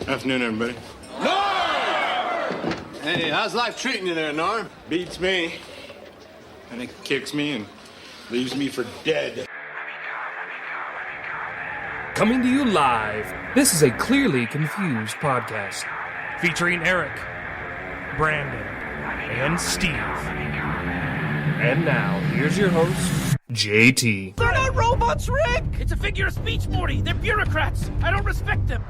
Afternoon, everybody. Norm! Hey, how's life treating you there, Norm? Beats me. And it kicks me and leaves me for dead. Coming to you live, this is a Clearly Confused podcast featuring Eric, Brandon, and Steve. And now, here's your host, JT. They're not robots, Rick! It's a figure of speech, Morty. They're bureaucrats. I don't respect them.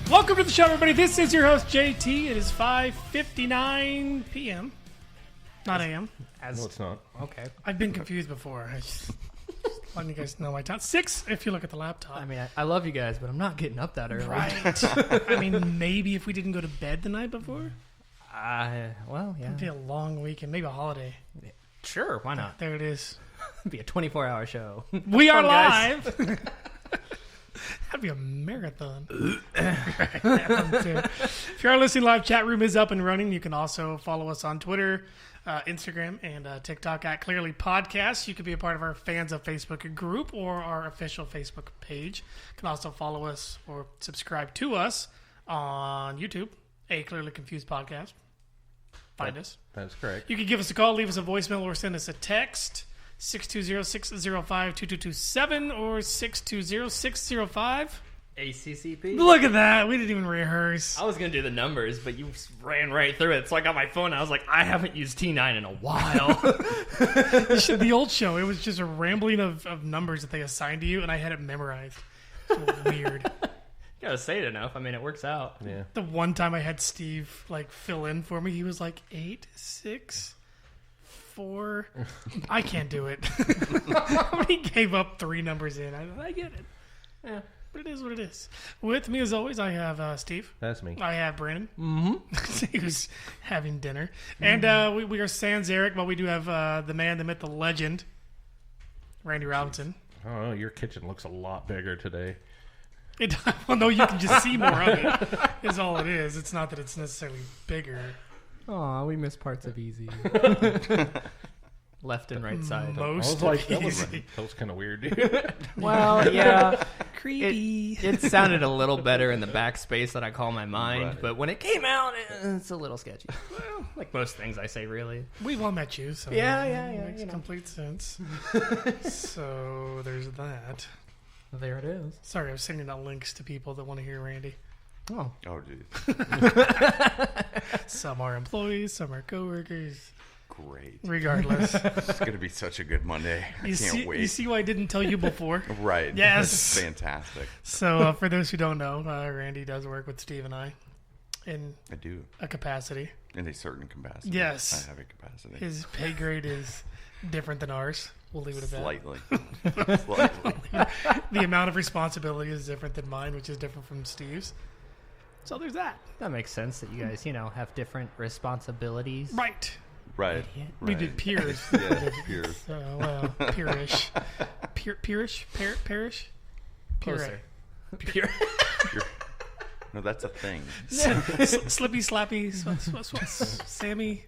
Welcome to the show, everybody. This is your host, JT. It is 5:59 p.m. Not a.m. No, it's not. Okay. I've been confused before. I just letting you guys know my time. 6 if you look at the laptop. I mean, I love you guys, but I'm not getting up that early. Right. I mean, maybe if we didn't go to bed the night before. Well, yeah. It'd be a long weekend. Maybe a holiday. Sure, why not? There it is. It'd be a 24-hour show. We are Fun, guys. live. That'd be a marathon. If you are listening live, chat room is up and running. You can also follow us on Twitter, Instagram, and TikTok at Clearly Podcast. You could be a part of our Fans of Facebook group or our official Facebook page. You can also follow us or subscribe to us on YouTube, a Clearly Confused Podcast. Find us. That's correct. You can give us a call, leave us a voicemail, or send us a text. 620-605-2227 or 620-605. ACCP? Look at that. We didn't even rehearse. I was going to do the numbers, but you ran right through it. So I got my phone. I was like, I haven't used T9 in a while. The old show, it was just a rambling of numbers that they assigned to you, and I had it memorized. It was weird. You got to say it enough. I mean, it works out. Yeah. The one time I had Steve fill in for me, he was like 8, 6, 4. I can't do it. He gave up 3 numbers in. I get it. Yeah, but it is what it is. With me, as always, I have Steve. That's me. I have Brandon. Mm-hmm. Who's having dinner. And we are sans Eric, but we do have the man, the myth, the legend, Randy Robinson. Oh, your kitchen looks a lot bigger today. Well, no, you can just see more of it. Is all it is. It's not that it's necessarily bigger. Aw, we missed parts of Easy. Left and right side. I Most was like, that easy. was kind of weird, dude. Well, yeah. Creepy. It sounded a little better in the backspace that I call my mind, Right. but when it came out, it's a little sketchy. Well, like most things I say, really. We've all met you, so Yeah, it makes complete sense. So there's that. There it is. Sorry, I was sending out links to people that want to hear Randy. Oh. Oh, geez. Some are employees, some are coworkers. Great. Regardless, It's going to be such a good Monday. I can't wait. You see why I didn't tell you before? Right. Yes. It's fantastic. So for those who don't know, Randy does work with Steve and I in I do. a capacity. In a certain capacity. Yes. I have a capacity. His pay grade is different than ours. We'll leave it at that. Slightly. Slightly. The amount of responsibility is different than mine, which is different from Steve's. So there's that. That makes sense that you guys, have different responsibilities. Right. Right. We right. did peers. Yeah, peers. Peerish. Peerish? Parish? Closer. Pure. No, that's a thing. Slippy, Slappy, Sammy,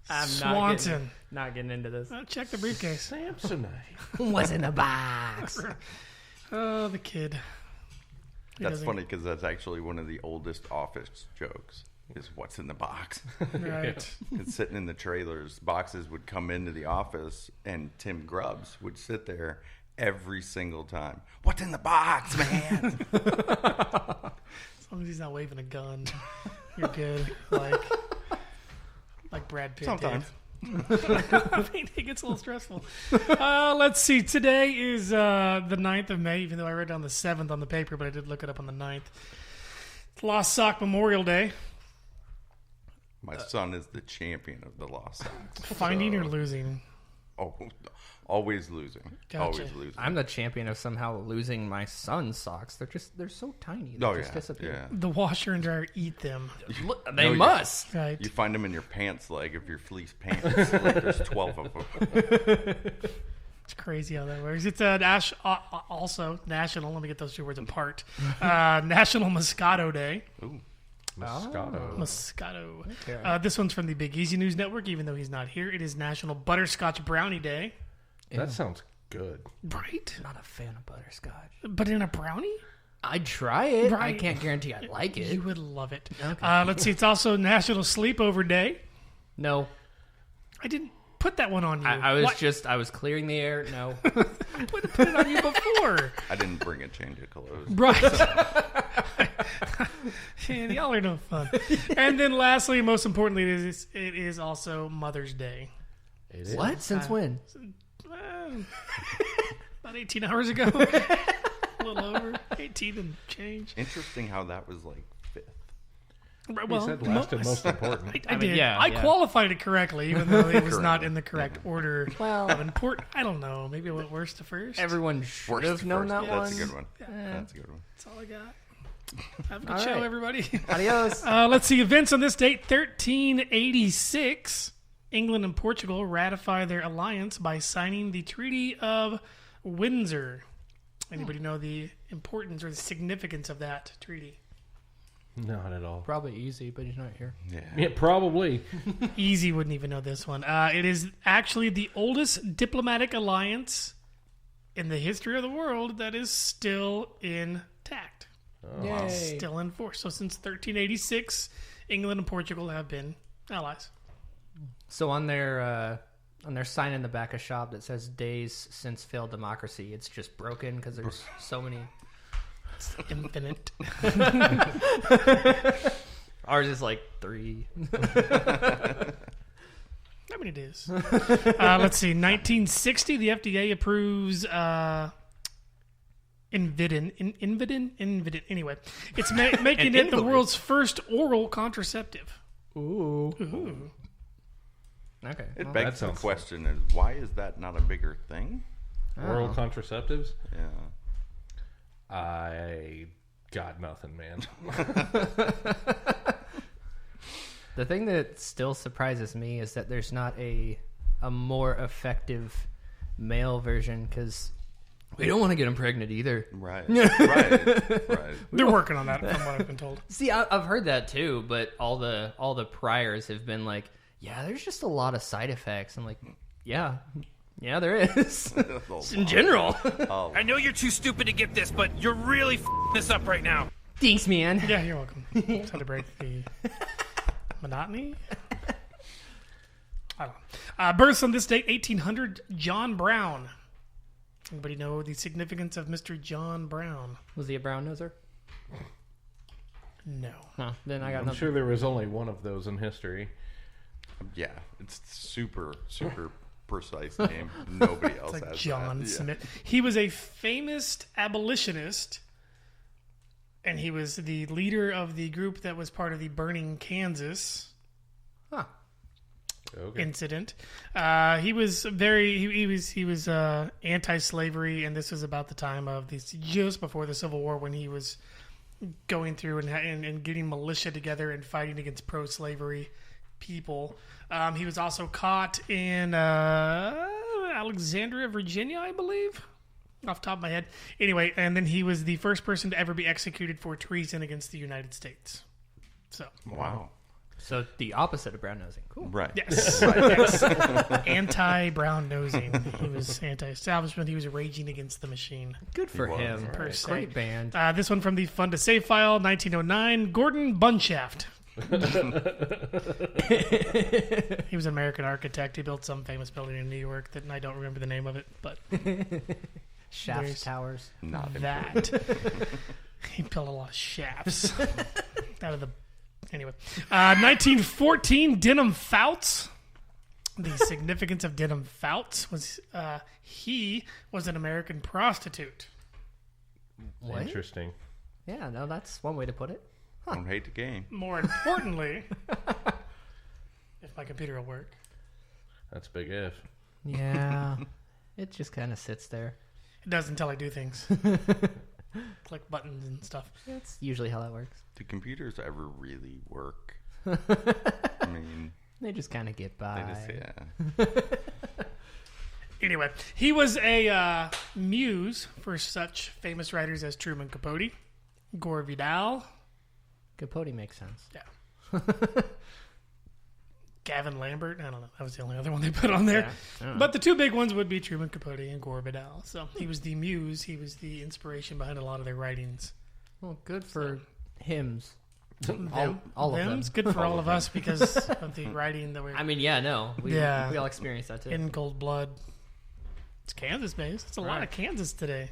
I'm Swanson. Not getting into this. Check the briefcase. Samsonite. What's in the box? Oh, the kid. He That's doesn't- funny because that's actually one of the oldest office jokes is what's in the box. Right. It's sitting in the trailers. Boxes would come into the office and Tim Grubbs would sit there every single time. What's in the box, man? As long as he's not waving a gun, you're good. Like Brad Pitt Sometimes. did. I mean, it gets a little stressful. Let's see. Today is the 9th of May, even though I wrote down the 7th on the paper, but I did look it up on the 9th. It's Lost Sock Memorial Day. My son is the champion of the Lost Socks. Finding or losing? Oh, always losing. Gotcha. Always losing. I'm the champion of somehow losing my son's socks. They're so tiny. They Oh, just yeah. disappear. Yeah. The washer and dryer eat them. They No, you- must. Right. You find them in your pants leg of your fleece pants. Like there's 12 of them. It's crazy how that works. It's also national. Let me get those two words apart. National Moscato Day. Ooh. Moscato. Moscato. This one's from the Big Easy News Network, even though he's not here. It is National Butterscotch Brownie Day. That sounds good. Right? Not a fan of butterscotch. But in a brownie? I'd try it. I Right. can't guarantee I'd like it. You would love it. Okay. Let's see. It's also National Sleepover Day. No. I didn't put that one on you. I was clearing the air. No. I would have put it on you before. I didn't bring a change of clothes. Right. Man, y'all are no fun. And then lastly, most importantly, it is also Mother's Day. It is. What? Since when? About 18 hours ago. A little over. 18 and change. Interesting how that was like fifth. Right, You said last and most important. I mean, did. yeah, I yeah. qualified it correctly, even though it was not in the correct order Well- of important. I don't know. Maybe it went worst to first. Everyone should Worst have known first. that one. That's a good one. That's a good one. That's all I got. Have a good All show, right. everybody. Adios. Let's see. Events on this date 1386. England and Portugal ratify their alliance by signing the Treaty of Windsor. Anybody know the importance or the significance of that treaty? Not at all. Probably easy, but he's not here. Yeah, probably. Easy wouldn't even know this one. It is actually the oldest diplomatic alliance in the history of the world that is still intact. Yay. Still in force. So since 1386, England and Portugal have been allies. So on their sign in the back of shop that says "Days since failed democracy," it's just broken because there's so many. It's infinite. Ours is like 3. How many days? Let's see. 1960, the FDA approves Invidin. Anyway, it's making it the world's first oral contraceptive. Ooh. Ooh. Okay. It well, begs the sounds question: is why is that not a bigger thing? Oral contraceptives? Yeah. I got nothing, man. The thing that still surprises me is that there's not a more effective male version because we don't want to get them pregnant either. Right. Right. They're working on that, from what I've been told. See, I've heard that too, but all the priors have been like, yeah, there's just a lot of side effects. I'm like, yeah, there is. In general. I know you're too stupid to get this, but you're really f***ing this up right now. Thanks, man. Yeah, you're welcome. Just had to break the monotony. I don't know. Births on this date, 1800, John Brown. Anybody know the significance of Mr. John Brown? Was he a brown noser? No. No, then I got I'm nothing. sure there was only one of those in history. Yeah, it's super precise name. Nobody else It's like has John that. Yeah. Smith. He was a famous abolitionist, and he was the leader of the group that was part of the Burning Kansas Okay. incident. He was anti-slavery, and this was about the time of this, just before the Civil War, when he was going through and getting militia together and fighting against pro-slavery people. He was also caught in Alexandria, Virginia, I believe, off the top of my head. Anyway, and then he was the first person to ever be executed for treason against the United States. So, Wow. So the opposite of brown nosing. Cool. Right. yes, yes. Anti-brown nosing. He was anti-establishment. He was raging against the machine. Good for was, him. per se. Great band. This one from the Fun to Save file, 1909. Gordon Bunshaft. He was an American architect. He built some famous building in New York that I don't remember the name of it, but Shafts, there's towers. Not that. He built a lot of shafts out of the. Anyway, 1914, Denham Fouts. The significance of Denham Fouts was he was an American prostitute. What? Interesting. Yeah, no, that's one way to put it. Don't hate the game. More importantly, if my computer will work. That's a big if. Yeah. It just kind of sits there. It does until I do things. Click buttons and stuff. That's usually how that works. Do computers ever really work? I mean, They just kind of get by. they just, yeah. Anyway, he was a muse for such famous writers as Truman Capote, Gore Vidal, Capote makes sense. Yeah. Gavin Lambert. I don't know. That was the only other one they put on there. Yeah. But the two big ones would be Truman Capote and Gore Vidal. So he was the muse. He was the inspiration behind a lot of their writings. Well, good for hymns. Them, all of them. It's good for all of us because of the writing that we're I mean, yeah, no. We all experienced that too. in cold blood. It's Kansas based. It's a lot of Kansas today.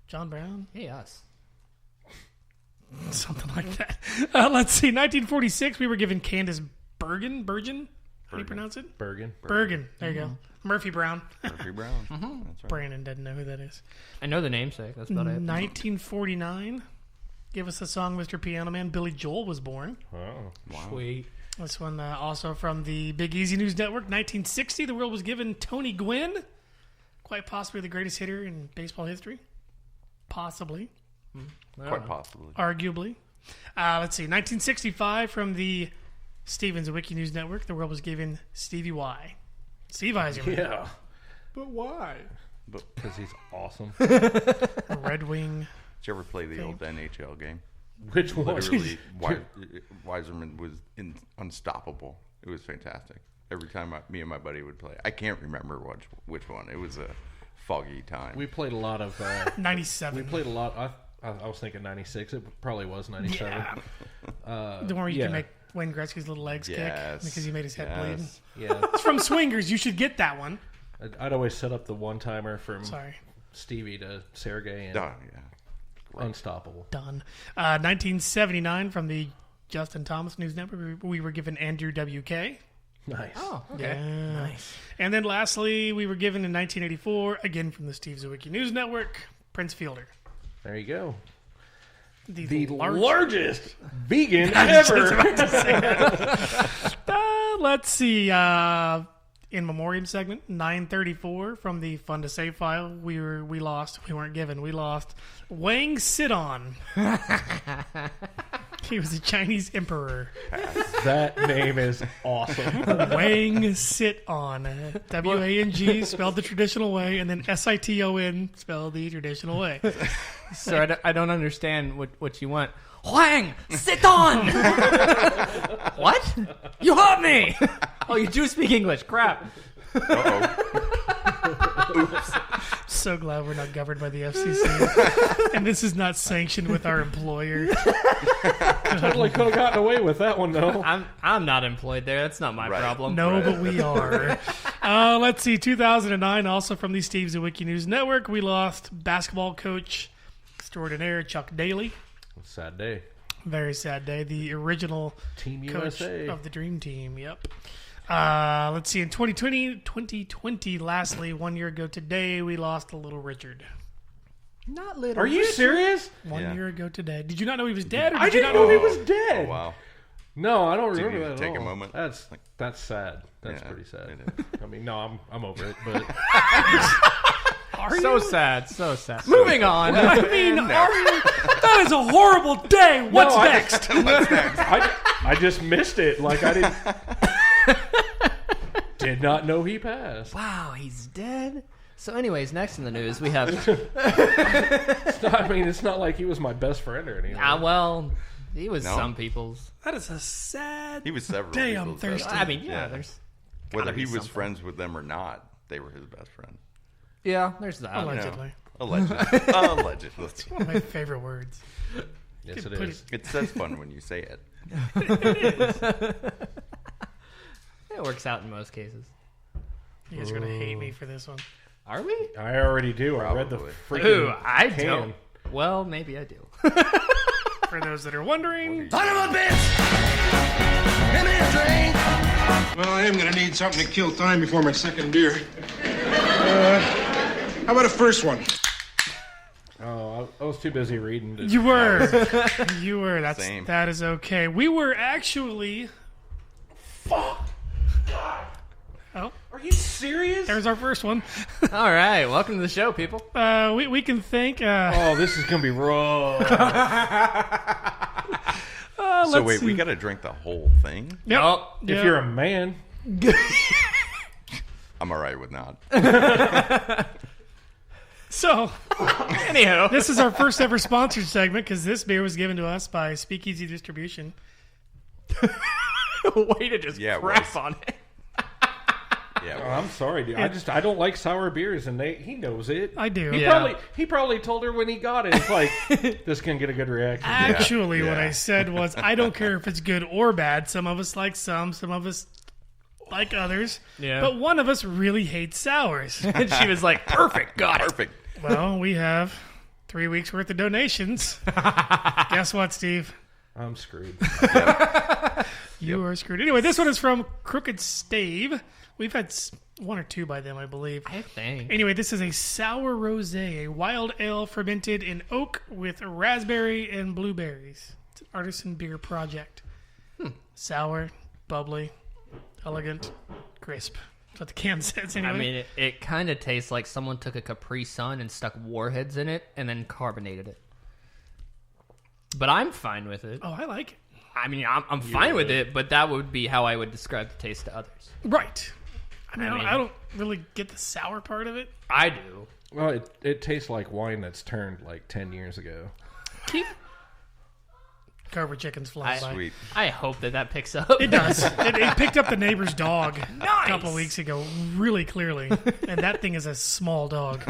John Brown. Hey, us. Something like that. Let's see. 1946, we were given Candace Bergen. How do you pronounce it? Bergen. Bergen. There you go. Murphy Brown. Murphy Brown. That's right. Brandon doesn't know who that is. I know the namesake. That's about it. 1949. Give us a song, Mr. Piano Man. Billy Joel was born. Oh. Wow. Sweet. This one also from the Big Easy News Network. 1960, the world was given Tony Gwynn. Quite possibly the greatest hitter in baseball history. Possibly. Quite possibly. Arguably. Let's see. 1965 from the Stevens Wiki News Network. The world was given Stevie Y. Steve Eiserman. Yeah. But why? Because he's awesome. A Red Wing. Did you ever play the old NHL game? Which one? Literally, Weiserman was unstoppable. It was fantastic. Every time me and my buddy would play, I can't remember which one. It was a foggy time. We played a lot of... 97. we played a lot... I was thinking 96. It probably was 97. Yeah. The one where you can make Wayne Gretzky's little legs kick because he made his head bleed. Yeah. It's from Swingers. You should get that one. I'd always set up the one-timer from Sorry. Stevie to Sergey. And unstoppable. Done. 1979 from the Justin Thomas News Network. We were given Andrew W.K. Nice. Oh, okay. Yeah. Nice. And then lastly, we were given in 1984, again from the Steve Zawicki News Network, Prince Fielder. There you go. The largest vegan ever. Let's see. In memoriam segment 934 from the Fun to Save file, we lost. We weren't given. We lost Wang Sidon. He was a Chinese emperor. That name is awesome. Wang Sit-on. W-A-N-G spelled the traditional way, and then S-I-T-O-N spelled the traditional way. So I don't understand what you want. Huang, sit on! What? You heard me! Oh, you do speak English. Crap. Oops. So glad we're not governed by the FCC. And this is not sanctioned with our employer. Totally could have gotten away with that one, though. I'm not employed there. That's not my problem. No, but we are. Let's see. 2009, also from the Steve Zawicki News Network, we lost basketball coach extraordinaire Chuck Daly. Sad day. Very sad day. The original Team coach USA. of the Dream Team. Yep. Let's see. In 2020, lastly, 1 year ago today, we lost a little Richard. Not little. Are you serious? One year ago today. Did you not know he was dead? Or I did you didn't not know he was dead. Oh, wow. No, I don't Did remember you that at take a all. moment? That's sad. That's Yeah, pretty sad. it is. I mean, no, I'm over it, but So sad. So sad. Moving on. I mean, that is a horrible day. What's next? I just missed it. Like I did not know he passed. Wow, he's dead. So, anyways, next in the news we have. It's not like he was my best friend or anything. Well, he was No? some people's. That is a sad He was several day. I'm people's best thirsty. friend. I mean, yeah, there's. Whether gotta he be was something. friends with them or not, they were his best friend. Yeah, there's that. Allegedly. Allegedly. Allegedly. One of my favorite words. Yes, it Put is. It says fun when you say it. It works out in most cases. You guys are going to hate me for this one. Are we? I already do. I read the Probably. freaking Ooh, I can. don't. Well, maybe I do. For those that are wondering, Well, I am going to need something to kill time before my second beer. How about a first one? Oh, I was too busy reading. you were. You were. Same. That is okay. We were actually... Fuck. Oh, Are you serious? there's our first one. All right, welcome to the show, people. We can thank... Oh, this is gonna be rough. So wait, we got to drink the whole thing? Yep. Oh, If you're a man, I'm all right with not. So, Anyhow, this is our first ever sponsored segment because this beer was given to us by Speakeasy Distribution. way to just Yeah, it crap was. on it. Yeah. Oh, I'm sorry, dude. I don't like sour beers, and he knows it. I do. He probably told her when he got it. It's like this can get a good reaction. Actually, what Yeah. I said was, I don't care if it's good or bad. Some of us like some of us like others. Yeah. But one of us really hates sours. And she was like, perfect, got it. Perfect. Well, we have 3 weeks worth of donations. Guess what, Steve? I'm screwed. You are screwed. Anyway, this one is from Crooked Stave. We've had one or two by them, I believe. I think. Anyway, this is a sour rosé, a wild ale fermented in oak with raspberry and blueberries. It's an artisan beer project. Sour, bubbly, elegant, crisp. That's what the can says anyway. I mean, it kind of tastes like someone took a Capri Sun and stuck warheads in it and then carbonated it. But I'm fine with it. oh, I like it. I mean, I'm fine with it, but that would be how I would describe the taste to others. Right. I mean, I mean- I don't really get the sour part of it. I do. Well, it tastes like wine that's turned like 10 years ago. Keep Carver chickens flying by. Sweet. I hope that picks up. It does. It picked up the neighbor's dog a Nice. couple weeks ago, really clearly, and that thing is a small dog.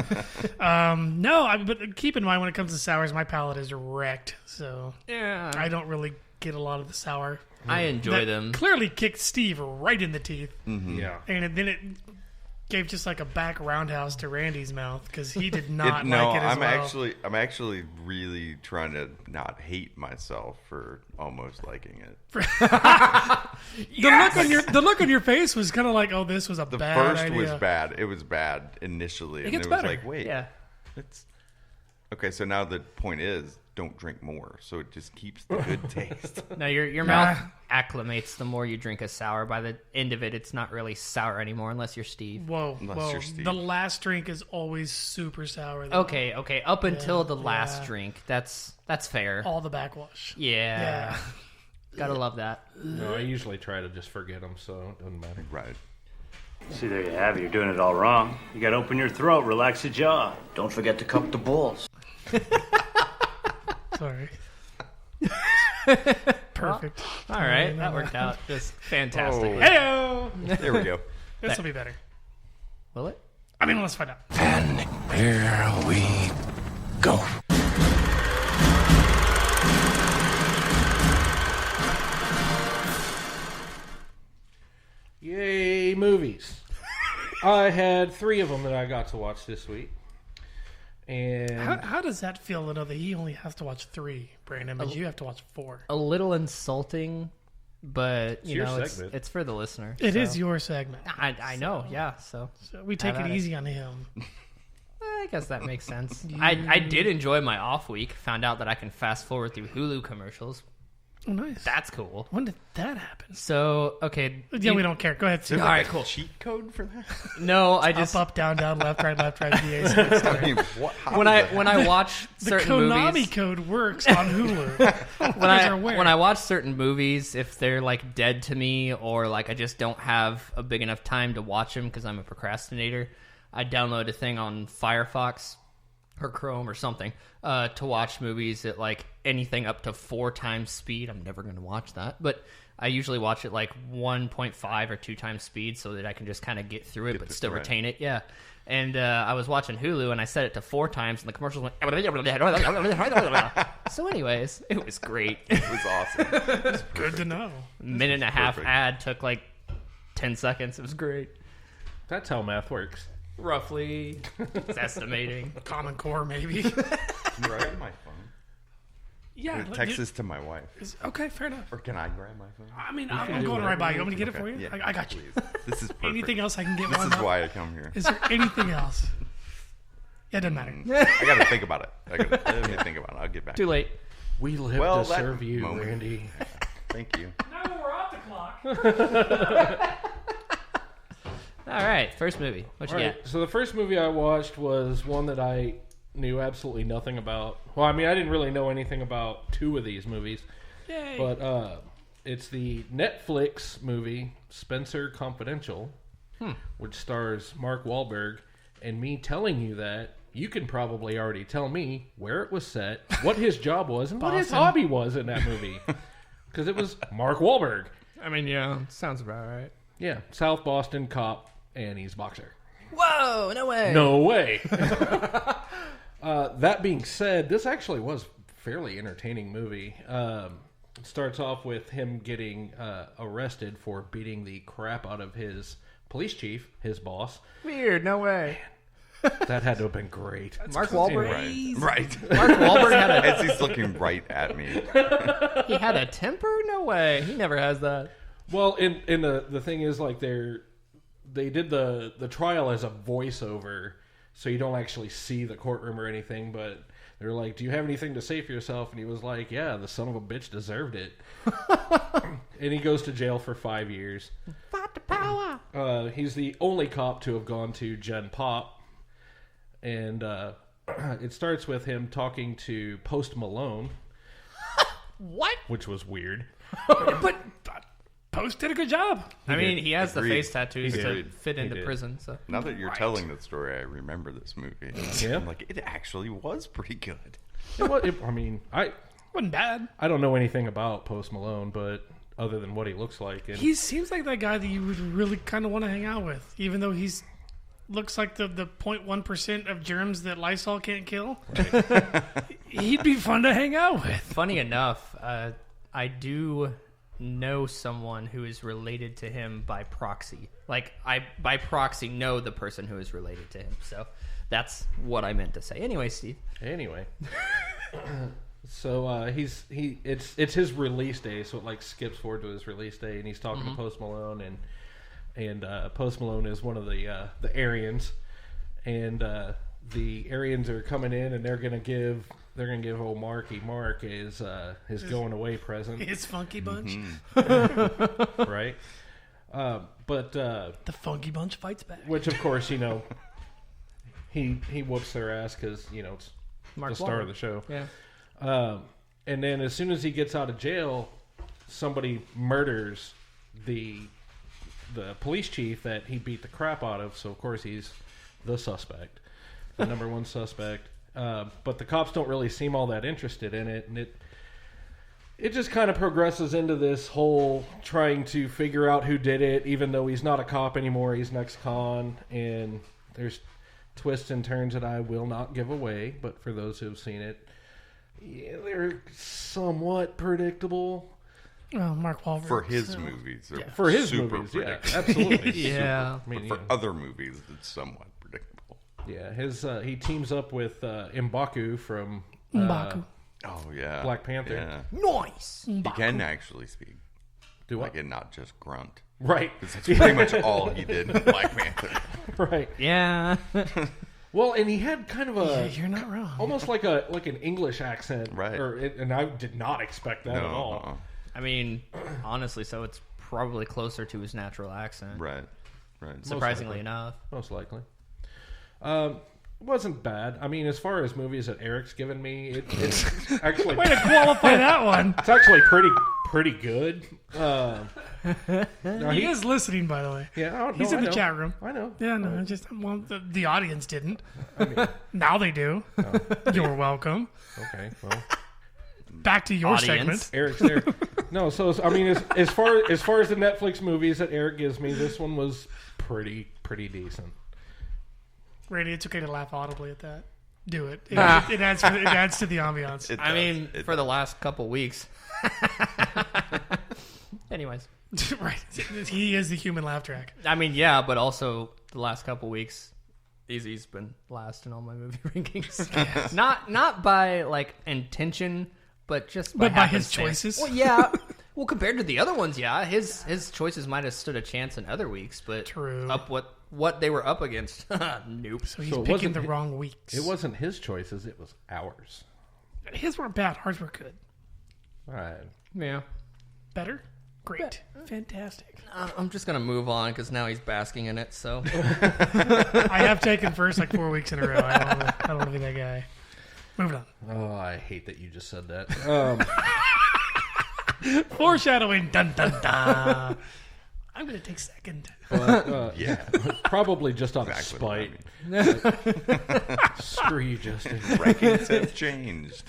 But keep in mind when it comes to sours, my palate is wrecked, so Yeah. I don't really get a lot of the sour. I enjoy That them. clearly kicked Steve right in the teeth, Yeah. and then it gave just like a back roundhouse to Randy's mouth because he did not No, like it as I'm well. I'm actually really trying to not hate myself for almost liking it. The look on your face was kind of like, oh, this was a The bad first idea. was bad. It was bad initially, and gets it was better. like, wait, Yeah. it's okay. So now the point is, don't drink more, so it just keeps the good taste. No, your mouth acclimates the more you drink a sour. By the end of it, it's not really sour anymore unless you're Steve. Whoa, Unless whoa. you're Steve. The last drink is always super sour. though. Okay. Up until the last yeah. drink, that's fair. All the backwash. Yeah. Yeah. Gotta love that. No, I usually try to just forget them, so it doesn't matter. Right. See, there you have it. You're doing it all wrong. You gotta open your throat, relax your jaw. Don't forget to cup the balls. Sorry. Perfect. All right, that worked out just fantastic. Oh. Heyo! There we go. This will be better. Will it? I mean, let's find out. Here we go. Yay, movies. I had 3 of them that I got to watch this week. And How does that feel to know that he only has to watch 3, Brandon, but you have to watch 4? A little insulting, but you your know, segment. it's for the listener. It so. is your segment. I know, yeah. So So we take Have it at it. easy on him. I guess that makes sense. I did enjoy my off week. Found out that I can fast forward through Hulu commercials. Oh, nice. That's cool. When did that happen? So okay, Yeah, we don't care. Go ahead. Steve. All right, cool. Cheat code for that? No, I just Up, down, left, right, VA. I mean, what? How when does I that when I watch The certain Konami movies. code works on Hulu. When I watch certain movies, if they're like dead to me or like I just don't have a big enough time to watch them because I'm a procrastinator, I download a thing on Firefox or Chrome or something to watch movies at like anything up to 4 times speed. I'm never going to watch that, but I usually watch it like 1.5 or 2 times speed so that I can just kind of get through it but still retain it. Yeah. And I was watching Hulu and I set it to 4 times and the commercials went. So anyways, it was great. It was awesome. Good to know. Minute and a half Perfect. ad took like 10 seconds. It was great. that's how math works. Roughly. It's estimating. Common Core, maybe. Can you grab my phone? Yeah. Text this to my wife. Okay, fair enough. Or can I grab my phone? I mean, I'm going right by you. You want me to get it for you? Yeah, I got you. please. This is perfect. Anything else I can get This one is up? why I come here. Is there anything else? Yeah, it doesn't matter. I got to think about it. Let me think about it. I'll get back. Too late. We live Well, to that serve you, moment. Randy. Thank you. Now we're off the clock. All right. First movie. What you All got? right, so the first movie I watched was one that I knew absolutely nothing about. Well, I mean, I didn't really know anything about 2 of these movies. Yay. But it's the Netflix movie Spencer Confidential, which stars Mark Wahlberg. And me telling you that you can probably already tell me where it was set, what his job was, and what his Boston. hobby was in that movie. Because it was Mark Wahlberg. I mean, yeah, sounds about right. Yeah, South Boston cop, and he's a boxer. Whoa, no way. No way. That being said, this actually was a fairly entertaining movie. It starts off with him getting arrested for beating the crap out of his police chief, his boss. Weird, no way. That had to have been great. Mark Wahlberg. Right. Mark Wahlberg had As he's looking right at me. he had a temper? No way. He never has that. Well, and the thing is, like, they did the trial as a voiceover, so you don't actually see the courtroom or anything, but they're like, do you have anything to say for yourself? And he was like, yeah, the son of a bitch deserved it. And he goes to jail for 5 years. Fight the power. He's the only cop to have gone to Gen Pop. And it starts with him talking to Post Malone. What? Which was weird. But Post did a good job. I mean, he has the Agreed. face tattoos to Agreed. fit into did. prison. So Now that you're telling the story, I remember this movie. Yeah? I'm like, it actually was pretty good. Wasn't bad. I don't know anything about Post Malone, but other than what he looks like. And He seems like that guy that you would really kind of want to hang out with, even though he's looks like the 0.1% of germs that Lysol can't kill. He'd be fun to hang out with. funny enough, I do know someone who is related to him by proxy. Like, I by proxy know the person who is related to him. So that's what I meant to say. Anyway, Steve. Anyway. So it's his release day, so it like skips forward to his release day, and he's talking to Post Malone, and Post Malone is one of the Aryans, and the Aryans are coming in, and they're gonna give old Marky Mark his going away present, His funky bunch. right? But The funky bunch fights back. which of course he whoops their ass because it's Mark the star Wahlberg. of the show. Yeah. And then as soon as he gets out of jail, somebody murders the police chief that he beat the crap out of. So of course he's the suspect, the number one suspect. But the cops don't really seem all that interested in it, and it just kind of progresses into this whole trying to figure out who did it, even though he's not a cop anymore. He's an ex-con, and there's twists and turns that I will not give away. But for those who have seen it, yeah, they're somewhat predictable. Oh, Mark Wahlberg. For his movies. They're For his super movies, yeah, predictable. absolutely. Yeah. I mean, For other movies, it's somewhat predictable. yeah, he teams up with M'Baku from M'Baku. Oh, yeah. Black Panther. Yeah. Nice. He can actually speak. Do what? Like, and not just grunt. Right, That's pretty much all he did in Black Panther. right. Yeah. Well, and he had kind of Yeah, a you're not wrong. almost like an English accent, Right. And I did not expect that at all. I mean, honestly, so it's probably closer to his natural accent. Right. Surprisingly likely. enough. Most likely. It wasn't bad. I mean, as far as movies that Eric's given me, it's actually Way to qualify that one. it's actually pretty good. No, He is listening, by the way. Yeah, He's in the chat room. I know. Yeah, no, the audience didn't. Now they do. You're welcome. Okay, well, Back to your Audience. segment. Eric's there. No, so I mean, as far as the Netflix movies that Eric gives me, this one was pretty decent. Randy, it's okay to laugh audibly at that. Do it. It adds to the ambiance. It I does. mean, It for does. the last couple weeks. Anyways. Right. He is the human laugh track. I mean, yeah, but also the last couple weeks, Easy's been last in all my movie rankings. Not by like intention, but just by But by his happenstance. choices? Well, yeah. Well, compared to the other ones, yeah, his choices might have stood a chance in other weeks, but True. up what they were up against, nope. So he's So it picking wasn't the hi- wrong weeks. It wasn't his choices; it was ours. His weren't bad. Ours were good. All right. Yeah. Better? Great. Fantastic. I'm just gonna move on because now he's basking in it. So I have taken first like 4 weeks in a row. I don't want to be that guy. Moving on. Oh, I hate that you just said that. Foreshadowing. Dun dun dun. I'm going to take second. But, Yeah. probably just out of Exactly spite. Screw you, Justin. Rankings have changed.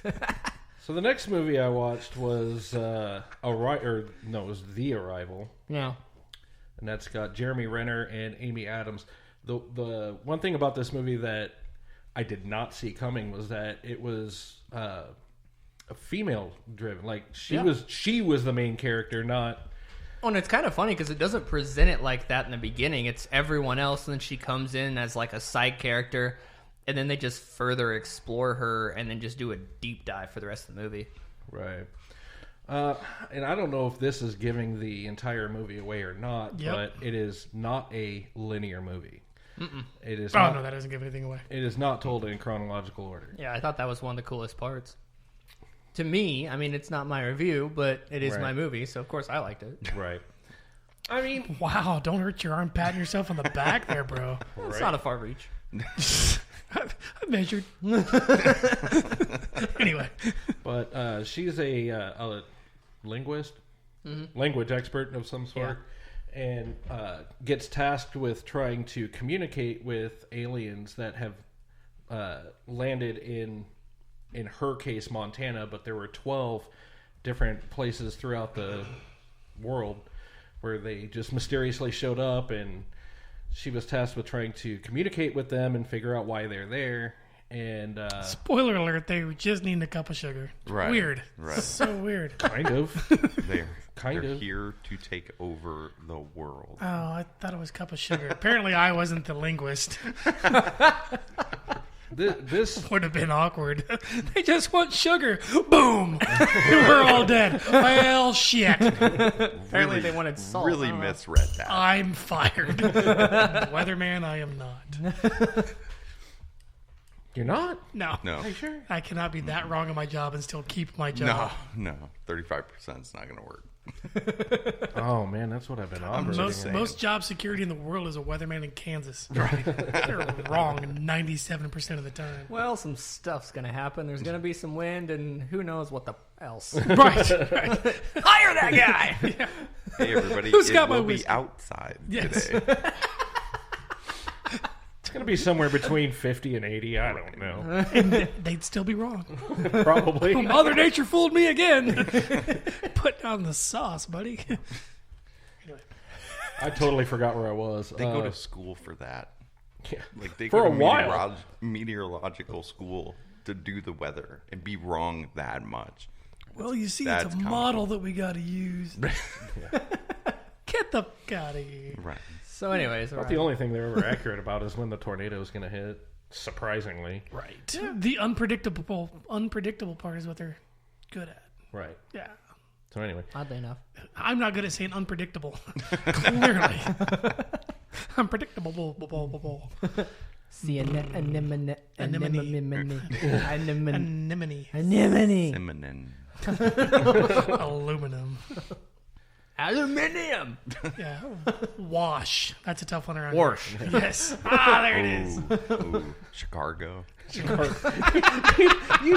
So the next movie I watched was it was The Arrival, Yeah. and that's got Jeremy Renner and Amy Adams. The one thing about this movie that I did not see coming was that it was a female driven. Like she was the main character, not. Oh, and it's kind of funny because it doesn't present it like that in the beginning. It's everyone else, and then she comes in as like a side character, and then they just further explore her, and then just do a deep dive for the rest of the movie. Right. And I don't know if this is giving the entire movie away or not, but it is not a linear movie. It is. No, that doesn't give anything away. It is not told in chronological order. Yeah, I thought that was one of the coolest parts. To me, I mean, it's not my review, but it is my movie, so of course I liked it. Right. I mean, Wow, don't hurt your arm patting yourself on the back there, bro. It's not a far reach. I measured. Anyway. but she's a linguist, language expert of some sort, and gets tasked with trying to communicate with aliens that have landed in her case, Montana, but there were 12 different places throughout the world where they just mysteriously showed up, and she was tasked with trying to communicate with them and figure out why they're there. And Spoiler alert, they were just needing a cup of sugar. Right. Weird. Right. So weird. kind of. They're Kind of. here to take over the world. Oh, I thought it was cup of sugar. Apparently I wasn't the linguist. This Would have been awkward. They just want sugar. Boom. We're all dead. Well, shit. Apparently they wanted salt. Really I don't know. misread that. I'm fired. Weatherman, I am not. you're not? No. No. Are you sure? I cannot be that wrong at my job and still keep my job. No. 35% is not going to work. Oh man, that's what I've been on. Most job security in the world is a weatherman in Kansas. Right. They're wrong 97% of the time. Well, some stuff's going to happen. There's going to be some wind, and who knows what the else. Right. Hire that guy! Hey, everybody. Who's it got my will be whiskey? outside Yes. today. It's gonna be somewhere between 50 and 80. I don't know. And they'd still be wrong. Probably. Mother Nature fooled me again. Put down the sauce, buddy. I totally forgot where I was. They go to school for that. Yeah. Like they For go a to while. meteorological school to do the weather and be wrong that much. Well, you see, That's it's a comical. model that we got to use. Get the fuck out of here. Right. So anyways, About the only thing they're ever accurate about is when the tornado is going to hit. Surprisingly. Right. The unpredictable part is what they're good at. Right. Yeah. So anyway. Oddly enough. I'm not good at saying unpredictable. Clearly. Unpredictable. See anemone. Anemone. Anemone. Anemone. Feminine. Aluminum. Aluminium. Yeah. Wash. That's a tough one around. Wash. Here. Yes. There it is. Ooh, Chicago. You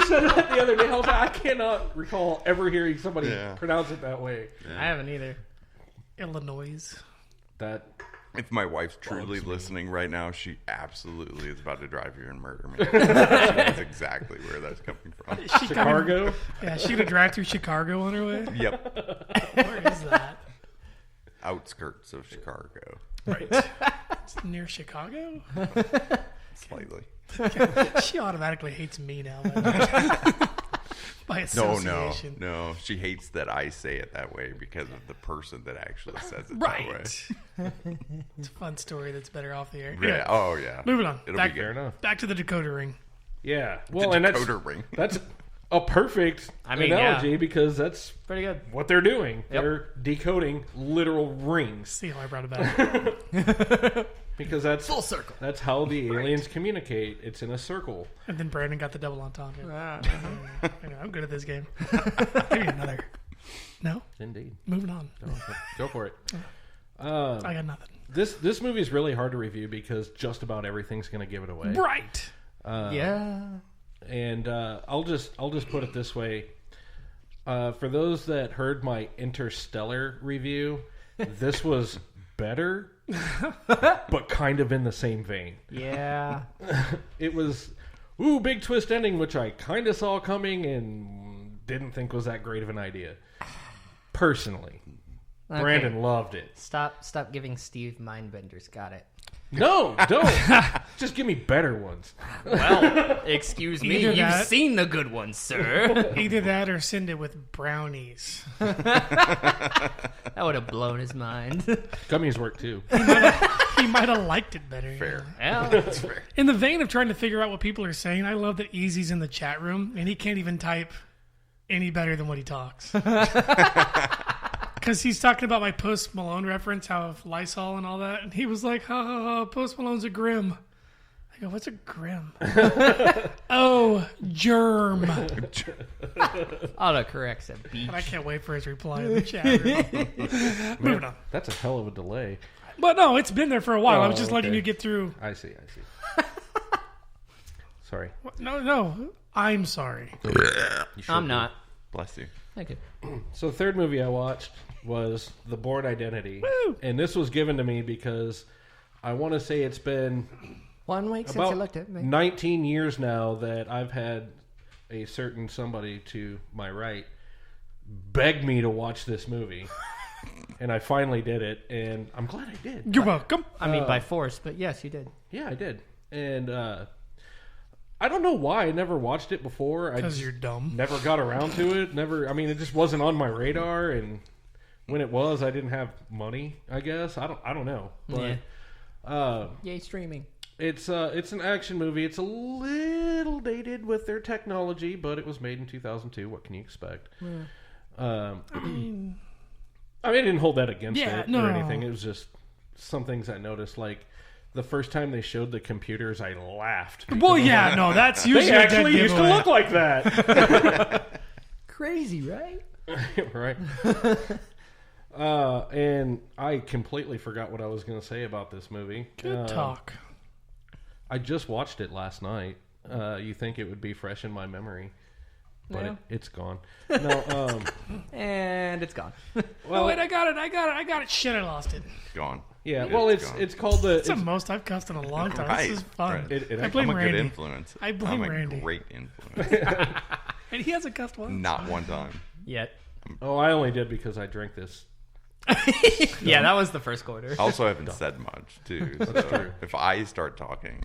said that the other day. I cannot recall ever hearing somebody pronounce it that way. I haven't either. Illinois. That If my wife's truly listening right now, she absolutely is about to drive here and murder me. She knows exactly where that's coming from. Chicago. Yeah, she would drive through Chicago on her way. Yep. Where is that? Outskirts of Chicago. Right. It's near Chicago? Slightly. She automatically hates me now. By No, association. no. She hates that I say it that way because of the person that actually says it Right. It's a fun story that's better off the air. that way. Yeah. Oh, yeah. Moving on. It'll Back, be fair good. enough. back to the decoder ring. Yeah. The Well, and decoder ring. that's a perfect analogy because that's Pretty good. what they're doing. Yep. They're decoding literal rings See how I brought it back. because that's Full circle. That's how the aliens communicate. It's in a circle. And then Brandon got the double entendre. Ah. I'm good at this game. Give me another. No? Indeed. Moving on. Go for it. I got nothing. This movie is really hard to review because just about everything's going to give it away. Right. Yeah. And I'll just put it this way: for those that heard my Interstellar review, this was better, but kind of in the same vein. Yeah. It was, big twist ending, which I kind of saw coming and didn't think was that great of an idea. Personally. Okay. Brandon loved it. Stop giving Steve mindbenders. Got it. No, don't. Just give me better ones. Well, excuse me. Either You've that- seen the good ones, sir. Either that or send it with brownies. That would have blown his mind. Gummies work too. He might have liked it better. Fair. Yeah. That's fair. In the vein of trying to figure out what people are saying, I love that Easy's in the chat room and he can't even type any better than what he talks. Because he's talking about my Post Malone reference, how of Lysol and all that, and he was like, "Ha ha ha! Post Malone's a grim." I go, "What's a grim?" Oh, germ. Autocorrect's a beach. And I can't wait for his reply in the chat room. Moving on. That's a hell of a delay. But no, it's been there for a while. I was just letting okay. you get through. I see. Sorry. No, I'm sorry. You should I'm be. not. Bless you. Thank you. So the third movie I watched was The Bourne Identity. Woo! And this was given to me because I want to say it's been 1 week since about you looked at me. 19 years now that I've had a certain somebody to my right beg me to watch this movie. And I finally did it, and I'm glad I did. You're welcome. I mean, by force, but yes, you did. Yeah, I did. And I don't know why I never watched it before. I Because just you're dumb. never got around to it. Never. I mean, it just wasn't on my radar, and when it was, I didn't have money. I guess I don't know. But Yay, streaming. it's an action movie. It's a little dated with their technology, but it was made in 2002. What can you expect? I mean, I didn't hold that against Yeah, it no. or anything. It was just some things I noticed, like. The first time they showed the computers, I laughed. Well, yeah, no, that's usually They a actually dead used to giveaway. look like that. Crazy, right? Right. And I completely forgot what I was going to say about this movie. Good talk. I just watched it last night. You think it would be fresh in my memory, but Yeah. it's gone. No, And it's gone. Oh, wait, I got it. Shit, I lost it. Gone. yeah. Well, it's gone. it's called the. It's the It's, most I've cussed in a long time. Right, This is fun. right. It- I blame I'm a Randy. good influence. I blame I'm a Randy. great influence. And he hasn't cussed once. Not one time. Yet. oh, I only did because I drank this. Yeah, that was the first order. I also haven't said much, too. So if I start talking,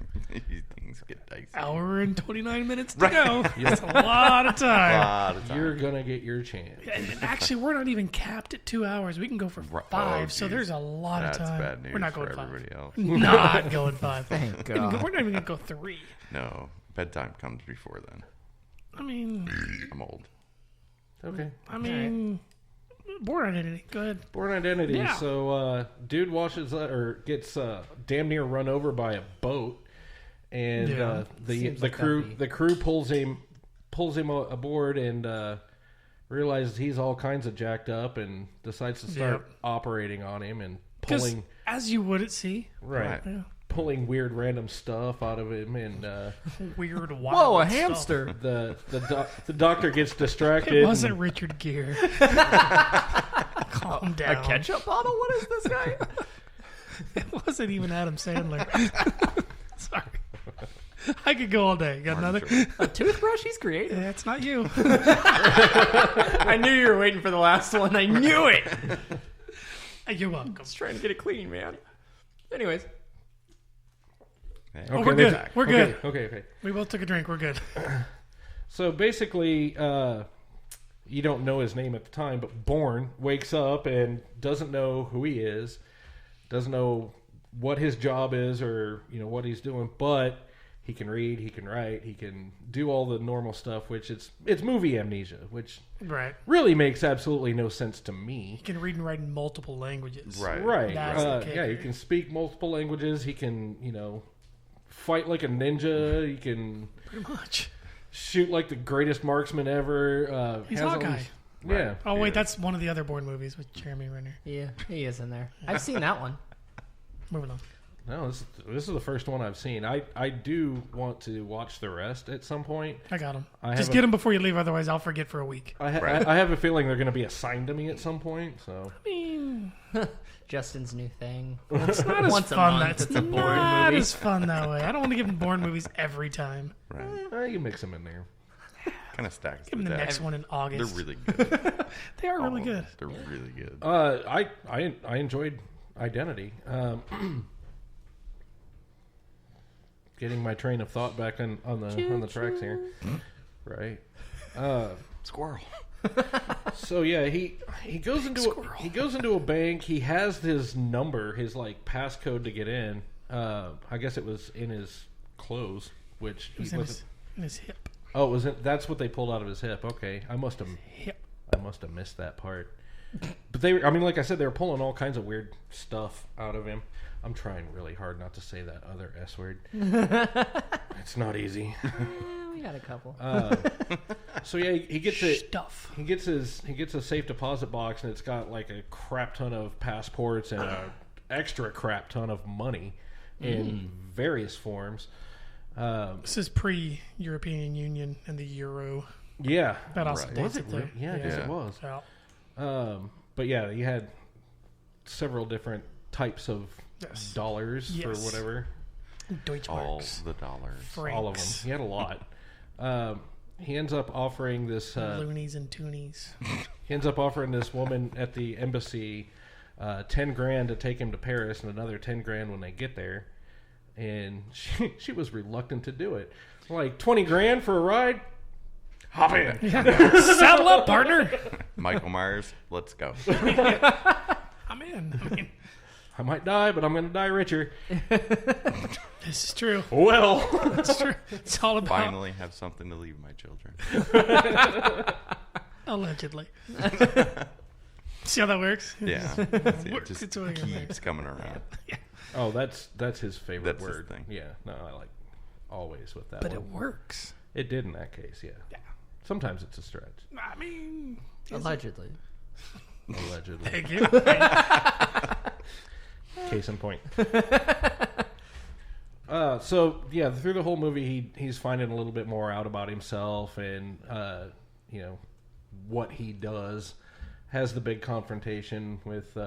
things get dicey. Hour and 29 minutes to go. That's a lot of A time. lot of time. You're gonna get your chance. And actually, we're not even capped at 2 hours. We can go for 5, so geez. there's a lot That's of time. bad news We're not for going 5. everybody else. Not going 5. Thank We're not even going to go 3. No, bedtime comes before then. I mean, I'm old. Okay. Bourne Identity. Go ahead. Bourne Identity. Yeah. So, dude gets damn near run over by a boat, and Yeah. the Seems like that'd the crew pulls him aboard and realizes he's all kinds of jacked up and decides to start Yep. operating on him and Because pulling as you would at sea, right, yeah. pulling weird random stuff out of him, and Weird, wild Whoa, a stuff. hamster. the doctor gets distracted. It wasn't and- Richard Gere. Calm A down. ketchup bottle? What is this guy? It wasn't even Adam Sandler. Sorry. I could go all day. Got another? A toothbrush? He's creative. That's not you. I knew you were waiting for the last one. I knew it. You're welcome. Just trying to get it clean, man. Anyways. Hey, Oh, we're good. We're good. Okay. We both took a drink. We're good. So basically, you don't know his name at the time, but Bourne wakes up and doesn't know who he is, doesn't know what his job is or what he's doing, but he can read, he can write, he can do all the normal stuff, which it's movie amnesia, which Right. really makes absolutely no sense to me. He can read and write in multiple languages. Right. Right. That's the Yeah, he kicker. can speak multiple languages. He can, fight like a ninja. He can Pretty much. shoot like the greatest marksman ever. He's has all Hawkeye. these- Yeah. Oh, wait. Yeah. That's one of the other Bourne movies with Jeremy Renner. Yeah, he is in there. I've seen that one. Moving on. No, this is the first one I've seen. I do want to watch the rest at some point. I got them. Just get them before you leave, otherwise I'll forget for a week. I have a feeling they're going to be assigned to me at some point. So I mean, Justin's new thing. it's not as Once a fun. month, That's it's a boring not movie. as fun that way. I don't want to give them boring movies every time. Right. you mix them in there. Kind of stacks. Give them the deck. next one in They're August. really good. They are All really of them. good. They're really good. I enjoyed Identity. Getting my train of thought back on the tracks here. Right. Squirrel. So yeah, he goes into a bank. He has his number, his like passcode to get in. I guess it was in his clothes, which It was in his hip. Oh, it was it? That's what they pulled out of his hip. Okay, I must have Hip. missed that part. But I mean, like I said, they were pulling all kinds of weird stuff out of him. I'm trying really hard not to say that other S word. It's not easy. We got a couple. So yeah, he gets it. Stuff. He gets a safe deposit box, and it's got like a crap ton of passports and a extra crap ton of money in various forms. This is pre-European Union and the Euro. Yeah, That also Right. dates was it it? there. Yeah, I guess it was. So, But yeah, he had several different types of Yes. dollars Yes. or whatever. All Deutschmarks. the dollars. Francs. All of them. He had a lot. He ends up offering this. Loonies and toonies. He ends up offering this woman at the embassy $10,000 to take him to Paris, and another $10,000 when they get there. And she was reluctant to do it. Like $20,000 for a ride. Hop in. Saddle up, partner. Michael Myers, let's go. I'm in. I mean, I might die, but I'm going to die richer. this is true. Well, It's true. It's all about Finally have something to leave my children. allegedly. See how that works? Yeah. It just It's working there. keeps coming around. oh, that's his favorite That's his word. thing. Yeah, no, I like always with that But one. it works. It did in that case, yeah. Yeah. Sometimes it's a stretch, I mean, Allegedly. allegedly. thank you. Case in point. So yeah, through the whole movie, he's finding a little bit more out about himself and what he does. Has the big confrontation with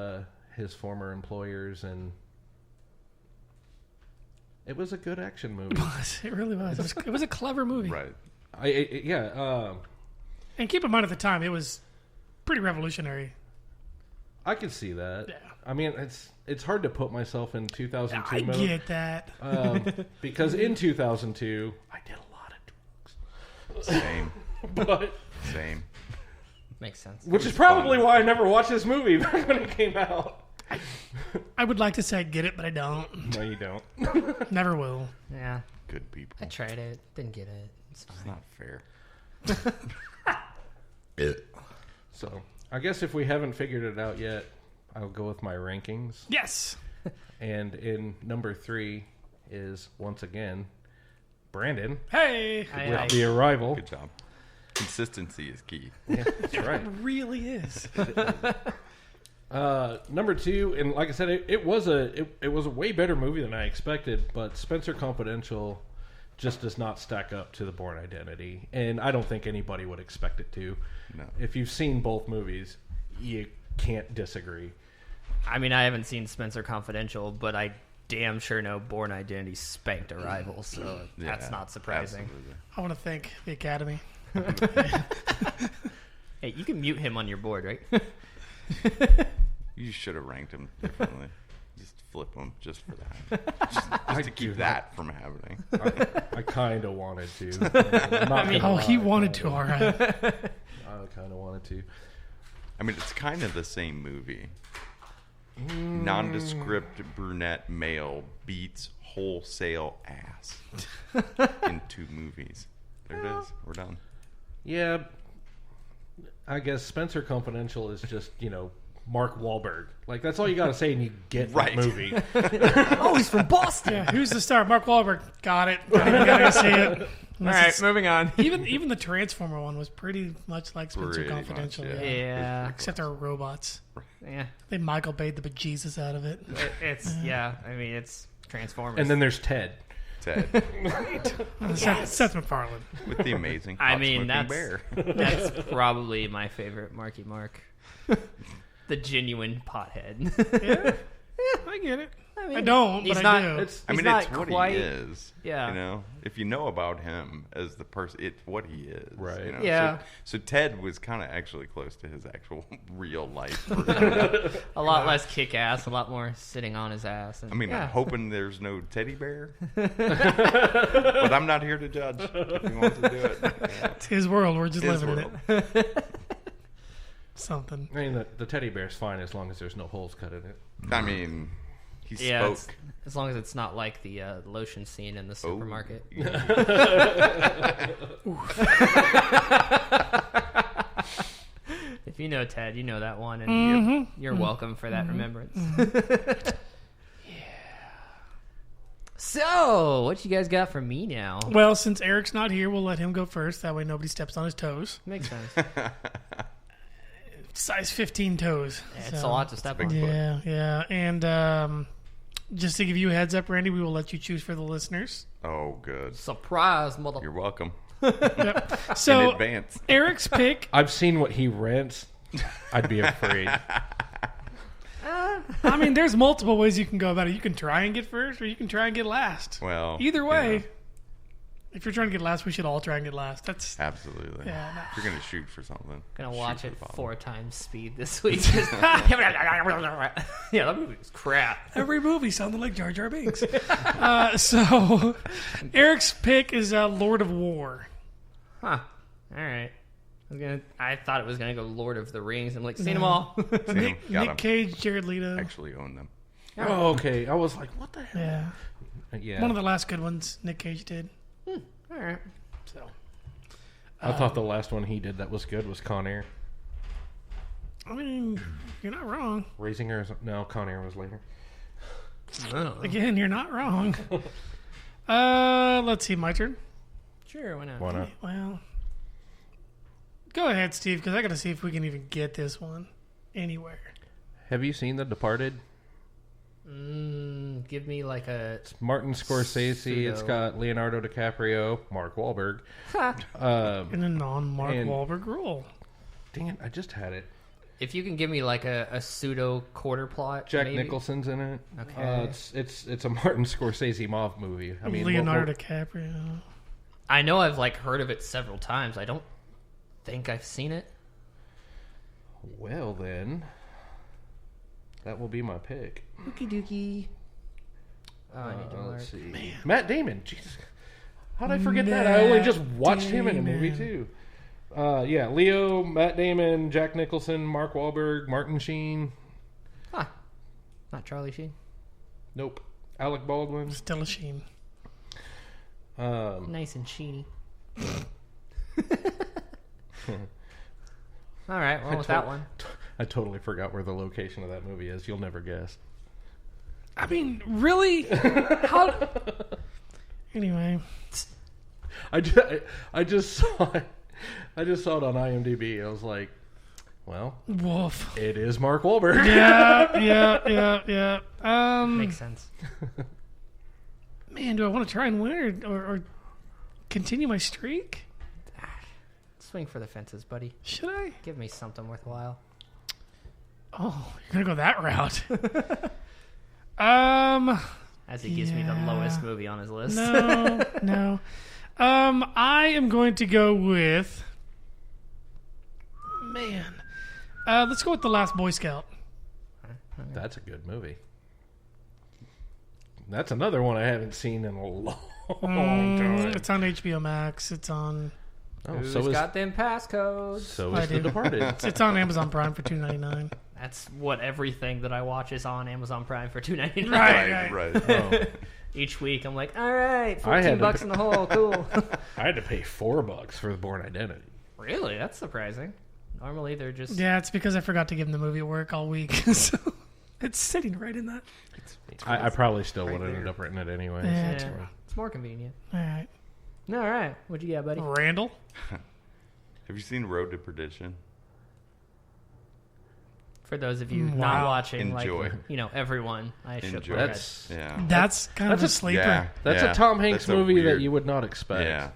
his former employers, and it was a good action movie. It really was. It was a clever movie. Right. And keep in mind at the time, it was pretty revolutionary. I could see that. Yeah. I mean, it's hard to put myself in 2002 I mode. get that. Because in 2002, I did a lot of drugs. Same. But Same. Makes sense. which is probably why I never watched this movie back when it came out. I would like to say I get it, but I don't. No, you don't. Never will. Yeah. Good people. I tried it. Didn't get it. It's fine. It's not fair. So, I guess if we haven't figured it out yet, I'll go with my rankings. Yes. And in number 3 is, once again, Brandon Hey. with The Arrival. Good job. Consistency is key. Yeah, that's right. It really is. Number 2, and like I said, it was a way better movie than I expected, but Spencer Confidential just does not stack up to The Bourne Identity, and I don't think anybody would expect it to. No. If you've seen both movies, you can't disagree. I mean, I haven't seen Spencer Confidential, but I damn sure know Bourne Identity spanked Arrival, so that's Yeah, not surprising. absolutely. I want to thank the Academy. Hey, you can mute him on your board, right? You should have ranked him differently. Just flip him just for that. Just to keep that from happening. I kind of wanted to. Not gonna Oh, he lie, wanted to, all right. I kind of wanted to. I mean, it's kind of the same movie. Nondescript brunette male beats wholesale ass in 2 movies. There it is. We're done. Yeah, I guess Spencer Confidential is just, Mark Wahlberg. Like, that's all you got to say and you get Right. that movie. Oh, he's from Boston. Yeah, who's the star? Mark Wahlberg. Got it. Gotta go see it. All right, moving on. Even the Transformer one was pretty much like Spencer Pretty much, Confidential. yeah. Yeah. Except they're robots. Yeah. They Michael Bayed the bejesus out of it. It's, yeah. I mean, it's Transformers. And then there's Ted. Ted Seth MacFarlane. with the amazing. I hot mean, smoking that's bear. that's probably my favorite Marky Mark. The genuine pothead. Yeah, I get it. I mean, I don't, he's but not, I do. It's I mean, not it's what quite, he is. Yeah. You know, if you know about him as the person, it's what he is. Right. You know? Yeah. So Ted was kind of actually close to his actual real life. a lot less kick-ass, a lot more sitting on his ass. And, I mean, yeah. I'm hoping there's no teddy bear, but I'm not here to judge if he wants to do it. Yeah. It's his world. We're just His living in it. Something. I mean, the teddy bear's fine as long as there's no holes cut in it. I mean, he Yeah, spoke. as long as it's not like the lotion scene in the supermarket. If you know Ted, you know that one, and you're welcome for that remembrance. So, what you guys got for me now? Well, since Eric's not here, we'll let him go first. That way nobody steps on his toes. Makes sense. Size 15 toes. It's So, a lot to step on. Yeah, yeah. And just to give you a heads up, Randy, we will let you choose for the listeners. Oh, good. Surprise, mother. You're welcome. Yep. In So advance. Eric's pick. I've seen what he rents. I'd be afraid. I mean, there's multiple ways you can go about it. You can try and get first, or you can try and get last. Well, Either way, yeah, if you're trying to get last, we should all try and get last. That's absolutely. Yeah, no. If you're gonna shoot for something, Gonna shoot watch for it the bottom. 4 times speed this week. Yeah, that movie was crap. every movie sounded like Jar Jar Binks. So Eric's pick is Lord of War. Huh. All right. I thought it was gonna go Lord of the Rings. I'm like, seen them all. Seen 'em, got Nick 'em. Cage, Jared Leto. Actually own them. Oh, okay. I was like, what the hell? Yeah, Yeah. one of the last good ones Nick Cage did. All right. So I thought the last one he did that was good was Con Air. I mean, you're not wrong. Raising Arizona. No, Con Air was later. Again, you're not wrong. Let's see, my turn. Sure, why not? Why not? Well, go ahead, Steve, because I got to see if we can even get this one anywhere. Have you seen The Departed? Give me like a. Martin Scorsese. It's Pseudo. got Leonardo DiCaprio, Mark Wahlberg. In a non-Mark And- Wahlberg role. Dang it, I just had it. If you can give me like a pseudo quarter plot, Jack maybe? Nicholson's in it. Okay. It's a Martin Scorsese mob movie. I mean, Leonardo DiCaprio. I know I've like heard of it several times. I don't think I've seen it. Well then, that will be my pick. Dookie dookie. Oh, I need to learn. Let's see. Matt Damon. Jesus, how did I forget that? I only just watched him in a movie Damon. too. Yeah, Leo, Matt Damon, Jack Nicholson, Mark Wahlberg, Martin Sheen. Huh. Not Charlie Sheen. Nope. Alec Baldwin. Still a Sheen. Nice and sheeny. All right, well, with that one. I totally forgot where the location of that movie is. You'll never guess. I mean, really? How? Anyway, I just saw it. I just saw it on IMDb. I was like, well, woof. it is Mark Wahlberg. Yeah. Makes sense. Man, do I want to try and win or continue my streak? Swing for the fences, buddy. Should I? Give me something worthwhile. Oh, you're gonna go that route. As he gives me the Yeah. lowest movie on his list. No. I am going to go with. Man, let's go with The Last Boy Scout. That's a good movie. That's another one I haven't seen in a long time. It's on HBO Max. It's on. Oh, Who's so is got them passcodes? so I is The do. Departed. It's on Amazon Prime for $2.99. That's what everything that I watch is on Amazon Prime for $2.99. Right. Oh, Each week, I'm like, all right, I had $14 to- in the hole, cool. I had to pay $4 for The Bourne Identity. Really? That's surprising. Normally, they're just. Yeah, it's because I forgot to give him the movie at work all week. So it's sitting right in that. I probably still would have ended up renting it anyway. Yeah, Yeah, it's more convenient. all right. All right, what you got, buddy? Randall? Have you seen Road to Perdition? For those of you not watching, Enjoy. like, everyone, I shook Enjoy. my head. That's kind of a sleeper. Yeah. That's a Tom Hanks movie that you would not expect. Yeah.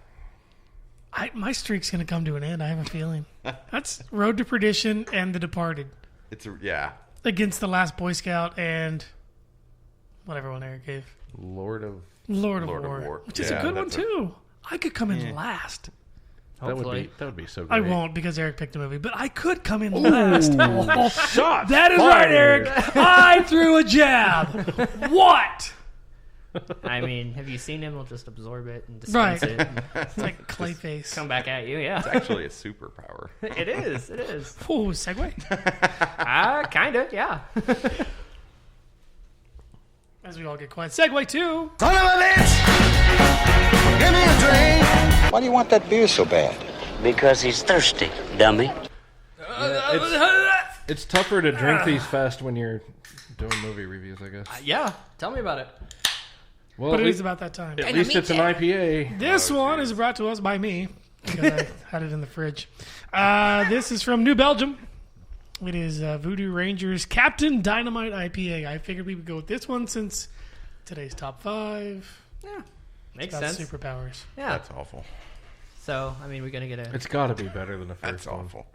My streak's going to come to an end. I have a feeling. That's Road to Perdition and The Departed. Against The Last Boy Scout and whatever one Eric gave. Lord of War. Which is a good one, too. I could come in last. That would be so great. I won't because Eric picked a movie, but I could come in last. Shots that is fired. right, Eric. I threw a jab. What? I mean, have you seen him? He'll just absorb it and dispense it. And It's like Clayface. come back at you, yeah. It's actually a superpower. It is. Oh, segue. Kind of, yeah. As we all get quiet. Segue to... Son of a bitch! Give me a drink! Why do you want that beer so bad? Because he's thirsty, dummy. It's tougher to drink these fast when you're doing movie reviews, I guess. Yeah, tell me about it. Well, But it is about that time. At least it's an IPA. This one is brought to us by me because I had it in the fridge. This is from New Belgium. It is Voodoo Rangers Captain Dynamite IPA. I figured we would go with this one since today's top 5. Yeah, makes It's about sense. superpowers. Yeah. That's awful. So, I mean, we're going to get a... It's got to be better than the first That's one. awful.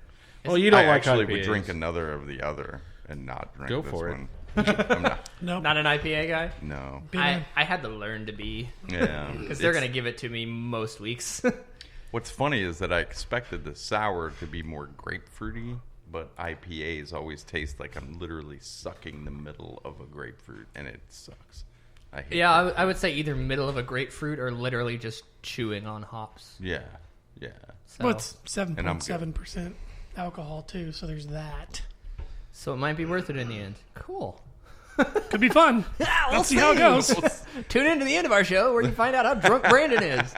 Well, you don't I like actually IPAs. would drink another of the other and not drink Go this for it. one. I'm not. Nope. Not an IPA guy? No. I had to learn to be. Yeah. Because they're going to give it to me most weeks. What's funny is that I expected the sour to be more grapefruity, but IPAs always taste like I'm literally sucking the middle of a grapefruit, and it sucks. I hate Yeah, grapefruit. I would say either middle of a grapefruit or literally just chewing on hops. Yeah. Yeah. So, Well, it's 7.7% alcohol, too, so there's that. so it might be worth it in the end. Cool. Could be fun. Let's see how it goes. Tune in to the end of our show where you find out how drunk Brandon is.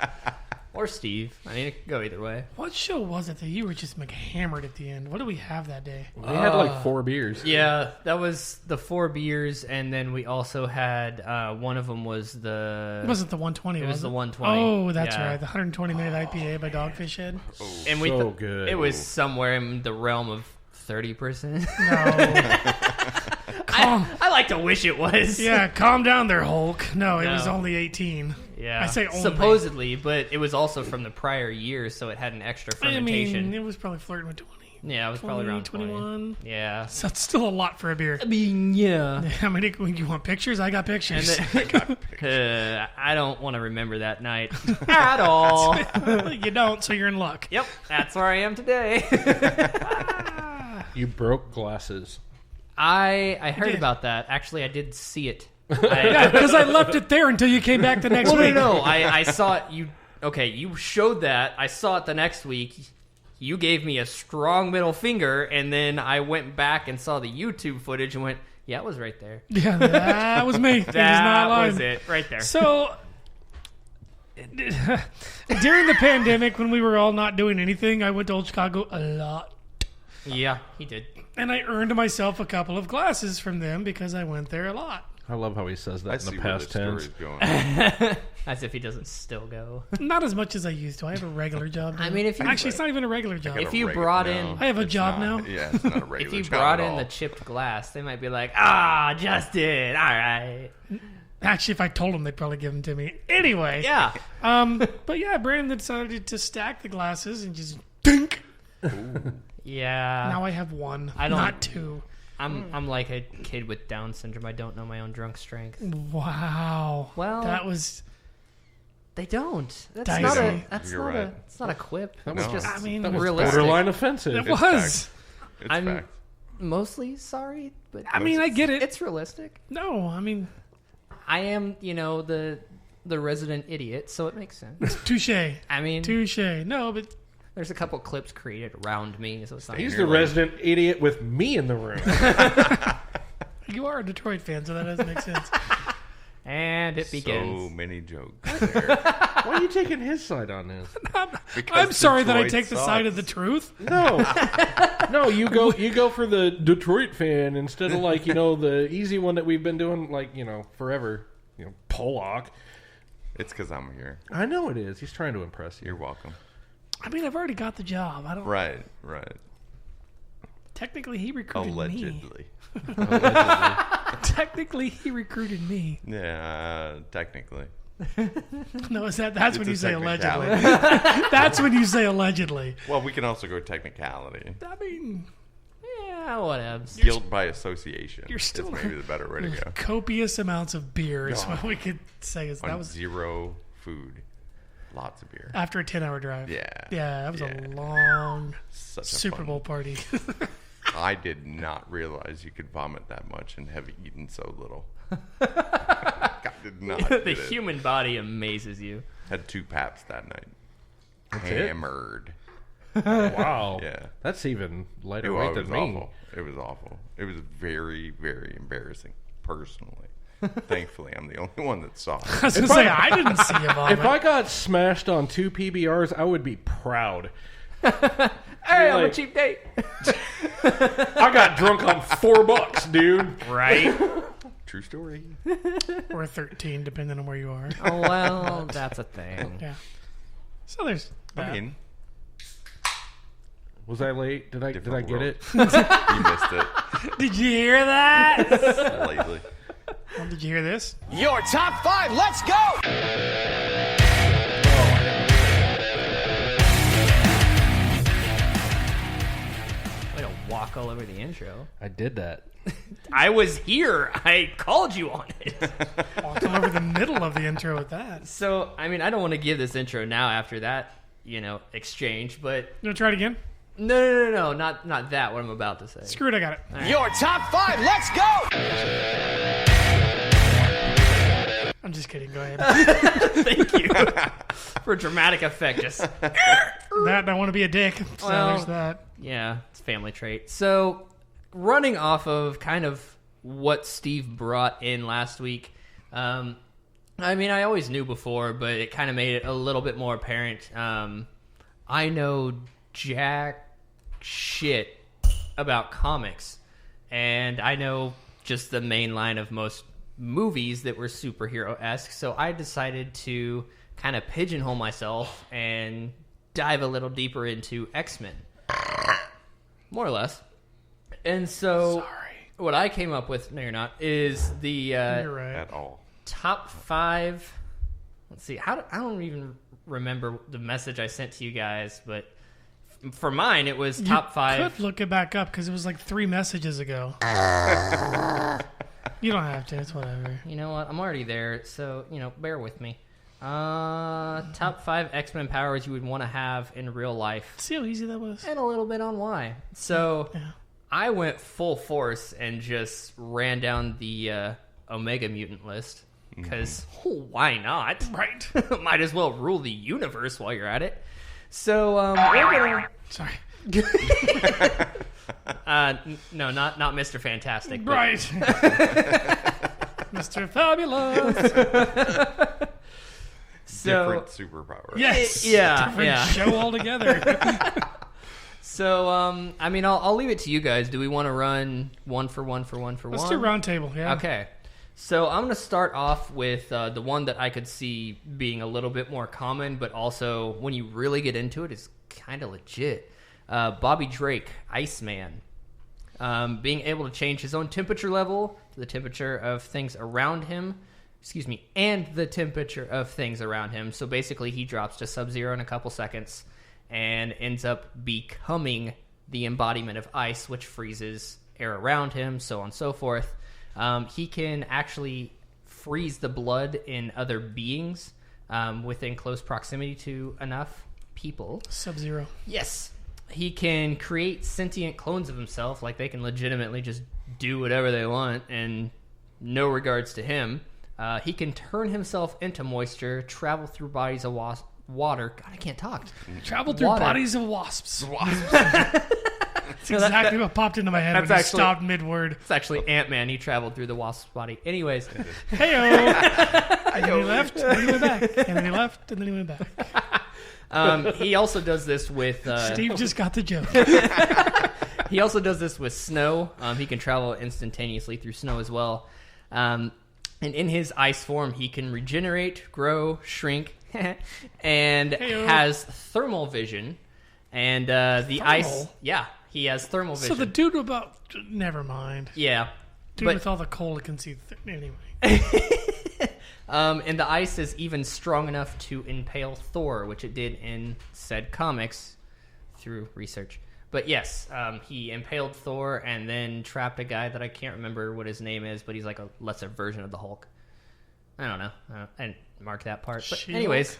Or Steve. I mean, it could go either way. What show was it that you were just hammered at the end? What did we have that day? We had like 4 beers. Yeah, that was the 4 beers, and then we also had one of them was the... It wasn't the 120, It was the it? 120. Oh, that's Yeah. right. The 120-minute IPA by Dogfish Head. And we So good. It was somewhere in the realm of 30%. No. I like to wish it was. Yeah, calm down there, Hulk. No, it was No. only 18. Yeah. I say only. Supposedly, but it was also from the prior year, so it had an extra I fermentation. mean, it was probably flirting with 20. Yeah, it was probably around 20. 21. Yeah. So it's still a lot for a beer. I mean, yeah. How many? You want pictures? I got pictures. I don't want to remember that night at all. You don't, so you're in luck. Yep, that's where I am today. You broke glasses. I heard did. about that. Actually, I did see it. Yeah, because I left it there until you came back the next week. No, I saw it. You showed that. I saw it the next week. You gave me a strong middle finger, and then I went back and saw the YouTube footage and went, yeah, it was right there. Yeah, that was me. That was it, right there. So, during the pandemic, when we were all not doing anything, I went to Old Chicago a lot. Yeah, he did. And I earned myself a couple of glasses from them because I went there a lot. I love how he says that I in see the where past this tense. story's going. As if he doesn't still go. Not as much as I used to. I have a regular job now. I mean, if you Actually, it's not even a regular job. If you brought in- I have a It's job not- now. Yeah, it's not a regular if you job brought at in all. the chipped glass, they might be like, Justin, all right. Actually, if I told them, they'd probably give them to me. Anyway. Yeah. But yeah, Brandon decided to stack the glasses and just dink. Yeah. Now I have one, I don't- not two. I'm like a kid with Down syndrome. I don't know my own drunk strength. Wow. Well, that was. They don't. That's Dicey. not a. You're That's right. not a. It's not a quip. That No. was just. I mean, That was realistic. borderline offensive. It It's was. It's I'm fact. mostly sorry, but I mean, I get it. it's realistic. No, I mean, I am, the resident idiot, so it makes sense. touche. I mean, Touche. No, but there's a couple clips created around me, so it's not. He's the resident idiot with me in the room. you are a Detroit fan, so that doesn't make sense. And it So begins. many jokes. Why are you taking his side on this? I'm sorry that I Detroit take the side of the truth. No, you go for the Detroit fan instead of the easy one that we've been doing forever. Pollock. It's because I'm here. I know it is. He's trying to impress you. You're welcome. I mean, I've already got the job. I don't. Right. Technically, he recruited me. Allegedly. Technically, he recruited me. Yeah, technically. No, that's when you say allegedly. technicality. That's when you say allegedly. Well, we can also go technicality. I mean, Yeah, whatever. Guilt by association. You're still is maybe the better way to go. copious amounts of beer is No. what we could say. Is On that was zero food. Lots of beer. after a 10-hour drive. Yeah. Yeah, that was Yeah. a long Such a Super fun- Bowl party. I did not realize you could vomit that much and have eaten so little. I did not. The get it. human body amazes you. Had 2 Paps that night. it? Hammered. Wow. Yeah. That's even lighter Well, weight it than was me. awful. It was awful. It was very, very embarrassing, personally. Thankfully, I'm the only one that saw I it. was going to say, I didn't see a vomit. If I got smashed on 2 PBRs, I would be proud. Hey, I'm a like- cheap date. I got drunk on $4, dude. Right? True story. Or 13, depending on where you are. Oh, well, that's a thing. Yeah. So there's that. I mean, Was I late? Did I Different get world. it? you missed it Did you hear that? lately. Well, did you hear this? Your top 5, let's go! Way to walk all over the intro. I did that. I was here. I called you on it. Walked all over the middle of the intro with that. So, I mean, I don't want to give this intro now after that, exchange, but You want to try it again? no, not that, what I'm about to say. Screw it, I got it. Your top 5, let's go! I'm just kidding. Go ahead. Thank you for dramatic effect. Just That I want to be a dick. So Well- there's that. yeah, it's a family trait. So, running off of kind of what Steve brought in last week, I mean, I always knew before, but it kind of made it a little bit more apparent. I know jack shit about comics, and I know just the main line of most movies that were superhero-esque, so I decided to kind of pigeonhole myself and dive a little deeper into X-Men. More or less. And so, what I came up with, no you're not, is the You're right. At all. top 5. Let's see, I don't even remember the message I sent to you guys, but for mine, it was top 5. You could look it back up because it was like 3 messages ago. You don't have to. It's whatever. You know what? I'm already there, so, bear with me. Top 5 X-Men powers you would want to have in real life. See how easy that was? And a little bit on why. So, Yeah. I went full force and just ran down the Omega Mutant list. Because, why not? Right. Might as well rule the universe while you're at it. So, we're gonna... Sorry. No, not Mr. Fantastic. but- Right. Mr. Fabulous. So, Different superpower. Yes. Yeah, Different yeah. show altogether. So, I mean, I'll leave it to you guys. Do we want to run one for one? Let's do round table. Yeah. Okay. So I'm going to start off with the one that I could see being a little bit more common, but also when you really get into it, is kind of legit. Bobby Drake, Iceman. Being able to change his own temperature level to the temperature of things around him. And the temperature of things around him. So basically he drops to sub-zero in a couple seconds and ends up becoming the embodiment of ice, which freezes air around him, so on and so forth. He can actually freeze the blood in other beings within close proximity to enough people. Sub-Zero. Yes. He can create sentient clones of himself, like they can legitimately just do whatever they want, and no regards to him. He can turn himself into moisture, travel through bodies of water. God, I can't talk. Travel through Water. bodies of wasps. That's exactly what popped into my head when you stopped mid-word. It's actually Ant-Man. He traveled through the wasp's body. Anyways. Hey-o. And then he left, and then he went back. And then he left, and then he went back. He also does this with... Steve just got the joke. He also does this with snow. He can travel instantaneously through snow as well. And in his ice form, he can regenerate, grow, shrink, and Hey-o. has thermal vision. And the Thermal? ice... Yeah. he has thermal vision. So the dude about... Never mind. Yeah. Dude with all the coal can see... Anyway. And the ice is even strong enough to impale Thor, which it did in said comics through research. But yes, he impaled Thor and then trapped a guy that I can't remember what his name is, but he's like a lesser version of the Hulk. I don't know. I didn't mark that part. But She-Hulk? anyways,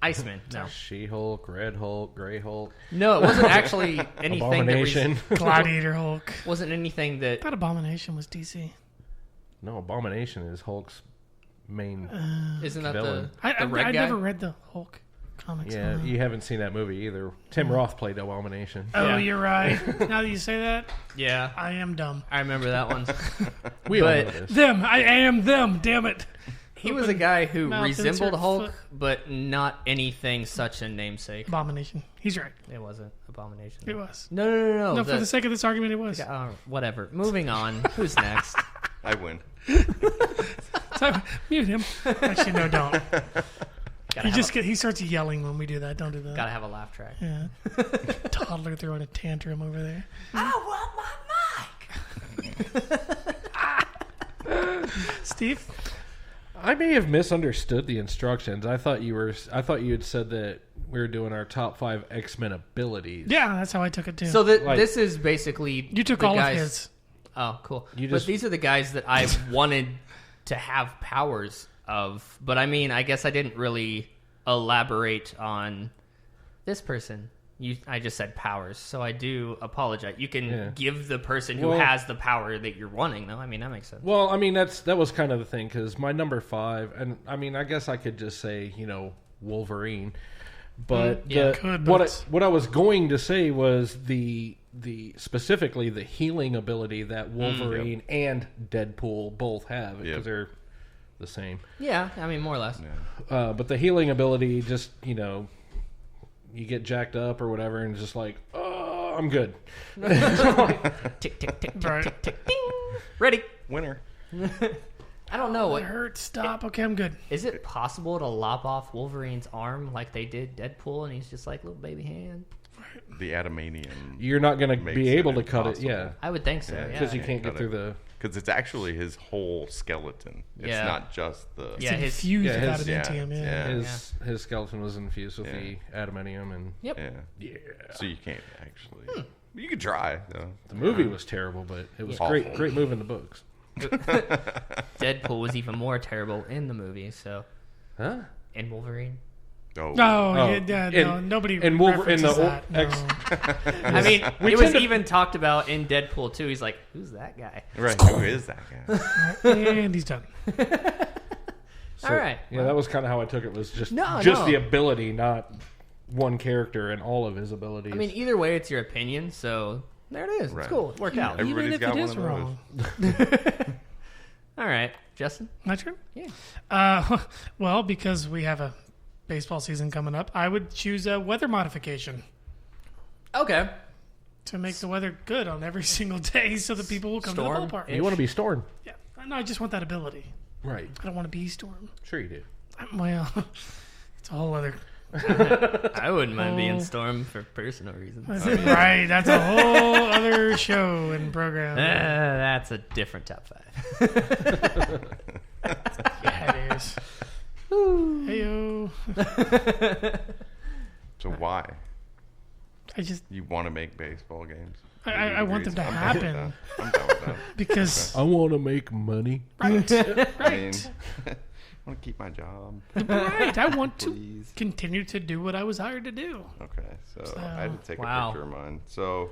Iceman. No. She-Hulk, Red Hulk, Gray Hulk. No, it wasn't actually anything Abomination. Gladiator Hulk. Wasn't anything that... I thought Abomination was DC. No, Abomination is Hulk's main Isn't that villain. the red I guy? never read the Hulk comics. Yeah, you haven't seen that movie either. Tim Roth played Abomination. Oh, Yeah. you're right. Now that you say that, Yeah. I am dumb. I remember that one. We all know But this. Them. I am them. Damn it. he was a guy who Mouth resembled insert Hulk, foot. but not anything such a namesake. Abomination. He's right. It wasn't Abomination. It was. No. No, for the sake of this argument, it was. Whatever. Moving on. Who's next? I win. So, mute him. Actually, no, don't. Gotta He starts yelling when we do that. Don't do that. Gotta have a laugh track. Yeah. Toddler throwing a tantrum over there. I want my mic. Steve? I may have misunderstood the instructions. I thought you had said that we were doing our top 5 X-Men abilities. Yeah, that's how I took it too. So this is basically you took the all guys, of his. Oh, cool. You But just- these are the guys that I wanted to have powers of. But I mean, I guess I didn't really elaborate on this person. I just said powers, so I do apologize. You can give the person who has the power that you're wanting, though. I mean, that makes sense. Well, I mean, that was kind of the thing, because my number 5, and I mean, I guess I could just say, Wolverine. But what I was going to say was the specifically the healing ability that Wolverine and Deadpool both have, because they're the same. Yeah, I mean, more or less. Yeah. But the healing ability, just you get jacked up or whatever, and just like, oh, I'm good. Tick, tick, tick, tick, Right. tick, tick, ding. Ready. Winner. I don't know. It hurts. Stop. Okay, I'm good. Is it possible to lop off Wolverine's arm like they did Deadpool, and he's just like little baby hand? The adamantium. You're not going to makes be it able to cut it, impossible. I would think so. Yeah, Yeah. because you can't cut get through the. Because it's actually his whole skeleton. It's Yeah. not just the. Yeah, his Infused yeah, with his- adamantium. Yeah. His skeleton was infused with Yeah. the adamantium, and Yep. Yeah. So you can't actually. You could try. Though. the movie was terrible, but it was Awful. great move in the books. Deadpool was even more terrible in the movie. So, Huh? in Wolverine. Oh. No, nobody and Wolverine references the that. No. I mean, We it was tend to- even talked about in Deadpool too. He's like, "Who's that guy?" Right. Who is that guy? And he's done. So, All right. Yeah, that was kind of how I took it. Was just No. the ability, not one character and all of his abilities. I mean, either way, it's your opinion. So there it is. Right. It's cool. It worked out. Everybody's Even if got it one is of those. wrong. All right, Justin. My turn? Yeah. Well, because we have a baseball season coming up, I would choose a weather modification Okay. to make the weather good on every single day so that people will come Storm. to the ballpark. you want to be Storm, Yeah. No, I just want that ability. right? I don't want to be Storm. Sure you do. Well, it's a whole other... I wouldn't mind being Storm for personal reasons. Right, that's a whole other show and program. That's a different top 5. Yeah, it is. Heyo. So why? I just... You want to make baseball games? I want them to I'm happen. Down with that. I'm down with that. Because... I want to make money. Right. I mean, Right. I want to keep my job. Right. I want to Please. continue to do what I was hired to do. Okay, so I had to take Wow. a picture of mine. So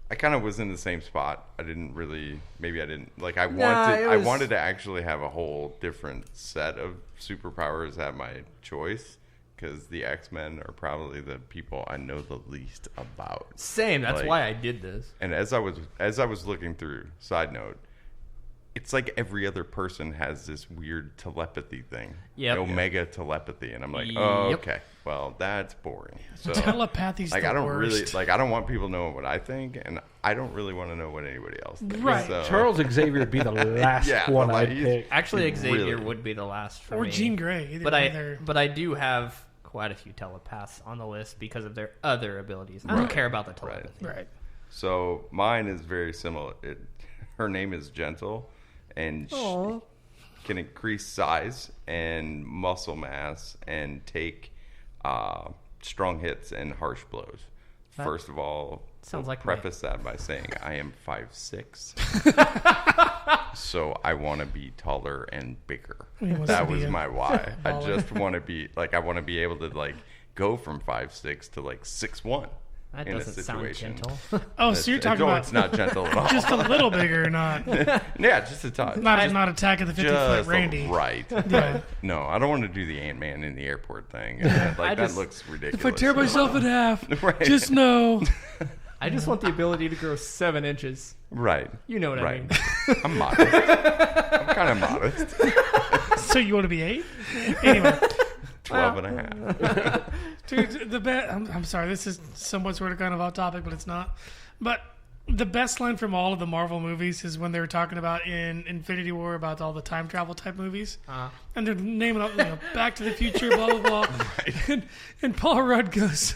I kind of was in the same spot. I didn't really, maybe I didn't like. I wanted to actually have a whole different set of superpowers at my choice because the X-Men are probably the people I know the least about. Same. That's Like- why I did this. And as I was looking through, side note, it's like every other person has this weird telepathy thing. Yep. Omega telepathy. And I'm like, Yep. oh, okay. Well, that's boring. So Telepathy's like the I don't worst. really like I don't want people knowing what I think and I don't really want to know what anybody else thinks. Right. So, Charles Xavier would be the last Yeah, one but, I'd like, he's- pick. Actually, Xavier Really? would be the last for Or me. Jean Grey. Either But either. I do have quite a few telepaths on the list because of their other abilities. I don't care about the telepathy. Right. So mine is very similar. Her name is Gentle, and she can increase size and muscle mass and take strong hits and harsh blows. First of all, sounds like preface that by saying I am 5'6", so I want to be taller and bigger. That was my why. I just want to be I want to be able to go from 5'6" to 6'1". That in doesn't a situation. sound gentle. Oh, so you're talking about it's not gentle at all. just a little bigger, not Yeah, just a touch. not Attack of the 50-Foot Just Randy. right. Yeah. No, I don't want to do the Ant-Man in the airport thing. That looks ridiculous. If I tear myself in half, Right. just know. I just want the ability to grow 7 inches. Right. You know what I mean. I'm modest. I'm kind of modest. So you want to be 8? Anyway. 12 and a half. Dude, I'm sorry, this is somewhat sort of kind of off topic, but it's not. But the best line from all of the Marvel movies is when they were talking about in Infinity War about all the time travel type movies. And they're naming up, Back to the Future, blah, blah, blah. Right. And Paul Rudd goes,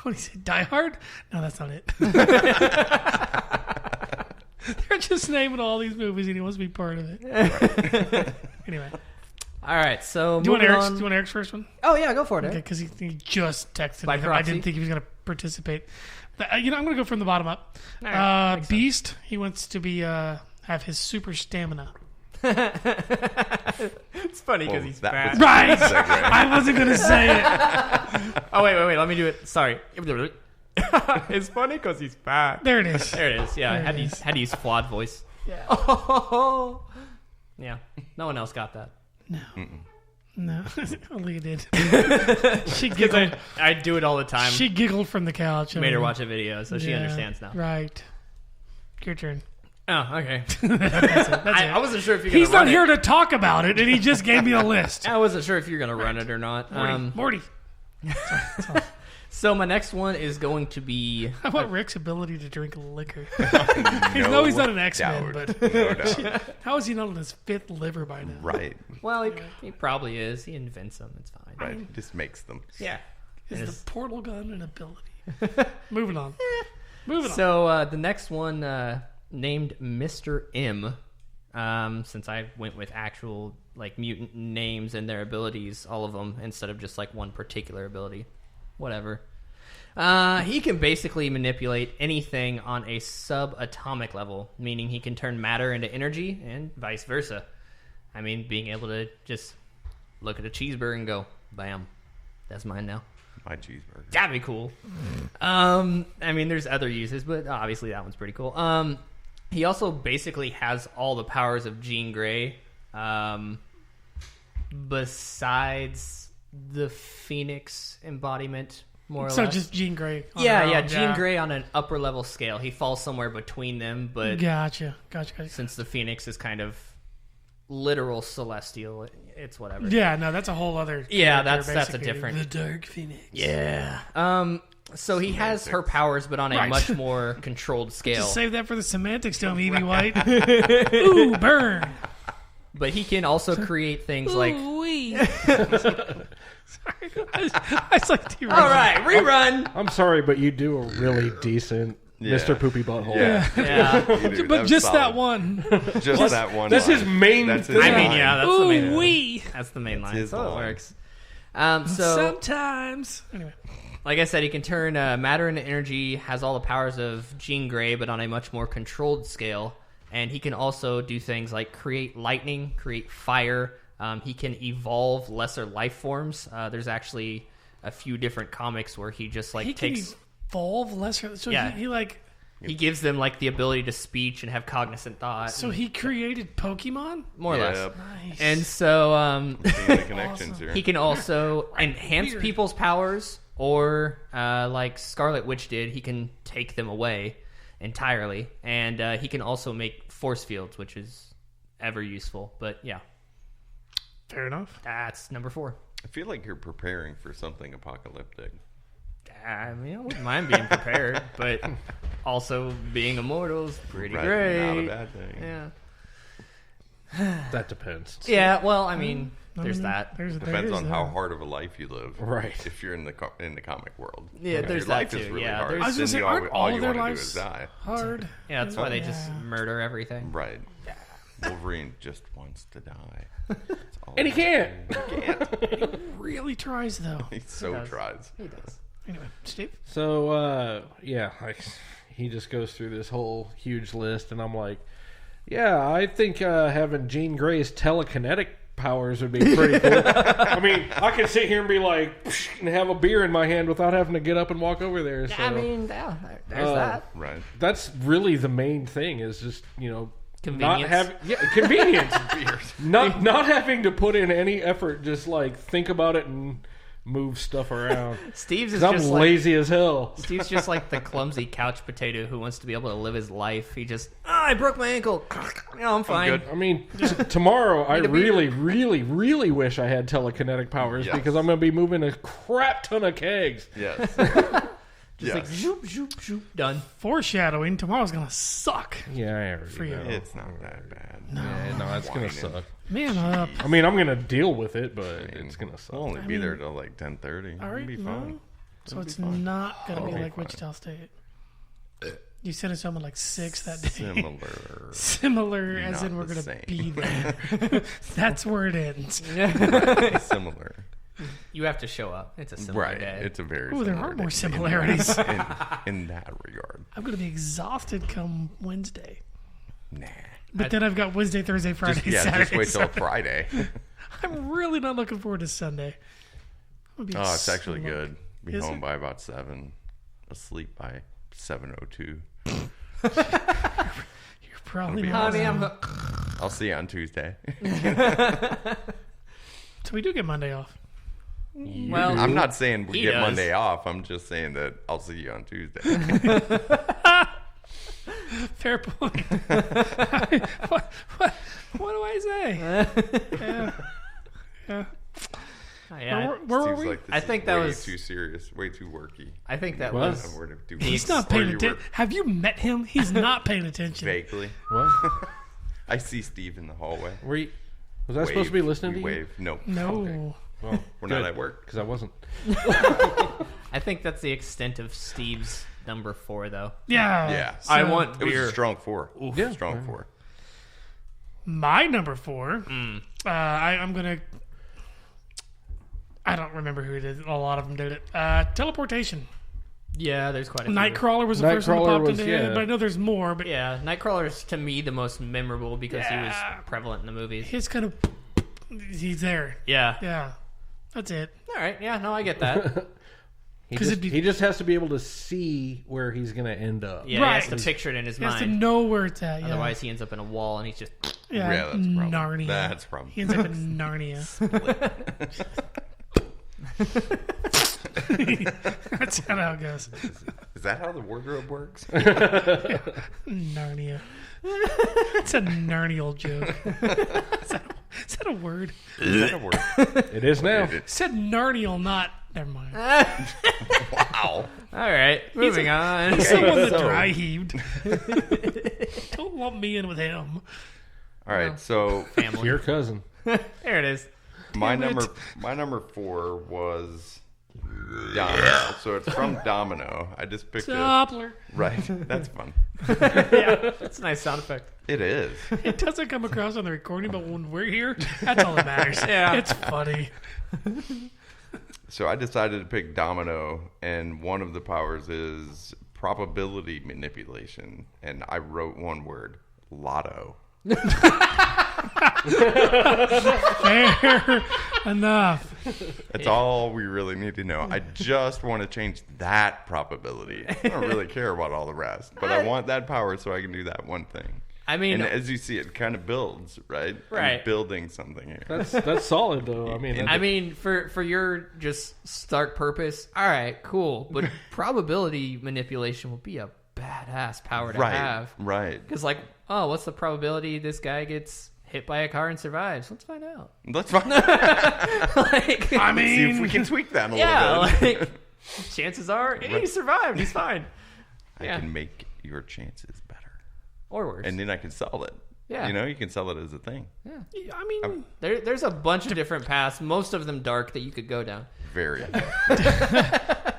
what do you say, Die Hard? No, that's not it. They're just naming all these movies and he wants to be part of it. Right. Anyway. All right, so do you want Eric's first one? Oh yeah, go for it. Okay, because he just texted By me. proxy? I didn't think he was going to participate. I'm going to go from the bottom up. All right, Beast. He wants to be have his super stamina. It's funny because he's fat. Right. I wasn't going to say it. Oh wait. Let me do it. Sorry. It's funny because he's fat. There it is. There it is. Yeah, I had to use flawed voice. Yeah. Yeah. No one else got that. No. No. Only you did. She giggled. I do it all the time. She giggled from the couch. Made her watch a video, so she understands now. Right. Your turn. Oh, okay. That's it. I wasn't sure if you're going to He's not here to talk about it, and he just gave me a list. I wasn't sure if you're going to run it or not. Morty. So my next one is going to be... How about Rick's ability to drink liquor? No, he's not an X-Men, but no how is he not on his 5th liver by now? Right. Well, he probably is. He invents them. It's fine. Right. He just makes them. Yeah. Is the portal gun an ability? Moving on. So the next one, named Mr. M, since I went with actual mutant names and their abilities, all of them, instead of just one particular ability. Whatever. He can basically manipulate anything on a subatomic level, meaning he can turn matter into energy and vice versa. I mean, being able to just look at a cheeseburger and go, bam, that's mine now. My cheeseburger. That'd be cool. I mean, there's other uses, but obviously that one's pretty cool. He also basically has all the powers of Jean Grey, besides the Phoenix embodiment, more or less. So just Jean Grey. Jean Grey on an upper level scale. He falls somewhere between them, but Gotcha. Since the Phoenix is kind of literal celestial, it's whatever. Yeah, no, that's a whole other. Yeah, that's a different. The Dark Phoenix. Yeah. So he has her powers, but on a much more controlled scale. Just save that for the semantics, don't Evie White. Ooh, burn. But he can also create things like. Sorry, I was like, all right, rerun. I'm sorry, but you do a really decent Mr. Poopy Butthole. Yeah. But just that one. Just that one. That's his main. That's his I mean, line. yeah, that's the main. Wee. That's the main line. his So it line. works. So Sometimes. Anyway. like I said, he can turn matter into energy. Has all the powers of Jean Grey, but on a much more controlled scale. And he can also do things like create lightning, create fire. He can evolve lesser life forms. There's actually a few different comics where he just He takes. can evolve lesser. So Yeah. he He gives them the ability to speech and have cognizant thought. So he created Pokemon? More or less. Nice. And so Seeing the connections here. he can also enhance people's powers, or like Scarlet Witch did, he can take them away entirely. And he can also make force fields, which is ever useful. But yeah. Fair enough. That's number 4. I feel like you're preparing for something apocalyptic. I mean, I wouldn't mind being prepared, but also being immortal is pretty great. Not a bad thing. Yeah. That depends. Yeah, well, I mean, There's that. Depends on how hard of a life you live. Right. If you're in the comic world. Yeah, there's your that life too. is really Yeah, hard. there's- I was Then gonna say, you aren't all you of their wanna do lives is die. hard? Yeah, that's why they just Yeah. murder everything. Right. Wolverine just wants to die. That's all And he can't. He can't. Really tries though. He so tries. He does. Anyway, Steve. So, he just goes through this whole huge list, and I'm like, yeah, I think having Jean Grey's telekinetic powers would be pretty cool. I mean, I can sit here and be like, and have a beer in my hand without having to get up and walk over there. So, I mean, yeah, there's that. Right. that's really the main thing is just, Convenience. Convenience. not having to put in any effort, just like think about it and move stuff around. Steve's is 'Cause I'm just lazy as hell. Steve's just like the clumsy couch potato who wants to be able to live his life. He just, I broke my ankle. I'm fine. good. I mean, tomorrow I Need a beer. really, really, really wish I had telekinetic powers Yes. because I'm going to be moving a crap ton of kegs. Yes. Just like zoop, zoop, zoop, done. Foreshadowing. Tomorrow's gonna suck. Yeah, I already For you. know. It's not that bad. No, it's going to suck. Man up. I mean, I'm going to deal with it, but it's going to suck. We'll only be there till like 10:30. All right, It'll be no. fine. So it's not gonna be Oh, like fine. Wichita State. You said it's something like 6 that day. Similar. Similar, as Not in we're the gonna same. be there. That's where it ends. Similar. You have to show up. It's a similar Right. day. It's a very Ooh, there similar are more day similarities. in that regard. I'm gonna be exhausted come Wednesday. Nah. But then I've got Wednesday, Thursday, Friday, Saturday. Just wait till Sunday. Friday. I'm really not looking forward to Sunday. I'm gonna be Oh, it's actually slumped. good. Be Is home it? by about 7. Asleep by 7:02. You're probably not. Honey, I'm I'll see you on Tuesday. So we do get Monday off. well. I'm not saying we He get does. Monday off. I'm just saying that I'll see you on Tuesday. Fair point. what do I say? Yeah. Yeah, Where were Seems we? like this I think is that way was- too serious, way too worky. I think that What? was. We're to do He's work. not paying Or you attention. were Have you met him? He's not paying attention. Vaguely. What? I see Steve in the hallway. Was I supposed to be listening to you? Wave. No. No. Okay. Well, We're not at work. because I wasn't. I think that's the extent of Steve's number 4, though. Yeah. Yeah. So I want It was beer. a strong 4. Yeah. Strong 4. my number 4. I'm gonna. I don't remember who did it. A lot of them did it. Teleportation. Yeah, there's quite a few. Nightcrawler was the first one that Nightcrawler popped was, into it, yeah. but I know there's more. But Yeah, Nightcrawler's to me the most memorable because he was Yeah. prevalent in the movies. his kind of. He's there. Yeah. Yeah. That's it. All right. Yeah. No, I get that. He 'Cause it'd be- he just has to be able to see where he's going to end up. Yeah, Right. he has to picture it in his He has to mind. know where it's at. Yeah. Otherwise, he ends up in a wall and he's just. Yeah, Yeah, that's a problem. Narnia. That's a problem. He ends up in Narnia. That's kind of how it goes. Is that how the wardrobe works? Narnia. It's a Narnial joke. Is that a word? Is that a word? It is now. It said Narnial, not. Never mind. Wow. All right. Moving on. He's someone that so- dry heaved. Don't lump me in with him. All right, so Family. Your cousin. There it is. my Damn it. number 4 was Domino. So it's from Domino. I just picked it. Doppler. Right. That's fun. Yeah, that's a nice sound effect. It is. It doesn't come across on the recording, but when we're here, that's all that matters. Yeah. It's funny. So I decided to pick Domino, and one of the powers is probability manipulation, and I wrote one word: lotto. Fair enough. That's all we really need to know. I just want to change that probability. I don't really care about all the rest, but I want that power so I can do that one thing. I mean, And as you see, it kind of builds, right? Right. I'm building something here. That's solid, though. I mean, I mean, for your just stark purpose, all right, cool. But probability manipulation will be a badass power to Right. have. Right. Because, like, oh, what's the probability this guy gets hit by a car and survives? Let's find out. That's fine. Like, I See if mean, we can tweak that a yeah, little bit. like, chances are he survived. He's fine. I Yeah. can make your chances better. Or worse. And then I can sell it. Yeah. You know, you can sell it as a thing. Yeah. I mean, There's a bunch of different paths, most of them dark, that you could go down. Very.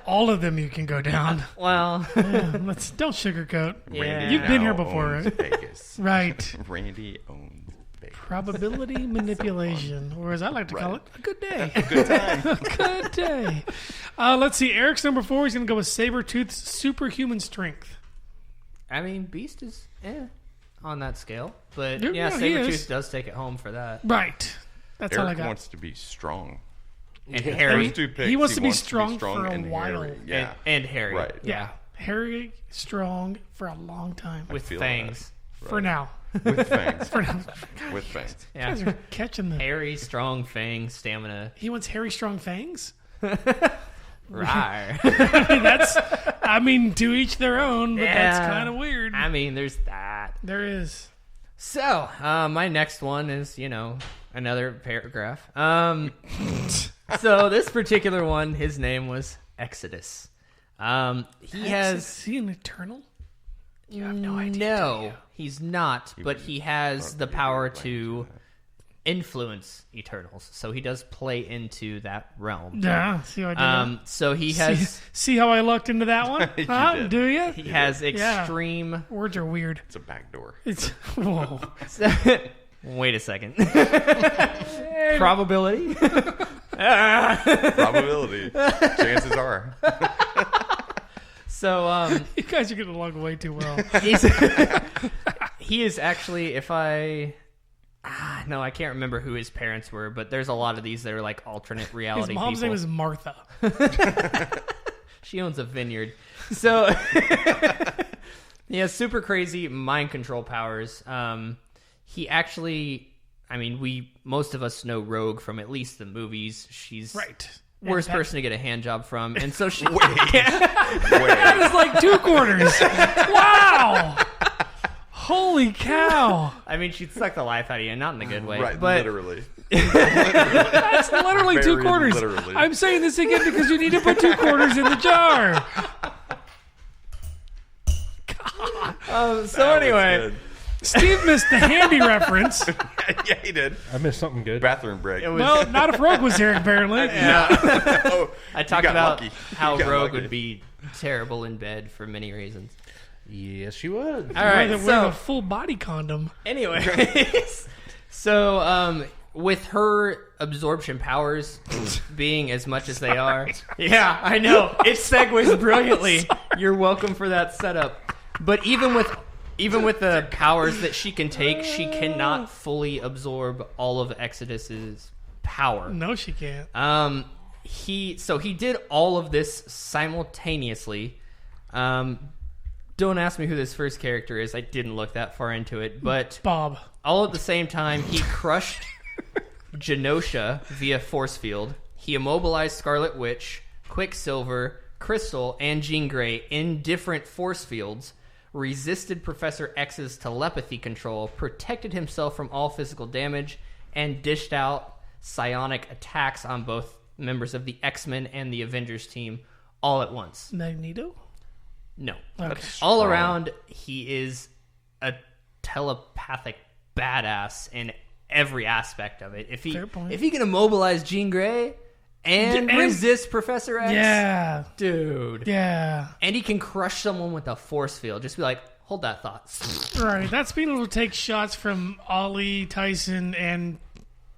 all of them you can go down. Well, don't sugarcoat. Randy You've been now here before, owns right? Vegas. Right. Randy owns Vegas. Probability manipulation, or as I like to call it, a good day. A good time. A good day. Let's see. Eric's number 4. He's going to go with Sabretooth's superhuman strength. I mean, Beast is on that scale. But Yeah, he Sabretooth is. does take it home for that. Right. That's all I Eric got. wants to be strong. And Harry. First two picks, He wants to be strong for a and while. hairy. Yeah. And Harry. Right. Yeah. Harry, strong for a long time. With feel fangs. For now. With fangs. For now. With fangs. You guys are catching the... Harry, strong, fangs, stamina. He wants Harry strong fangs? Rawr. I mean, to each their own, but that's kind of weird. I mean, there's that. There is. So, my next one is, another paragraph. So this particular one, his name was Exodus. Is he an Eternal? You have no idea. No, he's not, but he has the power to influence Eternals. So he does play into that realm. Yeah, see how I did that? So he has... See how I lucked into that one? You Huh? did. Do you? He has extreme... Words are weird. It's a backdoor. Whoa. Wait a second. Probability? Probability. Chances are. So, You guys are getting along way too well. he is actually, if I... no, I can't remember who his parents were, but there's a lot of these that are like alternate reality His mom's people. name is Martha. She owns a vineyard. So he has super crazy mind control powers. He actually, most of us know Rogue from at least the movies. She's Right. worst person to get a hand job from, and so she. That is like 2 quarters. Wow. Holy cow. She'd suck the life out of you, not in a good way. Right, but literally. That's literally 2 Very quarters. literally. I'm saying this again because you need to put 2 quarters in the jar. So anyway, Steve missed the handy reference. Yeah, he did. I missed something good. Bathroom break. Well, not if Rogue was here, apparently. Oh, I you talked got about lucky. how You got Rogue lucky. would be terrible in bed for many reasons. Yes, you would. All right, With a full body condom. Anyways, so with her absorption powers being as much as they are, yeah, I know it segues brilliantly. You're welcome for that setup. But even with the powers that she can take, she cannot fully absorb all of Exodus's power. No, she can't. He did all of this simultaneously. Don't ask me who this first character is. I didn't look that far into it, but Bob. all at the same time, he crushed Genosha via force field. He immobilized Scarlet Witch, Quicksilver, Crystal, and Jean Grey in different force fields, resisted Professor X's telepathy control, protected himself from all physical damage, and dished out psionic attacks on both members of the X-Men and the Avengers team all at once. Magneto? No. Okay. All around, he is a telepathic badass in every aspect of it. If he Fair point. if he can immobilize Jean Grey and resist Professor X, Yeah. dude. Yeah. And he can crush someone with a force field. Just be like, hold that thought. Right. That's being able to take shots from Ollie, Tyson, and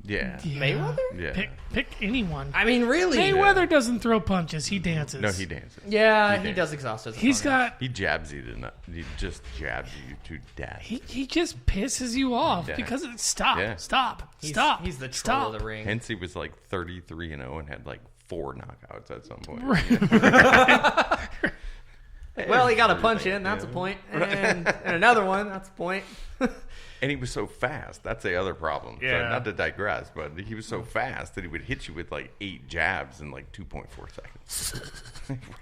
Yeah. Mayweather? Yeah. Pick anyone. I mean, really? Mayweather doesn't throw punches. He dances. No, he dances. Yeah, he dances. does exhaust his He's opponent. got... He jabs you to not. He just jabs you to death. He just pisses you off Yeah. because it's stop. Yeah. Stop. He's The troll stop. of the ring. Hence, he was like 33-0 and had like 4 knockouts at some point. Well, he got a punch in. That's a point. And another one. That's a point. And he was so fast. That's the other problem. So Yeah. not to digress, but he was so fast that he would hit you with like 8 jabs in like 2.4 seconds.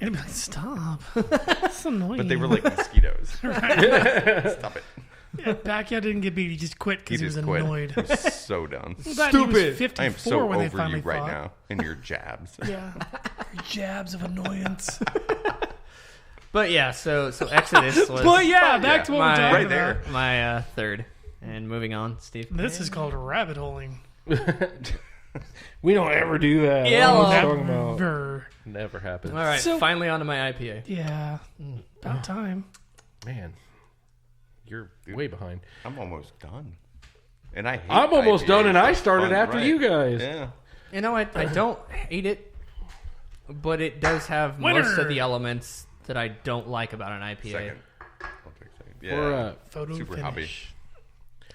And be like, stop. That's annoying. But they were like mosquitoes. Stop it. Yeah, Pacquiao didn't get beat. He just quit because he was just quit. annoyed. He was so done. I'm glad he was 54 I am so when they over finally you right fought. now and your jabs. Yeah. Your jabs of annoyance. But yeah, so Exodus was But yeah, back to what my, we're talking Right there. about. my third. And moving on, Steve. This is called rabbit holing. We don't ever do that. Yellow. What are you talking about? Never. Never happens. All right, So- finally on to my IPA. Yeah. About time. Man, you're way behind. I'm almost done. And I hate I'm almost done, and I IPAs. started Fun, after right. you guys. Yeah. You know, I don't hate it, but it does have Winner. most of the elements that I don't like about an IPA. Second. I'll take second. Yeah. For, Photo Super finish. hobby.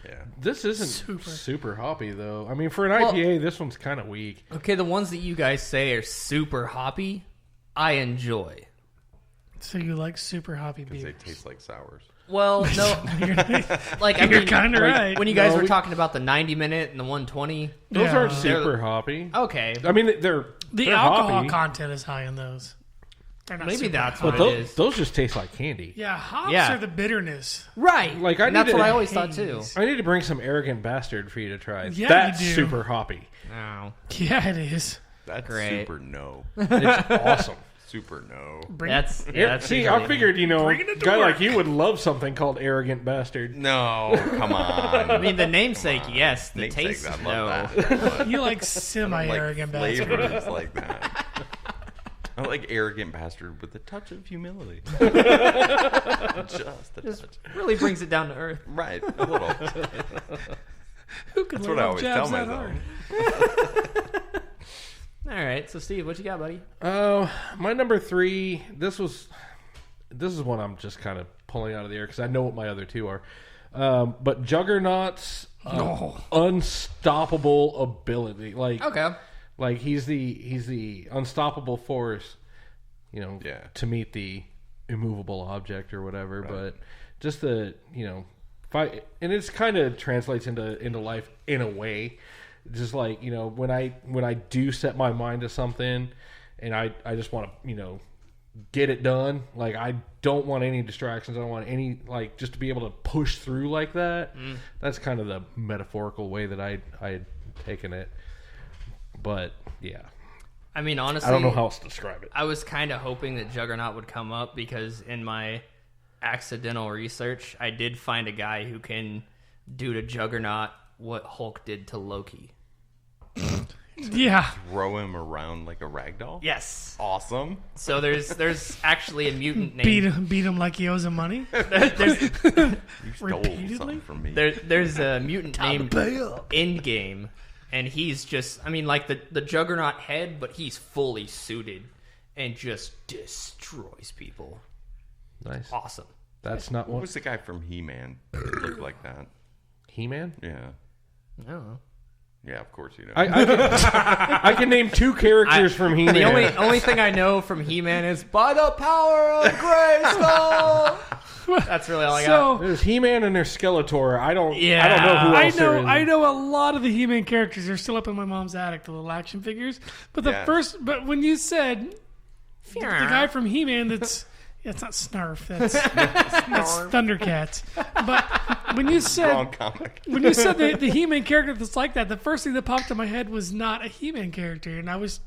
Yeah. this isn't Super. super hoppy, though. I mean, for an Well- IPA, this one's kind of weak. Okay, the ones that you guys say are super hoppy, I enjoy. So you like super hoppy Because they beers. taste like sours. Well, no, like I You're mean, kinda like, right. when you guys No, were we- talking about the 90-minute and the 120. Those Yeah. aren't super hoppy. Okay, I mean, they're The they're alcohol hoppy, content is high in those. They're not maybe super that's hoppy. but what it those, is. those just taste like candy. Yeah, hops Yeah. are the bitterness. Right, Like, I and that's need what to- I always thought too. Haze. I need to bring some Arrogant Bastard for you to try. Yeah, That's you do. super hoppy. Oh, Yeah, it is. That's Great. super no. It's awesome. Super no. Bring that's Yeah, that's see, usually- I figured, a Bringing it to guy work. like you would love something called Arrogant Bastard. No, come on. I mean, the namesake, yes. The Namesake, taste, I no. love that. you like I don't semi-arrogant like bastard. flavors like that. I like Arrogant Bastard with a touch of humility. Just a touch. Really brings it down to earth. Right, a little. Who could That's lay what I off always jabs tell that myself. hard? All right, so Steve, what you got, buddy? My number 3, this is one I'm just kind of pulling out of the air because I know what my other 2 are. But Juggernaut's unstoppable ability. Okay. Like he's the unstoppable force, Yeah. to meet the immovable object or whatever. Right. But just the fight, and it's kind of translates into life in a way. Just like when I do set my mind to something, and I just want to get it done. Like I don't want any distractions. I don't want any just to be able to push through like that. That's kind of the metaphorical way that I had taken it. But yeah, I mean, honestly, I don't know how else to describe it. I was kind of hoping that Juggernaut would come up because in my accidental research, I did find a guy who can do to Juggernaut what Hulk did to Loki. Yeah. Throw him around like a ragdoll? Yes. Awesome. So there's actually a mutant named... Beat him like he owes him money. there's, You stole Repeatedly? something from me. there's a mutant named Endgame, and he's just, I mean, like the Juggernaut head, but he's fully suited and just destroys people. Nice. Awesome. That's not What what was the guy from He-Man that looked like that? He-Man. Yeah. I don't know. Yeah, of course you know. I can name 2 characters from He-Man. The only thing I know from He-Man is by the power of Grayskull. That's really all I got. There's He-Man and there's Skeletor. I don't know who I else there is. I know a lot of the He-Man characters. They're still up in my mom's attic, the little action figures. But but when you said the guy from He-Man, that's it's not Snarf. That's Thundercats. But when you said Wrong comic. when you said the He-Man character that's like that, the first thing that popped in my head was not a He-Man character, and it was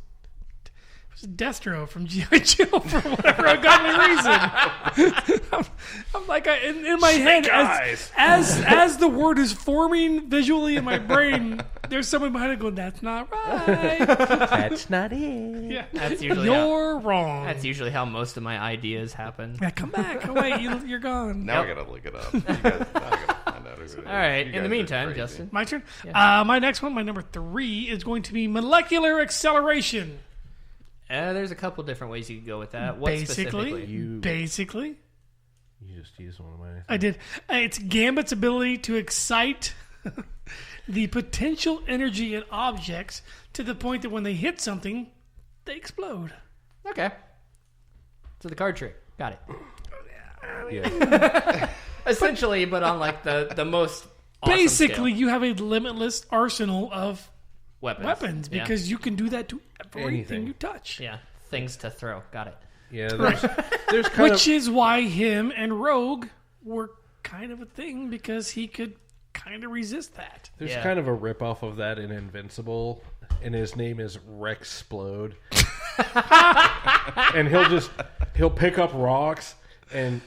Destro from G.I. Joe for whatever ungodly reason. I'm like, in my head, as the word is forming visually in my brain, there's someone behind it going, "That's not right. That's not it. Yeah, That's usually you're wrong. That's usually how most of my ideas happen. Yeah, come back. Oh, wait, you're gone. Now I gotta look it up. You guys, now I gotta find out who it is. All right. You In the guys are meantime, crazy. Justin. My turn. My next one, my number 3, is going to be molecular acceleration. There's a couple different ways you could go with that. What specifically? Basically, You just used one of my... I did. It's Gambit's ability to excite the potential energy in objects to the point that when they hit something, they explode. Okay. So the card trick. Got it. Yeah. Essentially, but on like the most awesome Basically, scale. you have a limitless arsenal of weapons Yeah. because you can do that to everything Anything. you touch. Yeah, things to throw. Got it. Yeah, there's kind Which is why him and Rogue were kind of a thing because he could kind of resist that. There's Yeah. kind of a ripoff of that in Invincible, and his name is Rexplode. And he'll pick up rocks and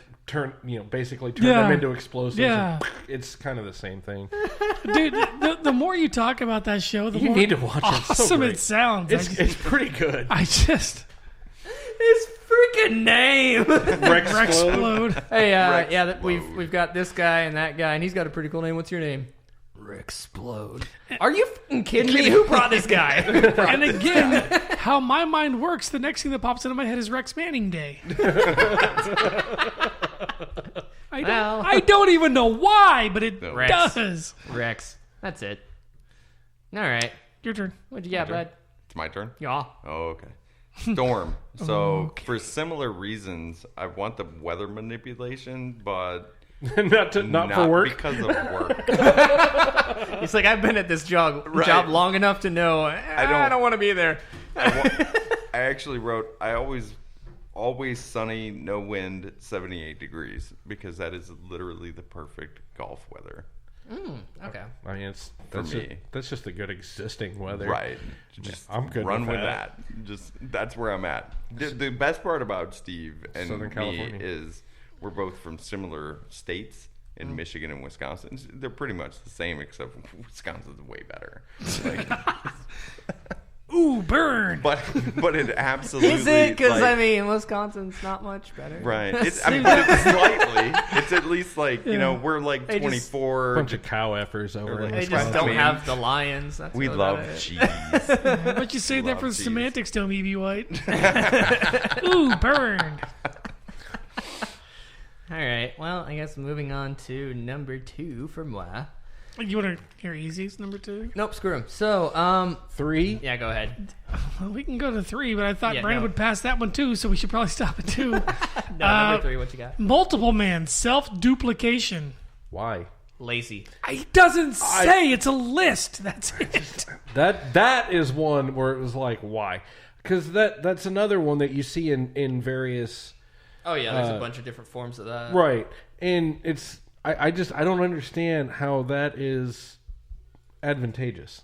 basically turn them into explosives. Yeah. And it's kind of the same thing. Dude, the more you talk about that show, the You more need to watch it. It's so awesome great. it sounds. It's pretty good. His freaking name. Rexplode. Hey, we've got this guy and that guy, and he's got a pretty cool name. What's your name? Rexplode. Are you fucking kidding me? Who brought this guy? And again, how my mind works, the next thing that pops into my head is Rex Manning Day. I don't even know why, but it does. Rex. That's it. All right. Your turn. What'd you got, bud? It's my turn? Yeah. Oh, okay. Storm. So, for similar reasons, I want the weather manipulation, but... not for work? Because of work. He's like, I've been at this job long enough to know I don't want to be there. I actually wrote, I always sunny, no wind, 78 degrees, because that is literally the perfect golf weather. Okay. I mean, that's just a good existing weather. Right. Just I'm good run with with that. Just that's where I'm at. The best part about Steve and Southern me California is we're both from similar states in Michigan and Wisconsin. They're pretty much the same, except Wisconsin's way better. Like, ooh, burn. But it absolutely Is it? Because Wisconsin's not much better. Right. It's slightly. It's at least like we're like 24. Bunch of cow effers over. They just don't have the lions. That's we really love about it. cheese. But you save that for the semantics, don't you, E.B. White? Ooh, burn. All right. Well, I guess moving on to number 2 for moi. You want to hear Easy's number 2? Nope, screw him. So, 3? Yeah, go ahead. Well, we can go to 3, but I thought Brandon would pass that one too, so we should probably stop at 2. Number 3, what you got? Multiple man, self-duplication. Why? Lazy. It doesn't say. It's a list. That's it. That is one where it was like, why? Because that's another one that you see in various... Oh, yeah, there's a bunch of different forms of that. Right. And it's... I don't understand how that is advantageous.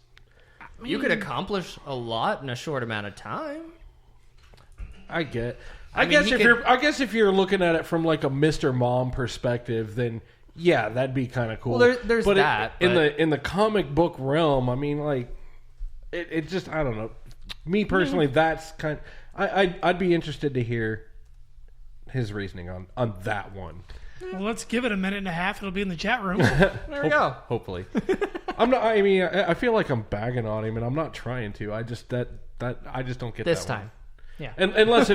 You could accomplish a lot in a short amount of time. I guess if you're looking at it from like a Mr. Mom perspective, then yeah, that'd be kind of cool. Well, there's that. In the comic book realm, I mean, like it just, I don't know. Me personally, that's kind. I'd be interested to hear his reasoning on that one. Well, let's give it a minute and a half. It'll be in the chat room. There we go. Hopefully, I'm not. I mean, I feel like I'm bagging on him, and I'm not trying to. I just I just don't get this that time. One. Yeah. And unless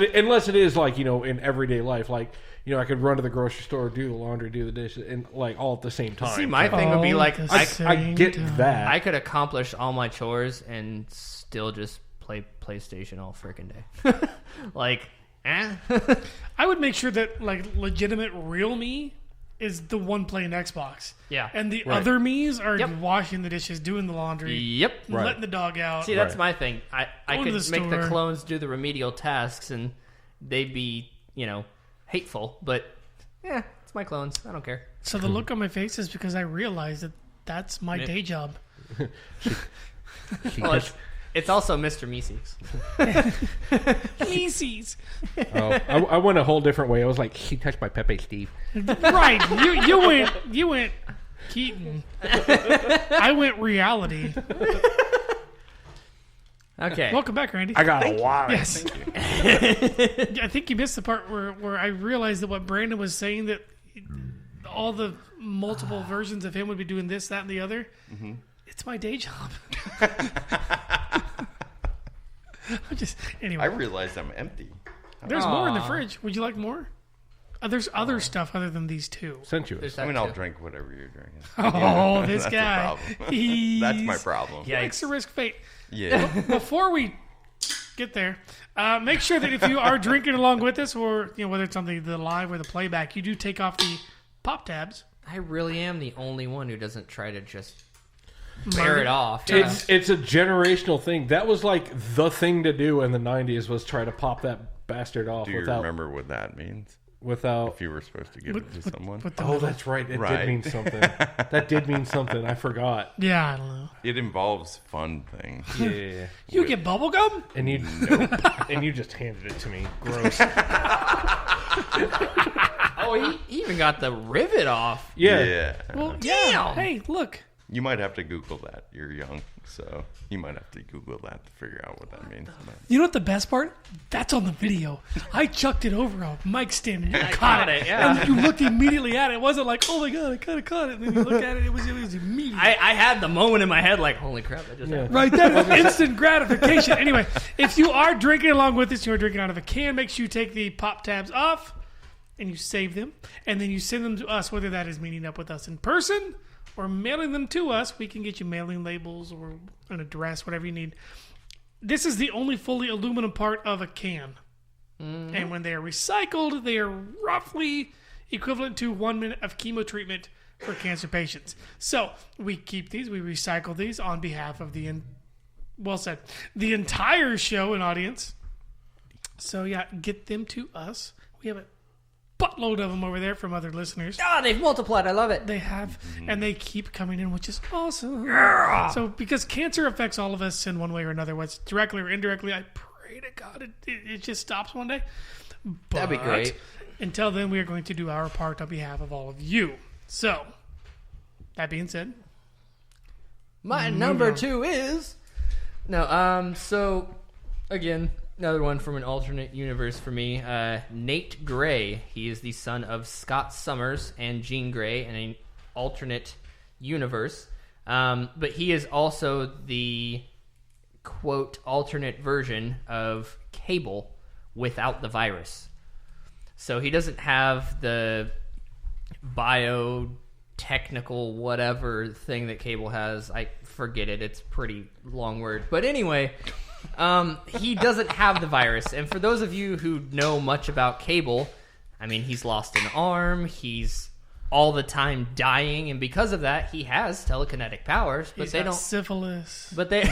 it is like, in everyday life, like, I could run to the grocery store, do the laundry, do the dishes, and like all at the same time. See, my thing would be like, I get that. I could accomplish all my chores and still just play PlayStation all freaking day. Like, I would make sure that like legitimate real me is the one playing Xbox. Yeah. And the other me's are washing the dishes, doing the laundry. Yep. Letting the dog out. See, that's my thing. I could make the store. clones do the remedial tasks and they'd be, hateful, but it's my clones. I don't care. So the look on my face is because I realize that that's my day job. Well, it's also Mr. Mises. Mises. Oh, I went a whole different way. I was like, he touched my Pepe, Steve. Right. You went Keaton. I went reality. Okay. Welcome back, Randy. I got a lot. Yes. I think you missed the part where I realized that what Brandon was saying, that all the multiple versions of him would be doing this, that, and the other. Mm-hmm. It's my day job. Anyway. I realized I'm empty. There's more in the fridge. Would you like more? There's other stuff other than these 2. Sensuous. I'll drink whatever you're drinking. Oh, this That's guy. That's my problem. Likes to risk fate. Yeah. Before we get there, make sure that if you are drinking along with us, or whether it's on the live or the playback, you do take off the pop tabs. I really am the only one who doesn't try to just bear it off. It's a generational thing. That was like the thing to do in the 90s, was try to pop that bastard off. Do you remember what that means? Without, if you were supposed to give it to someone. Oh, that's right. It did mean something. That did mean something. I forgot. Yeah, I don't know. It involves fun things. Yeah. You get bubble gum? And you just handed it to me. Gross. Oh, he even got the rivet off. Yeah. Well, Damn. yeah. Hey, look. You might have to Google that. You're young, so you might have to Google that to figure out what that means. You know what the best part? That's on the video. I chucked it over a mic stand and you caught caught it. it, yeah. And you looked immediately at it. It wasn't like, oh my God, I kind of caught it. And then you look at it, it was immediate. I had the moment in my head like, holy crap, that just happened. Right, that is instant gratification. Anyway, if you are drinking along with us, you're drinking out of a can, make sure you take the pop tabs off and you save them. And then you send them to us, whether that is meeting up with us in person or mailing them to us. We can get you mailing labels or an address, whatever you need. This is the only fully aluminum part of a can. Mm-hmm. And when they are recycled, they are roughly equivalent to 1 minute of chemo treatment for cancer patients. So we keep these, we recycle these on behalf of the entire show and audience. So yeah, get them to us. We have a buttload of them over there from other listeners. They've multiplied. I love it. They have, and they keep coming in, which is awesome. Yeah. So because cancer affects all of us in one way or another, whether it's directly or indirectly, I pray to God it just stops one day. But that'd be great. Until then, we are going to do our part on behalf of all of you. So, that being said, my number 2 is so again, another one from an alternate universe for me. Nate Gray. He is the son of Scott Summers and Jean Grey in an alternate universe. But he is also the, quote, alternate version of Cable without the virus. So he doesn't have the biotechnical whatever thing that Cable has. I forget it. It's a pretty long word. But anyway... he doesn't have the virus. And for those of you who know much about Cable, I mean, he's lost an arm. He's all the time dying. And because of that, he has telekinetic powers. But they don't syphilis. But they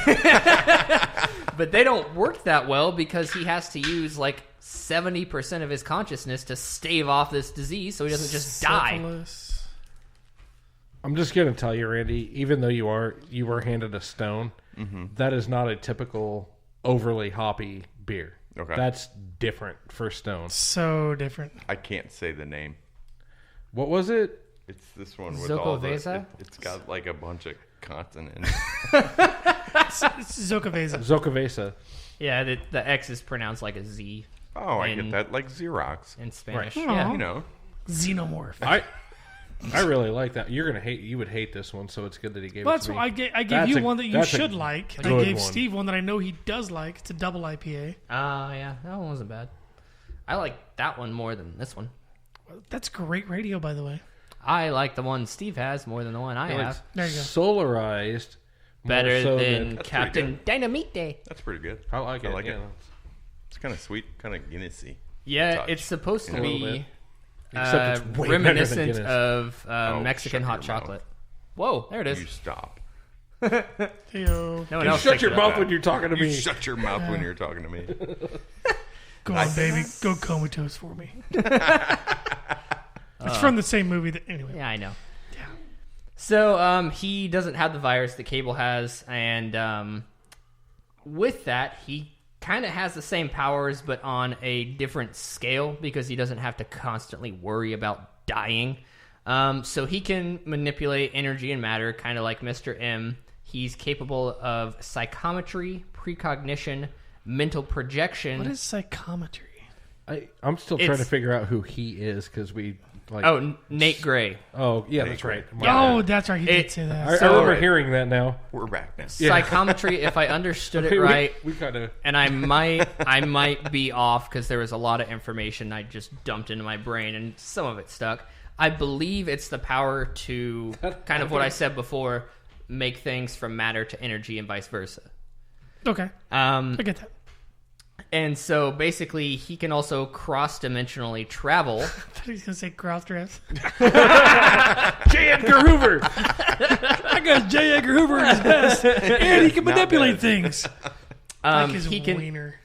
don't work that well because he has to use like 70% of his consciousness to stave off this disease so he doesn't just die. I'm just going to tell you, Randy, even though you were handed a stone, that is not a typical overly hoppy beer. Okay. That's different for Stone. So different. I can't say the name. What was it? It's this one with all the... It's got like a bunch of consonants. It's Zocaveza. Zocaveza. Yeah, the X is pronounced like a Z. Oh, I get that. Like Xerox. In Spanish. Right. Yeah. You know. Xenomorph. I really like that. You would hate this one, so it's good that he gave it to me. That's why I gave you one that you should like. I gave one. Steve one that I know he does like. It's a double IPA. Yeah, that one wasn't bad. I like that one more than this one. That's great radio, by the way. I like the one Steve has more than the one I have. There you go. Solarized. Better than Captain Dynamite. That's pretty good. I like it. It. It's kind of sweet, kind of Guinnessy. Yeah, touch. It's supposed to be Except it's way reminiscent better than of Oh, Mexican shut hot your chocolate. Whoa, there it is. You stop. Hey-o. No one You else shut picked your it mouth up. when you're talking to You me. shut your mouth when you're talking to me. Go on, baby. Go comatose for me. It's from the same movie. Anyway. Yeah, I know. Yeah. So he doesn't have the virus that Cable has, and with that, he kind of has the same powers, but on a different scale because he doesn't have to constantly worry about dying. So he can manipulate energy and matter, kind of like Mr. M. He's capable of psychometry, precognition, mental projection. What is psychometry? I'm still trying to figure out who he is because we like. Oh, Nate Gray. Oh, yeah, that's right. Oh, that's right. He did say that. I remember hearing that now. We're back now. Psychometry, if I understood it right, we kind of, and I might be off because there was a lot of information I just dumped into my brain, and some of it stuck. I believe it's the power to kind of what I said before, make things from matter to energy and vice versa. Okay. I get that. And so basically, he can also cross-dimensionally travel. I thought he was going to say cross dress. J. Edgar Hoover. I got J. Edgar Hoover in his vest, and he can manipulate things. Like his wiener.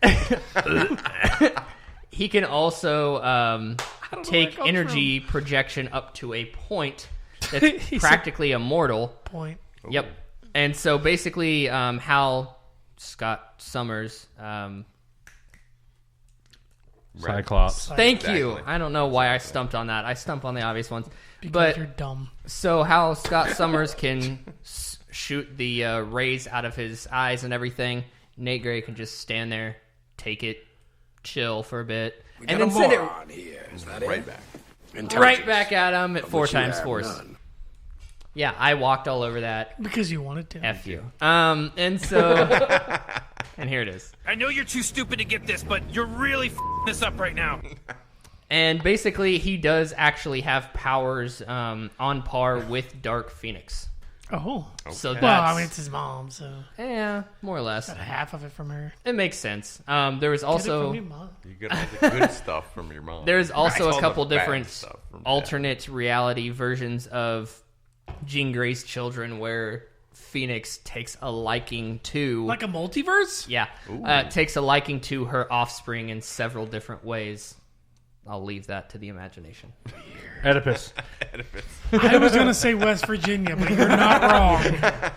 He can also take energy from. projection up to a point that's practically immortal. Point. Yep. And so basically, how Scott Summers Cyclops. Thank you. I don't know why I stumped on that. I stumped on the obvious ones. Because but you're dumb. So how Scott Summers can shoot the rays out of his eyes and everything, Nate Gray can just stand there, take it, chill for a bit, and then send it right back. Right back at him at 4 times force. Yeah, I walked all over that. Because you wanted to. F you. And so... and here it is. I know you're too stupid to get this, but you're really f***ing this up right now. And basically, he does actually have powers on par with Dark Phoenix. Oh. Okay. So Well, I mean, it's his mom, so... Yeah, more or less. Got half of it from her. It makes sense. There was also... Get it from your mom. You get all the good stuff from your mom. There's also All a couple the bad different stuff from Dad. alternate reality versions of Jean Grey's children where Phoenix takes a liking to... Like a multiverse? Yeah. Takes a liking to her offspring in several different ways. I'll leave that to the imagination. Oedipus. I was going to say West Virginia, but you're not wrong.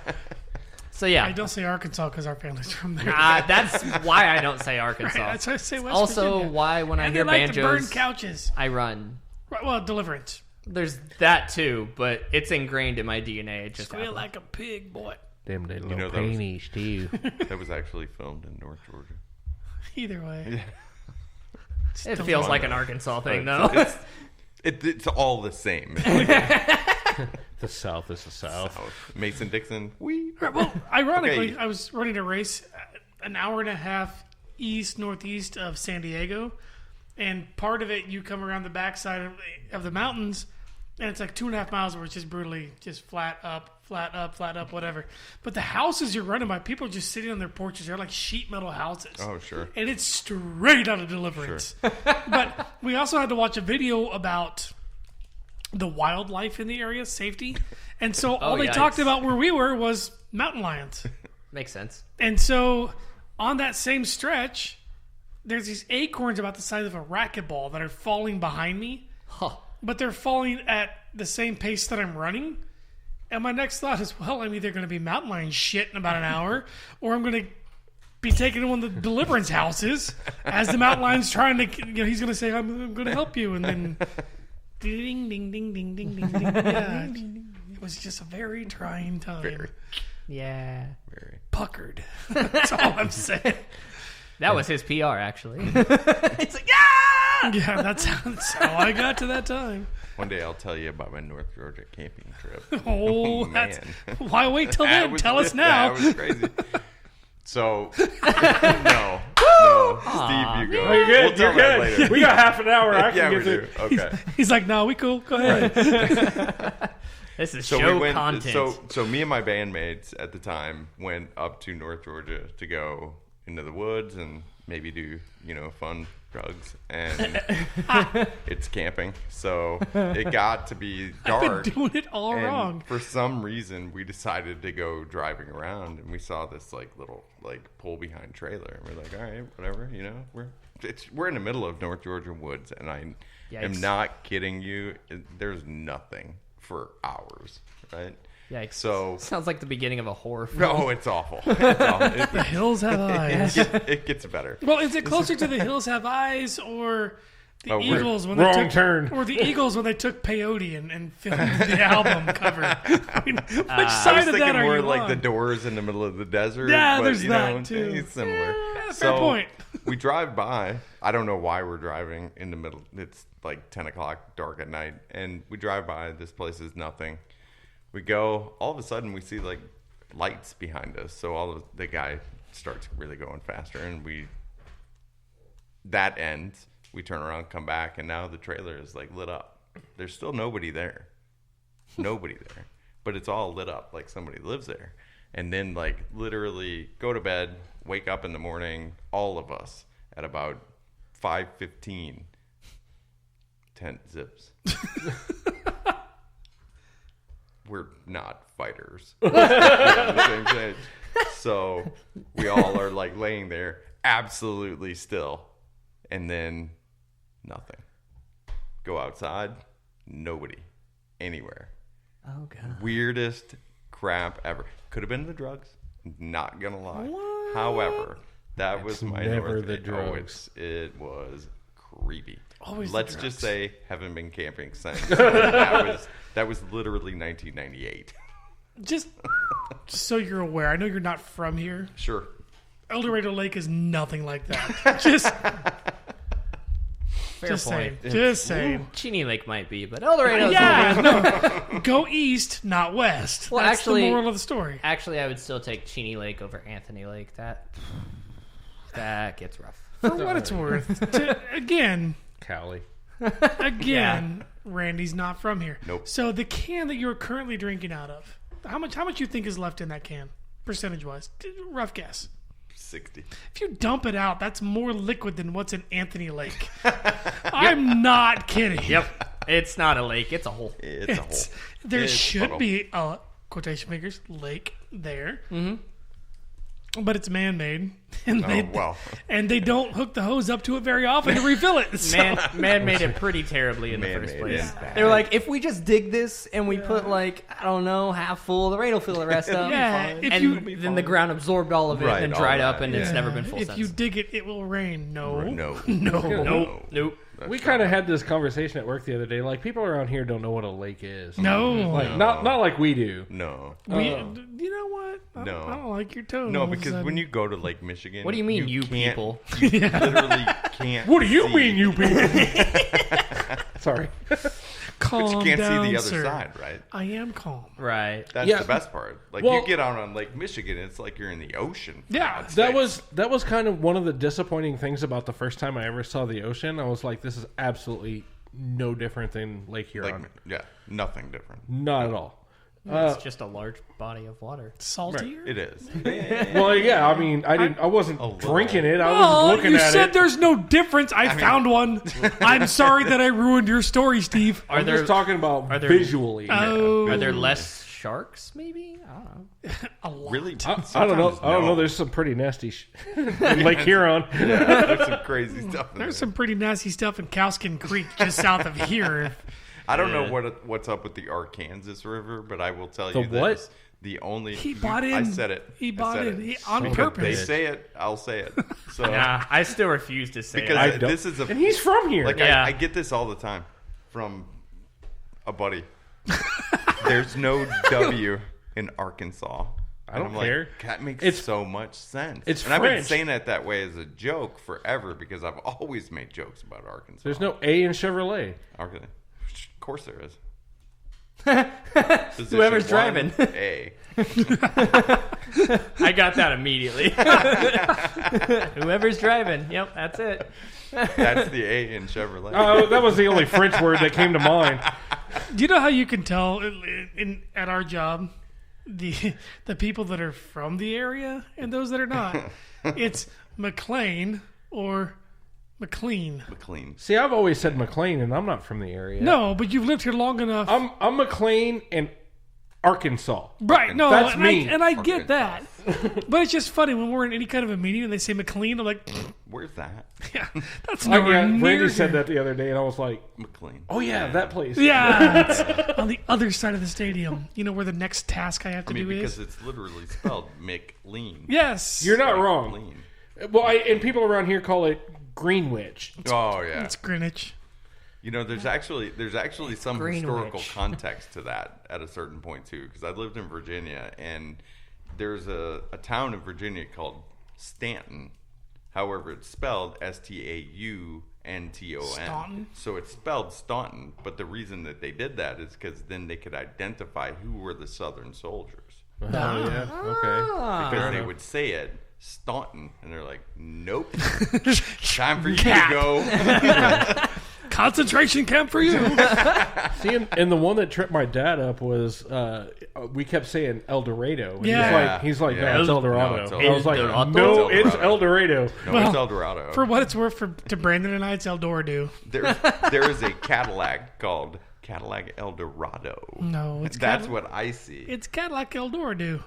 So yeah. I don't say Arkansas because our family's from there. That's why I don't say Arkansas. Right, that's why I say West also, Virginia. why when I And hear they like banjos, to burn couches. I run. Right, well, Deliverance. There's that too, but it's ingrained in my DNA. It just Squeal happened. like a pig, boy. Damn, they You little know, that was- panties, too. That was actually filmed in North Georgia. Either way. It feels like an Arkansas thing, though. It's all the same. The South is the South. Mason-Dixon, we. Right, well, ironically, Okay. I was running a race an hour and a half northeast of San Diego, and part of it you come around the backside of the mountains, and it's like 2.5 miles where it's just brutally just flat up, whatever. But the houses you're running by, people are just sitting on their porches. They're like sheet metal houses. Oh, sure. And it's straight out of Deliverance. But we also had to watch a video about the wildlife in the area, safety. And so all they talked about where we were was mountain lions. Makes sense. And so on that same stretch, there's these acorns about the size of a racquetball that are falling behind me. Huh. But they're falling at the same pace that I'm running. And my next thought is, well, I'm either going to be mountain lion shit in about an hour, or I'm going to be taken to one of the Deliverance houses as the mountain lion's trying to, he's going to say, I'm going to help you. And then ding, ding, ding, ding, ding, ding, ding. Yeah, it was just a very trying time. Yeah. Very. Puckered. That's all I'm saying. That was his PR, actually. It's like, yeah! Yeah, that's how I got to that time. One day I'll tell you about my North Georgia camping trip. Oh, man. that's... Why wait till then? Tell us now. That was crazy. So, no, Steve, you go. Oh, you're good. We'll tell You're that good. later. We got half an hour. I Yeah, can we get do. to. Okay. He's like, no, we cool. Go ahead. This is So show we went. content. So me and my bandmates at the time went up to North Georgia to go into the woods and maybe do fun drugs, and it's camping. So it got to be dark. I've been doing it all and wrong. For some reason, we decided to go driving around, and we saw this little pull behind trailer, and we're like, all right, whatever, we're in the middle of North Georgia woods, and I am not kidding you. There's nothing for hours, right? Yikes. So sounds like the beginning of a horror film. no, it's awful. It's awful. The hills have eyes. It gets better. Well, is it closer to the hills have eyes or the Oh, we're- Eagles when Wrong they took turn. or the Eagles when they took peyote and filmed the album cover? I mean, which I was side of thinking that are more you like on? the Doors in the middle of the desert. Yeah, but, there's that, too. It's similar. Yeah, fair point. We drive by. I don't know why we're driving in the middle. It's like 10 o'clock, dark at night, and we drive by. This place is nothing. We go. All of a sudden, we see lights behind us. So the guy starts really going faster, and that ends. We turn around, come back, and now the trailer is lit up. There's still nobody there. Nobody there. But it's all lit up like somebody lives there. And then literally go to bed, wake up in the morning, all of us at about 5:15. Tent zips. We're not fighters. We're on the same page. So we all are laying there absolutely still. And then nothing. Go outside, nobody, anywhere. Oh, God. Weirdest crap ever. Could have been the drugs. Not gonna lie. However, that was my never North. the drugs. It was creepy. Always the Let's drugs. just say, haven't been camping since. that was literally 1998. Just so you're aware, I know you're not from here. Sure. El Dorado Lake is nothing like that. Just Fair Just point. saying. Just saying. Cheney Lake might be, but El Dorado's Yeah, no. Go east, not west. Well, That's actually, the moral of the story. Actually, I would still take Cheney Lake over Anthony Lake. That gets rough. For what it's worth. Again, Cali. Randy's not from here. Nope. So the can that you're currently drinking out of, how much you think is left in that can, percentage-wise? Rough guess. 60. If you dump it out, that's more liquid than what's in Anthony Lake. I'm not kidding. Yep. It's not a lake. It's a hole. It's a hole. There It's should puddle. be a quotation fingers lake there, but it's man-made, and they don't hook the hose up to it very often to refill it. So. Man made it pretty terribly in the first Man-made place. is bad. They were like, if we just dig this and we put I don't know, half full, the rain will fill the rest up. Yeah, if and then the ground absorbed all of it Right, and all dried that, up, and it's never been full If since. you dig it, it will rain. No. Nope. That's We kind of had this conversation at work the other day. Like, people around here don't know what a lake is. No. Like, not like we do. No. You know what? I don't like your tone. No, because when you go to Lake Michigan... What do you mean, you can't- people? You literally can't What do you see- mean, you people? Sorry. calm But you can't down, see the other sir. side, right? I am calm. Right. That's Yeah. the best part. Like, Well- you get out on Lake Michigan, it's like you're in the ocean. for Yeah. God's That sakes. was kind of one of the disappointing things about the first time I ever saw the ocean. I was like, this is absolutely no different than Lake Huron. Yeah, nothing different. Not at all. It's just a large body of water. Saltier? It is. Well, yeah, I mean, I wasn't little. drinking it. I Oh, was looking you at said it. there's no difference. I found one. I'm sorry that I ruined your story, Steve. I'm just talking about there- visually. Oh, Are there less sharks, maybe? I don't know. a lot. Really? I don't know. I don't know. There's some pretty nasty in Lake Huron. Yeah, there's some crazy stuff in There's there. some pretty nasty stuff in Cowskin Creek, just south of here. I don't know what's up with the Arkansas River, but I will tell The you what? this. The only... He bought in. I said it. He I bought said it on Because purpose. They say it, I'll say it. So Nah, I still refuse to say because I it. don't- this is a... And he's from here. Like, Yeah. I get this all the time from a buddy. There's no W in Arkansas. I don't And I'm care. Like, that makes It's- so much sense. it's and I've been French. saying it that way as a joke forever because I've always made jokes about Arkansas. There's no A in Chevrolet. Okay. Of course there is. Whoever's Position driving. one, A. I got that immediately. Whoever's driving. Yep, that's it. That's the A in Chevrolet. That was the only French word that came to mind. Do you know how you can tell at our job the people that are from the area and those that are not? It's McLean or McLean. McLean. See, I've always said McLean, and I'm not from the area. No, but you've lived here long enough. I'm McLean and Arkansas. Right, no, That's and me. I get that. But it's just funny when we're in any kind of a meeting and they say McLean, I'm like, Where's that? yeah, that's Oh, nowhere yeah, near Randy said here. that the other day, and I was like, McLean. oh, yeah, that place. Yeah, it's on the other side of the stadium. You know where the next task I have to I mean, do because is? it's literally spelled McLean. Yes. You're not wrong. McLean. Well, and people around here call it Greenwich. Oh, yeah. It's Greenwich. You know, there's actually some Greenwich. historical context to that at a certain point too, because I lived in Virginia, and there's a town in Virginia called Stanton. However, it's spelled Staunton. Staunton? So it's spelled Staunton, but the reason that they did that is because then they could identify who were the Southern soldiers, Oh, yeah. Okay. because they would say it Staunton, and they're like, "Nope, time for you to go." Concentration camp for you. See, and the one that tripped my dad up was we kept saying El Dorado. And Yeah. He's like, Yeah. no, it's El Dorado. No, it's El I was like, Dorado. no, It's it's El El Dorado. No, Well, it's El Dorado. For what it's worth, to Brandon and I, it's El Dorado. There is a Cadillac called Cadillac El Dorado. No, it's That's what I see. It's Cadillac El Dorado.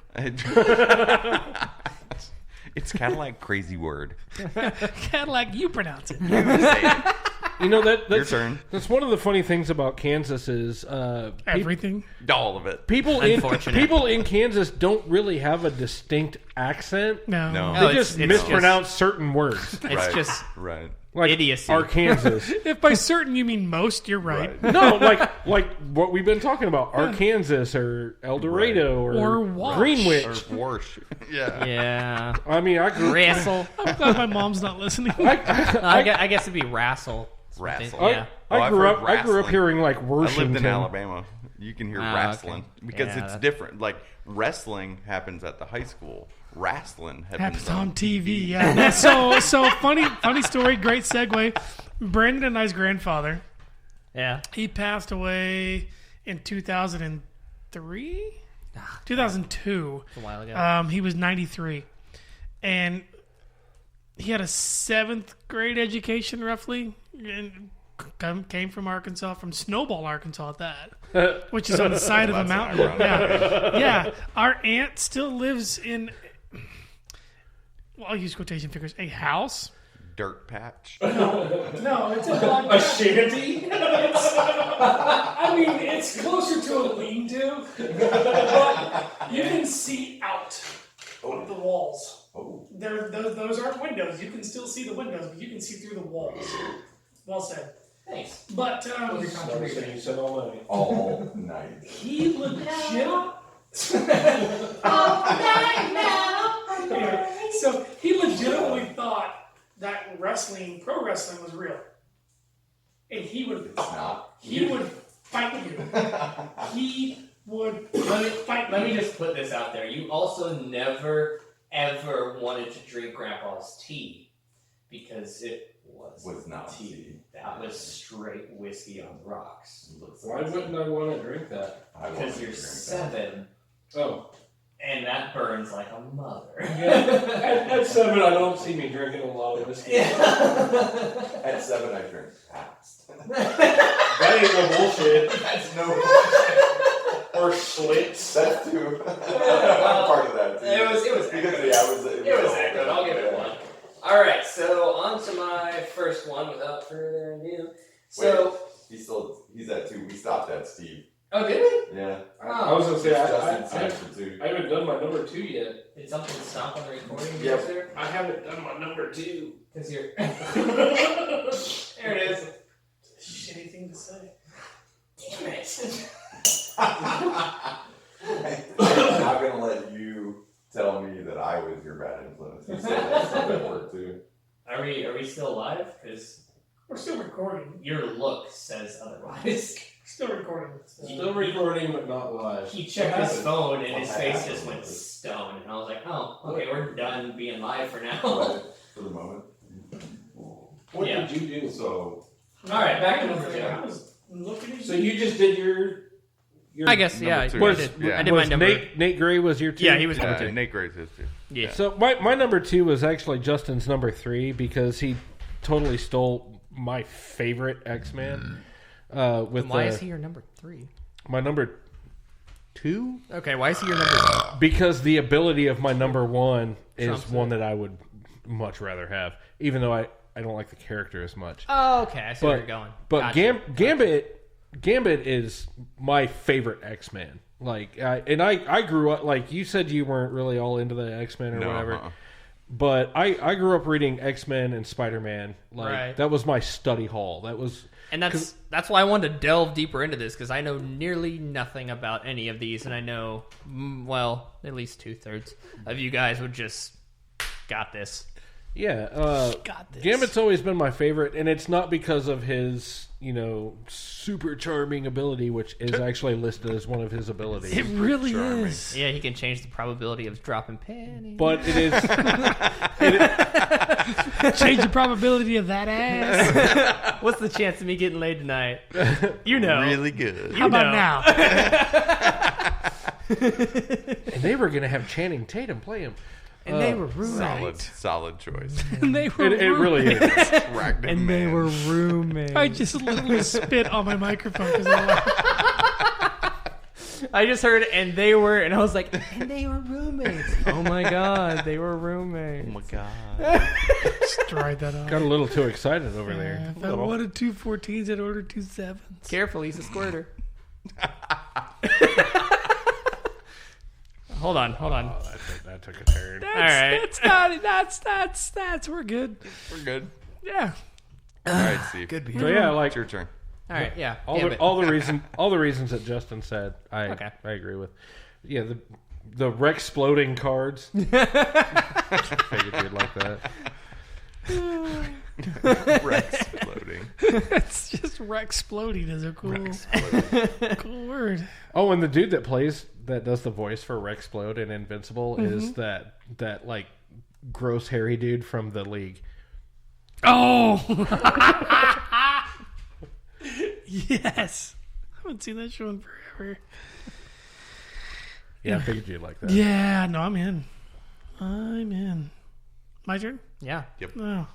It's Cadillac crazy word. Cadillac, you pronounce it. Say it. You know, that's Your turn. That's one of the funny things about Kansas is Everything. All of it. people in Kansas don't really have a distinct accent. No. No. They No, just it's mispronounce certain words. It's Right. just Right. like idiocy. Arkansas. If by certain you mean most, you're right. No, like what we've been talking about, Arkansas or El Dorado or Greenwich or Warsh. Yeah. Yeah. I mean, I grew Rassle. I'm glad my mom's not listening. I guess it'd be Rassle. Rassle. Yeah. I grew up hearing like I Washington. lived in Alabama. You can hear wrestling because Yeah, it's different. Like wrestling happens at the high school. Wrestling happens on TV. Yeah. So funny story. Great segue. Brandon and I's grandfather. Yeah. He passed away in 2003, 2002. A while ago. He was 93, and he had a 7th grade education roughly, and came from Arkansas, from Snowball, Arkansas at that, which is on the side of a mountain. Yeah. Our aunt still lives in, well, I'll use quotation figures, a house. Dirt patch. No, it's a shanty? I mean, it's closer to a lean-to, but you can see out of the walls. Those aren't windows. You can still see the windows, but you can see through the walls. Well said. Thanks. But, You said all night. All night. he legit... Anyway, so he legitimately thought that pro wrestling was real. And he would fight you. He would fight you. Let me just put this out there. You also never, ever wanted to drink Grandpa's tea because it was not tea. That was straight whiskey on the rocks. Why wouldn't I want to drink that? Because you're 7. Oh. And that burns like a mother. Yeah. At 7, I don't see me drinking a lot of whiskey. At 7, I drink fast. That ain't no bullshit. That's no bullshit. Or slits. That's too. I'm part of that too. It was because accurate. It was accurate. I'll give it 1. All right, so on to my first one without further ado. So he's at 2. We stopped at Steve. Oh, did we? Yeah. I was gonna say I haven't done my number 2 yet. Did something stop on the recording? Yep. There? I haven't done my number 2 because you're. There it is. Shitty thing to say. Damn it. I'm not gonna let you tell me that I was your bad influence. You said that stuff at work too. Are we still live? Because we're still recording. Your look says otherwise. Still recording. Still recording, but not live. He checked his phone and his face just went stone. And I was like, oh, okay, we're done being live for now. For the moment. What did you do? So. All right, back to number 2. I was looking at So you just did your I guess, yeah. I did my number. Nate Gray was your 2? Yeah, he was number 2. Nate Gray's his 2. Yeah. So my number 2 was actually Justin's number 3 because he totally stole my favorite X-Man. Why is he your number 3? My number 2? Okay, why is he your number 3? Because the ability of my number 1 is one that I would much rather have, even though I don't like the character as much. Oh, okay. I see where you're going. But Gambit is my favorite X-Man. Like, I grew up, like you said, you weren't really all into the X-Men or whatever. But I grew up reading X-Men and Spider-Man. Like that was my study hall. That was, and that's why I wanted to delve deeper into this, because I know nearly nothing about any of these, and I know, well, at least 2/3 of you guys would just got this. Yeah, Gambit's always been my favorite, and it's not because of his, super charming ability, which is actually listed as one of his abilities. It really is. Yeah, he can change the probability of dropping panties. But it is... Change the probability of that ass. What's the chance of me getting laid tonight? You know. Really good. How about now? And they were going to have Channing Tatum play him. And they were roommates. Solid choice. And they were it really is. And they were roommates. I just literally spit on my microphone because I just heard and they were, and I was like, and they were roommates. Oh my god, they were roommates. Oh my god. Just tried that out. Got a little too excited over there. If I wanted 2 14s, I'd order 2 7s. Careful, he's a squirter. Hold on. Oh, that took a turn. All right. That's we're good. We're good. Yeah. All right, Steve. Good beer. So yeah, like It's your turn. All right, yeah. all Gambit. the reasons that Justin said, I agree with. Yeah, the Rex-exploding cards. Figured you'd like that. Rex floating. It's just Rex-exploding is a cool word. Oh, and the dude that does the voice for Rex-explode in Invincible is that like gross hairy dude from The League. Oh, yes. I haven't seen that show in forever. Yeah, I figured you'd like that. Yeah, no, I'm in. My turn? Yeah. Yep. Oh,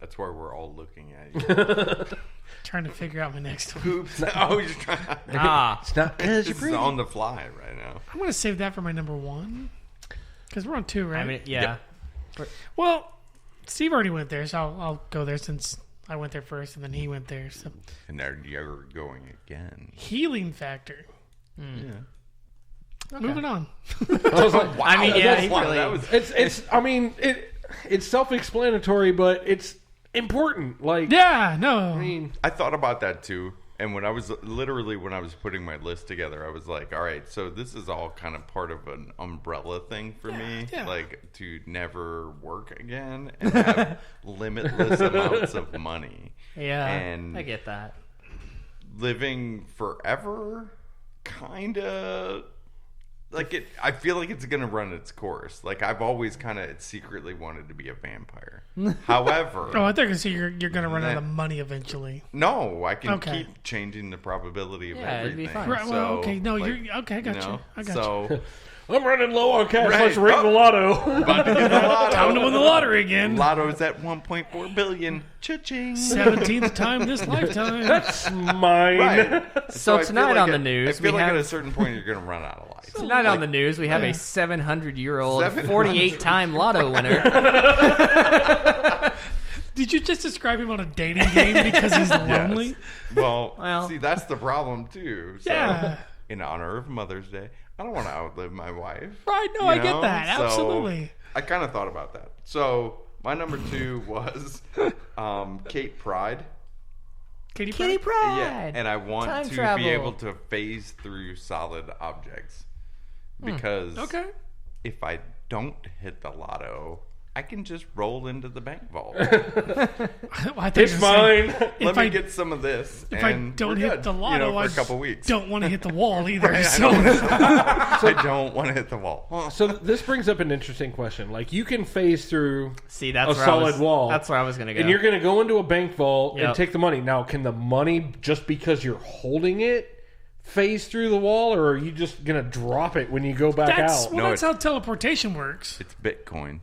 That's why we're all looking at you. trying to figure out my next one. Oops. Oh, you're trying. It's not because This is on the fly right now. I'm going to save that for my number one. Because we're on two, right? I mean, yeah. Well, Steve already went there, so I'll go there since I went there first and then he went there. So And now you're going again. healing factor. Yeah. Moving on. I mean, yeah, he really. That was, it's self-explanatory, but it's important. Like, Yeah, no. I mean, I thought about that too. And when I was putting my list together, I was like, all right, so this is all kind of part of an umbrella thing for me. yeah. Like to never work again and have limitless amounts of money. Yeah, And I get that. living forever, kind of like it. I feel like it's gonna run its course. Like I've always kind of secretly wanted to be a vampire. However, Oh, I thought you said you're going to run out of money eventually. no, I can Okay. keep changing the probability of Yeah, it'd everything. be fine. Right, well, So, okay. No, like, you're okay. I got you. I got you. So I'm running low on cash. Right. Let's ring the lotto. about to get the lotto. Time to win the lottery again. Lotto's at 1.4 billion. Cha-ching. 17th time this lifetime. That's mine. Right. So I feel tonight like on the news, I feel we like have at a certain point you're going to run out of life. tonight on the news we have a 700-year-old, 700. 48-time lotto winner. Did you just describe him on a dating game because he's lonely? Yes. Well, Well. see, that's the problem too. So, Yeah. in honor of Mother's Day, I don't want to outlive my wife. Right, no, you I get know? that. So, Absolutely. I kind of thought about that. So my number 2 was Kate Pride. Kitty Kitty Pryde? Pryde. Yeah, and I want Time to travel. be able to phase through solid objects because Okay. if I don't hit the lotto, I can just roll into the bank vault. I thought It's you were saying, mine. Let me I- get some of this. If I and don't we're hit good, the lotto, for I a couple weeks. don't want to hit the wall either. I so don't want to hit the wall. So this brings up an interesting question. Like, you can phase through See, that's a where solid wall. That's where I was going to go. and you're going to go into a bank vault and Yep. take the money. Now, can the money, just because you're holding it, phase through the wall, or are you just going to drop it when you go back that's out? well, No, that's how teleportation works. It's Bitcoin.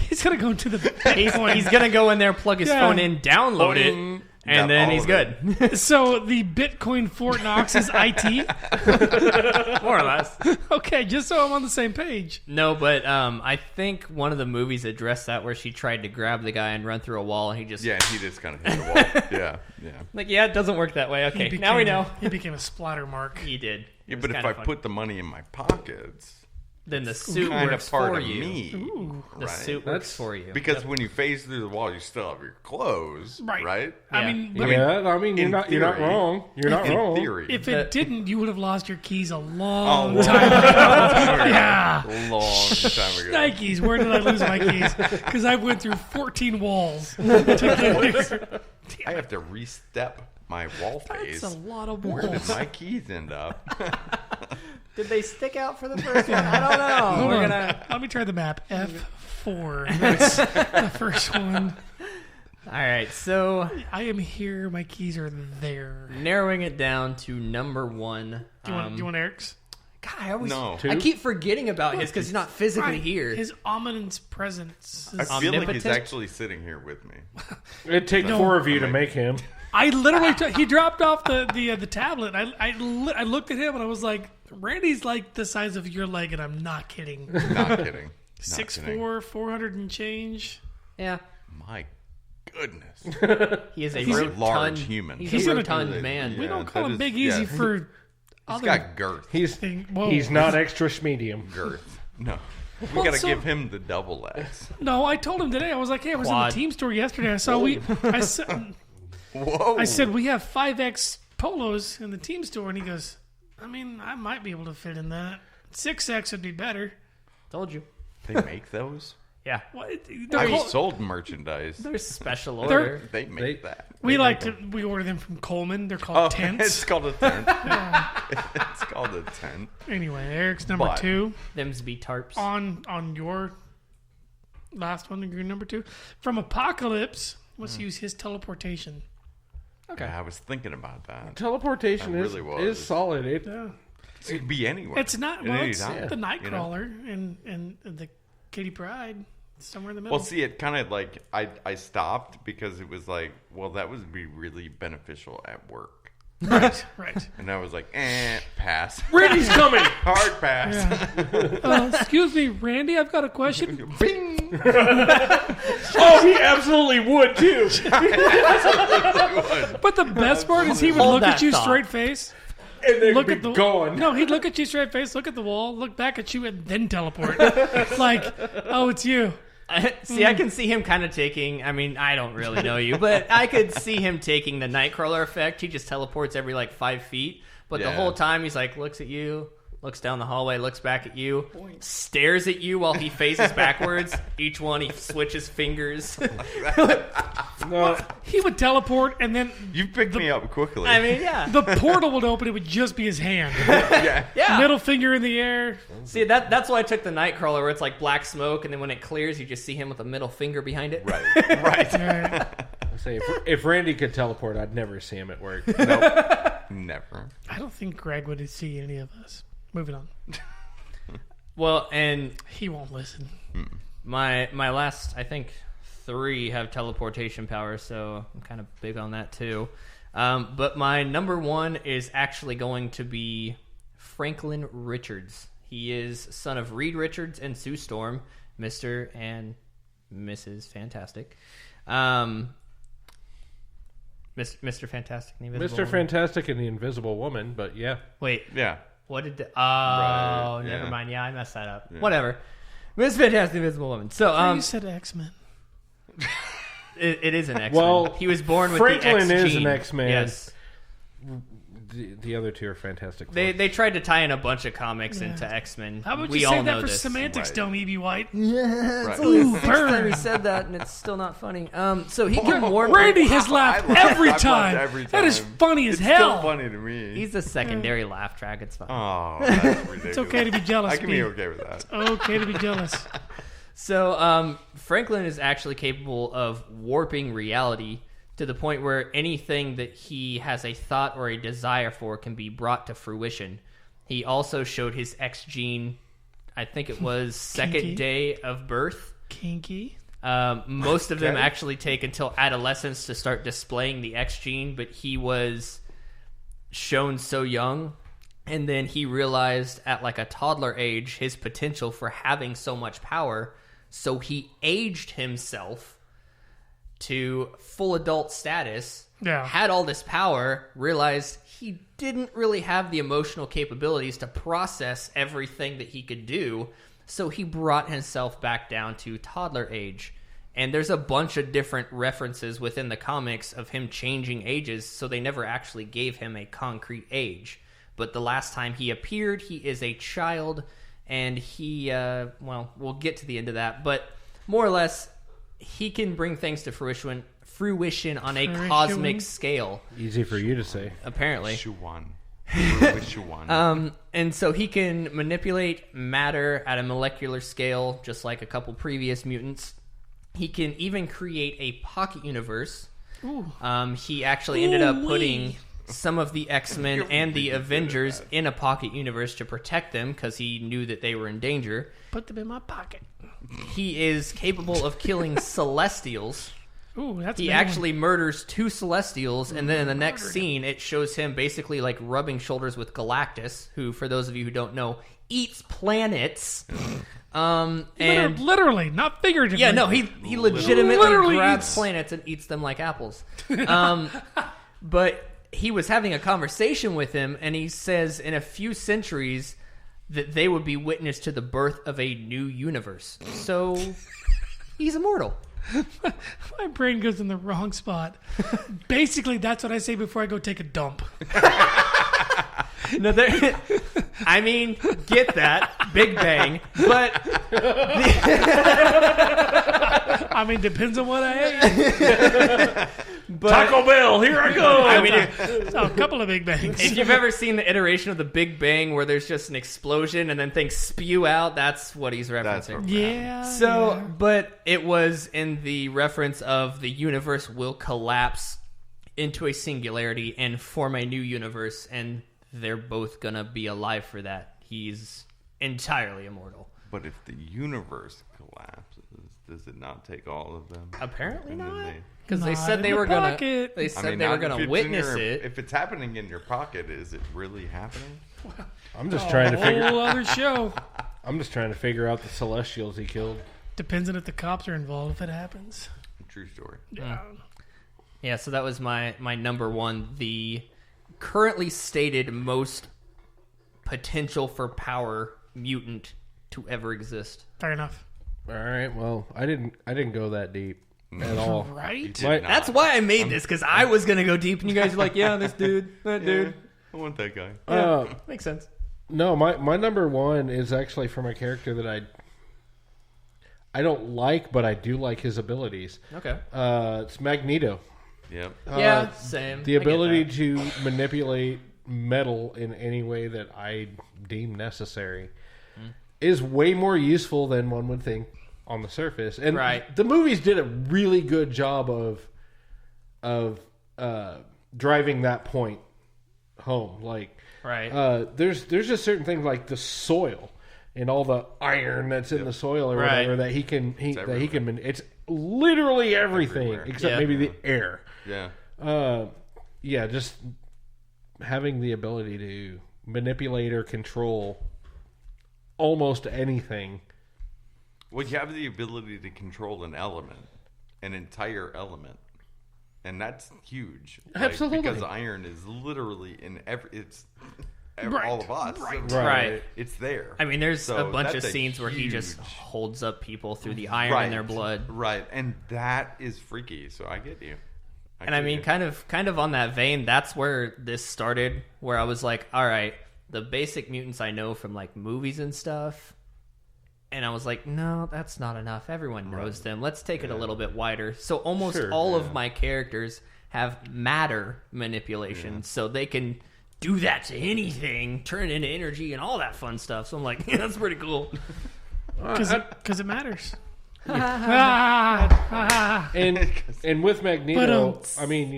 He's gonna go into the he's going to go in there, plug his Yeah. phone in, download it, Boing. and Got then all he's of good. it. So the Bitcoin Fort Knox is IT. More or less. Okay, just so I'm on the same page. No, but I think one of the movies addressed that where she tried to grab the guy and run through a wall, and he just Yeah, he just kind of hit the wall. Yeah. like, yeah, it doesn't work that way. Okay, He now we became- know. He became a splatter mark. He did. Yeah, It was but if kinda I funny. put the money in my pockets, then the suit kind works of part for of you. me. The right? suit works for you. Because when you phase through the wall, you still have your clothes, right? I Yeah. mean, but Yeah, I mean, you're in not theory- wrong. You're not in wrong. theory. if it didn't, you would have lost your keys a Oh, long long time ago. time ago. Yeah. Long time ago. Nikes, where did I lose my keys? Because I went through 14 walls to get here. I have to re-step my wall phase. That's a lot of Where did walls. my keys end up? Did they stick out for the first one? I don't know. Hold We're on. gonna. Let me try the map. F4. That's the first one. All right, so I am here. My keys are there. narrowing it down to number 1. Do you want Eric's? God, I always No. I keep forgetting about his because he's not physically here. His ominous presence. I feel like he's Omnipotent? actually sitting here with me. It'd take 4 of you to make him. I literally he dropped off the tablet. I looked at him and I was like, Randy's like the size of your leg, and I'm not kidding. Not kidding. 6'4", 400 and change. Yeah, My goodness. he is a He's a rotund, large human. He's, He's a gonna- rotund man. We Yeah, don't call that him is- Big yeah. Easy for He's other got girth. He's thing. Whoa. he's not extra medium. Girth. No. We gotta give him the double X. No, I told him today. I was like, hey, I was in the team store yesterday. I saw Whoa. I said, we have 5X polos in the team store. And he goes, I mean, I might be able to fit in that. 6X would be better. Told you. They make those? Yeah. What? I've sold merchandise. They're special order. They make that. We order them from Coleman. They're called tents. It's called a tent. It's called a tent. Anyway, Eric's number 2. Them's be tarps. On your last one, your number 2. From Apocalypse, let's use his teleportation. Okay. I was thinking about that. Teleportation is solid. It could be anywhere. It's not. Well, it's the Nightcrawler and the Kitty Pryde. Somewhere in the middle. Well, see, it kind of like I stopped because it was like, well, that would be really beneficial at work. Right. And I was like, pass. Randy's coming. Hard pass. Yeah. Excuse me, Randy, I've got a question. Bing. Oh, he absolutely would too. But the best part is he would look at you straight face. And then Look be at the gone. No, he'd look at you straight face, look at the wall, look back at you, and then teleport. Like, oh, it's you. See, I can see him kind of taking. I mean, I don't really know you, but I could see him taking the Nightcrawler effect. He just teleports every like 5 feet, but the whole time he's like looks at you, looks down the hallway, looks back at you, stares at you while he faces backwards. Each one he switches fingers. No. He would teleport, and then you picked me up quickly. I mean, yeah. The portal would open. It would just be his hand. Yeah. Middle finger in the air. See, that's why I took the Nightcrawler, where it's like black smoke, and then when it clears, you just see him with a middle finger behind it. Right. I say if Randy could teleport, I'd never see him at work. Nope. Never. I don't think Greg would see any of us. Moving on. Well, and he won't listen. My last, I think, 3 have teleportation power, so I'm kind of big on that too. But my number 1 is actually going to be Franklin Richards. He is son of Reed Richards and Sue Storm, Mr. and Mrs. Fantastic. Mr. Fantastic and the Invisible Mr. Fantastic and the Invisible Woman, but yeah. Wait. Yeah. What did... Right, never mind. Yeah, I messed that up. Yeah. Whatever. Miss Fantastic and the Invisible Woman. So, you said X-Men. It is an X-Men. Well, he was born with Franklin the X is gene. an X-Man. Yes. The other 2 are Fantastic. They tried to tie in a bunch of comics into X-Men. How about we you all save that know for this. semantics, Dumb E.B. White? Yeah, Right. only the 6th time he said that, and it's still not funny. So he can warn. Randy has laughed every time. Every time. That is funny as it's hell. Still funny to me. He's a secondary laugh track. It's fine. Oh, that's ridiculous. It's okay to be jealous. I can be okay with that. It's okay to be jealous. So Franklin is actually capable of warping reality to the point where anything that he has a thought or a desire for can be brought to fruition. He also showed his X gene, I think it was second day of birth. Kinky. Most of them actually take until adolescence to start displaying the X gene, but he was shown so young, and then he realized at like a toddler age his potential for having so much power, so he aged himself to full adult status, had all this power, realized he didn't really have the emotional capabilities to process everything that he could do, so he brought himself back down to toddler age. And there's a bunch of different references within the comics of him changing ages, so they never actually gave him a concrete age. But the last time he appeared, he is a child, and he, we'll get to the end of that, but more or less, he can bring things to fruition on a cosmic scale. Easy for you to say. Apparently. And so he can manipulate matter at a molecular scale, just like a couple previous mutants. He can even create a pocket universe. He actually ended up putting some of the X-Men and the Avengers in a pocket universe to protect them because he knew that they were in danger. Put them in my pocket. He is capable of killing Celestials. Ooh, that's he actually murders 2 Celestials, and then in the next scene, it shows him basically like rubbing shoulders with Galactus, who, for those of you who don't know, eats planets. And literally, not figuratively. Yeah, no, he legitimately grabs planets and eats them like apples. But he was having a conversation with him, and he says, in a few centuries, that they would be witness to the birth of a new universe. So he's immortal. My brain goes in the wrong spot. Basically, that's what I say before I go take a dump. No, I mean, get that. Big Bang. But I mean, depends on what I ate. But, Taco Bell, here I go. I mean, a couple of Big Bangs. if you've ever seen the iteration of the Big Bang where there's just an explosion and then things spew out, that's what he's referencing. Yeah. So, but it was in the reference of the universe will collapse into a singularity and form a new universe, and they're both gonna be alive for that. He's entirely immortal. But if the universe collapses, does it not take all of them? Apparently And then not. they- Because they Not said in they your were gonna. pocket. They said I mean, they were not if gonna it's in witness your- it. If it's happening in your pocket, is it really happening? I'm just trying to figure. Whole other show. I'm just trying to figure out the Celestials he killed. Depends on if the cops are involved. If it happens. True story. Yeah. Yeah, so that was my number one. The currently stated most potential for power mutant to ever exist. Fair enough. All right. Well, I didn't go that deep at all. Right? Did not. That's why I made this, because I was gonna go deep, and you guys were like, "Yeah, this dude, that dude." I want that guy. Makes sense. No, my number one is actually from a character that I don't like, but I do like his abilities. Okay. It's Magneto. Yep. Yeah, same. The I get ability that. to manipulate metal in any way that I deem necessary is way more useful than one would think on the surface. And Right. the movies did a really good job of driving that point home. Like, Right. there's just certain things like the soil and all the iron that's in the soil or Right. whatever that he can it's literally everything Everywhere. except Yeah. maybe the air. Yeah. Yeah, just having the ability to manipulate or control almost anything. Well, you have the ability to control an element, an entire element, and that's huge. Like, Absolutely. because iron is literally in Right. all of us. Right. So Right. It's there. I mean, there's So a bunch of that's a scenes where he just huge- holds up people through the iron in their blood. Right, and that is freaky. So I get you. And I mean, kind of on that vein, that's where this started, where I was like, all right, the basic mutants I know from like movies and stuff. And I was like, no, that's not enough. Everyone knows them. Let's take it a little bit wider. So almost all of my characters have matter manipulation, so they can do that to anything, turn it into energy and all that fun stuff. So I'm like, yeah, that's pretty cool. Because it matters. And with Magneto, But, I mean,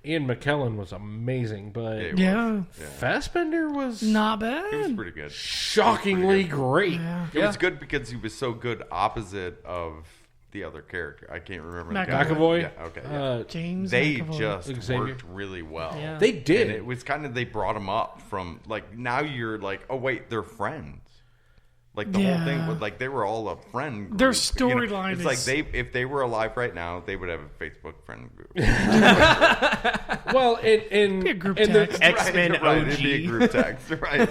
Ian McKellen was amazing, but Yeah. Fassbender was Not It was bad. pretty good. shockingly great. Yeah. It was good because he was so good opposite of the other character. I can't remember. the guy. McAvoy? Yeah, okay. Yeah. James They McAvoy. just Xavier. worked really well. Yeah. They did. And it was kind of, they brought him up from, like, now you're like, oh, wait, they're friends. Like, the whole thing was, like, they were all a friend group. Their storyline It's is- like, if they were alive right now, they would have a Facebook friend group. Well, and Be a group and text. X-Men right, OG. it'd be a group text, right?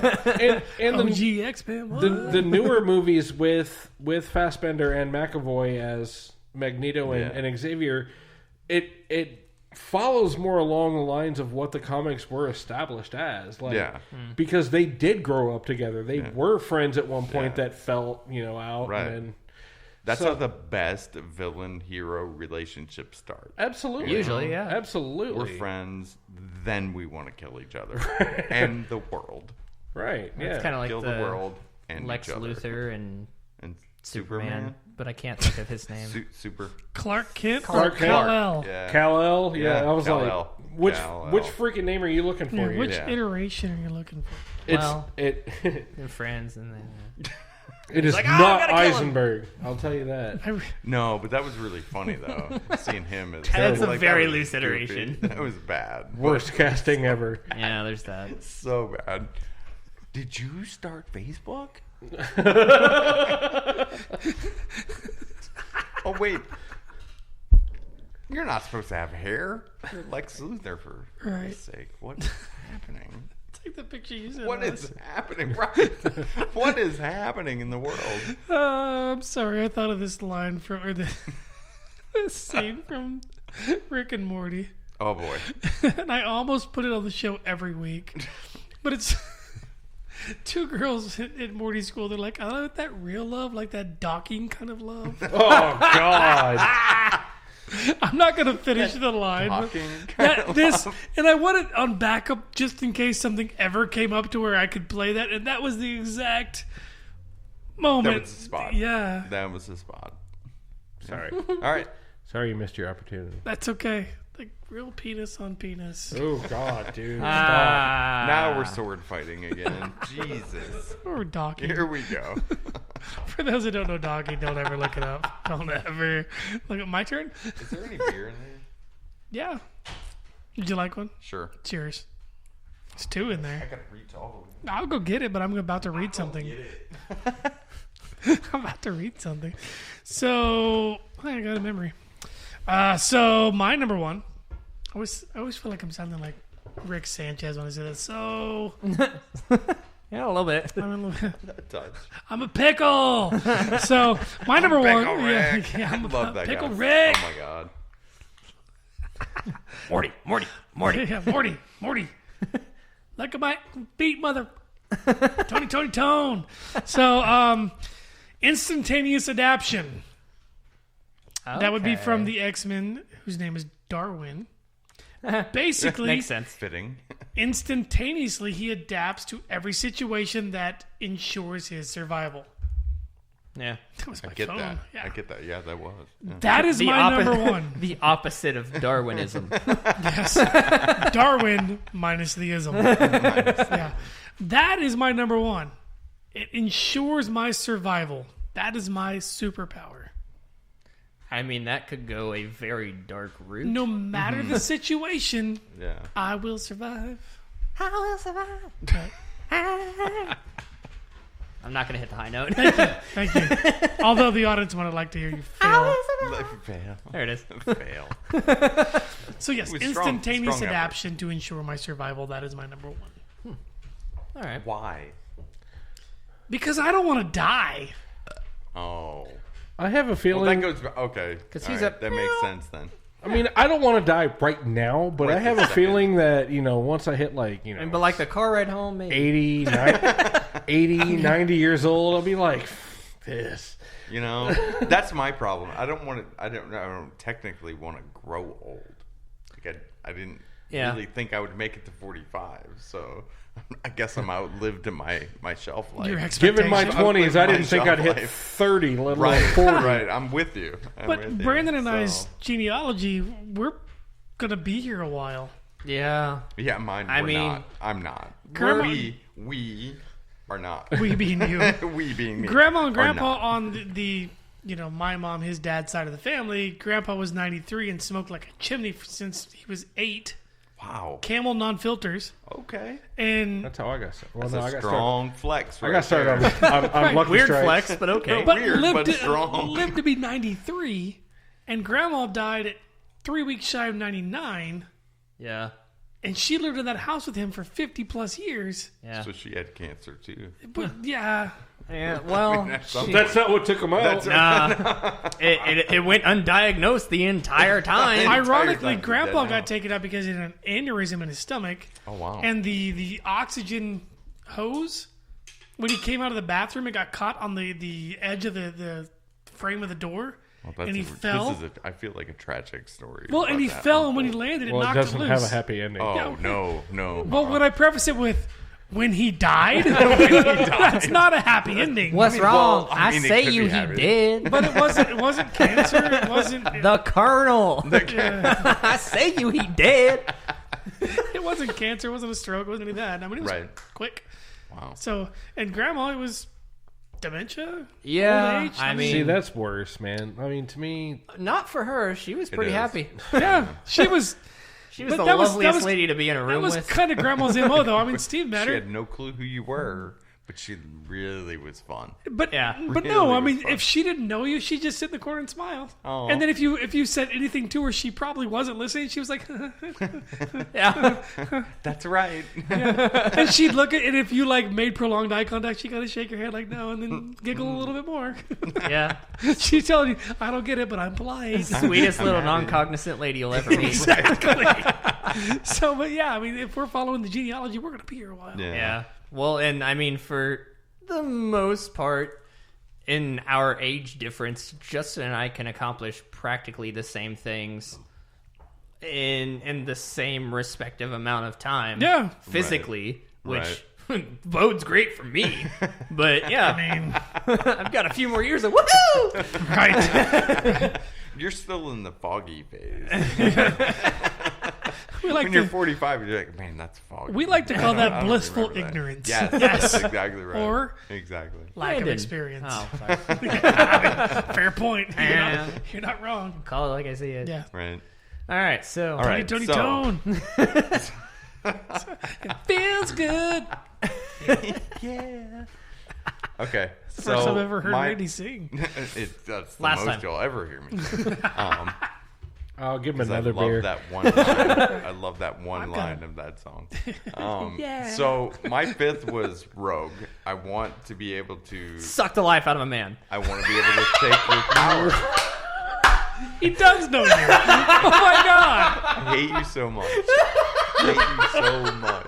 and OG X-Men. What? the newer movies with Fassbender and McAvoy as Magneto and Xavier, it follows more along the lines of what the comics were established as. Like, Yeah. because they did grow up together. They were friends at one point Yeah. that fell, out. Right. And That's So- how the best villain-hero relationship start. absolutely. Usually, yeah. Absolutely. We're friends, then we want to kill each other. And the world. Right. Yeah. It's kind of like Kill the world and Lex each other. Luthor and And Superman, but I can't think of his name. Super. Clark Kent Clark or Kent. Kal-El? Yeah. Kal-El. Yeah. Yeah, I was Kal-El. like, Kal-El. which freaking name are you looking for? Yeah, here? which Yeah. iteration are you looking for? It's Well- it. And friends, and then It is like, "Oh, I not gotta kill him." Eisenberg. I'll tell you that. No, but that was really funny, though. Seeing him as... That's a that very was loose goofy. iteration. That was bad. Worst casting ever. yeah, there's that. So bad. Did you start Facebook? Oh, wait. You're not supposed to have hair. You're Lex Luthor, for Right. Christ's sake. What's happening? Take the picture you said. What is happening? Right? What is happening in the world? I'm sorry. I thought of this line this scene from Rick and Morty. Oh boy! And I almost put it on the show every week, but it's two girls in Morty school. They're like, I love that real love, like that docking kind of love. Oh God! I'm not gonna finish the line. And I want it on backup just in case something ever came up to where I could play that, and that was the exact moment. That was the spot. Yeah, that was the spot. Sorry. All right. Sorry you missed your opportunity. that's okay. Like real penis on penis. Oh God, dude! Now we're sword fighting again. Jesus. Or docking. Here we go. For those who don't know docking, don't ever look it up. Don't ever look at my turn. Is there any beer in there? Yeah. Would you like one? Sure. Cheers. There's 2 in there. I gotta reach all of them. I'll go get it, but I'm about to read something. I'm about to read something. So I got a memory. So my number one. I always feel like I'm sounding like Rick Sanchez when I say that. So Yeah, a little bit. I'm a pickle. So my number one. Pickle Rick. Yeah, I'm Love a that pickle guy. Rick. Oh my God. Morty. Yeah, Morty. Look at my feet, mother. Tone. So, instantaneous adaption. Okay. That would be from the X-Men, whose name is Darwin. Basically, Makes sense. Fitting. Instantaneously, he adapts to every situation that ensures his survival. Yeah. That was my I get phone. that. Yeah. I get that. Yeah, that was. Yeah. That is my number one. The opposite of Darwinism. Yes. Darwin minus the ism. Yeah. That is my number one. It ensures my survival. That is my superpower. I mean, that could go a very dark route. No matter the situation, Yeah. I will survive. I will survive. I'm not going to hit the high note. Thank you. Although the audience would like to hear you fail. Fail. There it is. Fail. So yes, It was instantaneous strong adaption to ensure my survival. That is my number one. All right. Why? Because I don't want to die. Oh. I have a Well, feeling. that goes. Okay. Because All he's right, that makes sense then. I mean, I don't want to die right now, but Right I have this a second. feeling that, once I hit But like the car ride home, maybe. 80, 90 years old, I'll be like, this. That's my problem. I don't technically want to grow old. Like I didn't really think I would make it to 45. So I guess I'm outlived my shelf life. Your expectation. Given my 20s, I didn't think I'd hit life. 30, let alone Right, 40. right. I'm with you. But Brandon and I's genealogy, we're going to be here a while. Yeah. Yeah, mine. Not. I'm not. Grandma- We are not. We being you. We being me. Grandma and are Grandpa not. on the my mom, his dad's side of the family. Grandpa was 93 and smoked like a chimney since he was 8. Wow. Camel non-filters. Okay. And That's how I got started. Well, That's no, a I got strong flex. started. Right I got started there. on Lucky Weird Strikes. flex, but okay. but weird, lived, but strong. lived to be 93, and Grandma died at 3 weeks shy of 99, Yeah. and she lived in that house with him for 50 plus years. Yeah. So she had cancer too. But yeah, Yeah. Well, That's not what took him out. it went undiagnosed the entire time. ironically, time Grandpa dead now. got taken out because he had an aneurysm in his stomach. Oh wow. And the oxygen hose, when he came out of the bathroom, it got caught on the edge of the frame of the door, Well, and he fell. I feel like a tragic story. Well, and about he that. fell, and when he landed, it Well, it knocked him doesn't loose. have a happy ending. Oh no. Well, when I preface it with when he died, that's not a happy ending. What's wrong? well, I I mean, it say could you be he happy. did. But it wasn't cancer. It wasn't. The Colonel. I say you he did. It wasn't cancer. It wasn't a stroke. It wasn't any of that. I mean, it was Right. quick. Wow. So, and Grandma, it was dementia. Yeah, Old age. I mean- See, that's worse, man. I mean, to me, Not for her. She was pretty is. happy. Yeah, she was. She was But the that was- loveliest that was- lady to be in a That room was with. kind of Grandma's MO, though. I mean, Steve met She her. had no clue who you were, But she really was fun. But Yeah. but Really no, I was mean, fun. if she didn't know you, she'd just sit in the corner and smile. Oh. And then if you said anything to her, she probably wasn't listening. She was like, Yeah. That's right. and she'd look at, and if you like made prolonged eye contact, she gotta shake her head like no, and then giggle a little bit more. Yeah. She's telling you, I don't get it, but I'm polite. Sweetest little non-cognizant lady you'll ever meet. Exactly. So, but yeah, I mean, if we're following the genealogy, we're gonna be here a while. Yeah. Well, and I mean, for the most part, in our age difference, Justin and I can accomplish practically the same things in the same respective amount of time. Yeah. Physically, Right. which bodes great for me. But yeah, I mean, I've got a few more years of woohoo! Right. You're still in the foggy phase. We like When you're to 45, you're like, man, that's foggy. we like to call I that don't blissful remember that. ignorance. Yes, Yes. that's exactly right. Or exactly. lack of Brandon. experience. Oh, sorry. Fair point. Yeah. You're not wrong. Call it like I see it. Yeah. Right. All right, so All right. Tony so- Tone. It feels good. yeah. Okay. First So I've ever heard my- Randy sing. That's the Last most time. you'll ever hear me. I'll give him 'Cause another I love beer. that one line. I love that one I've line got- of that song. Yeah. So my fifth was Rogue. I want to be able to. Suck the life out of a man. I want to be able to take your power. He does know you. Oh my god. I hate you so much. I hate you so much.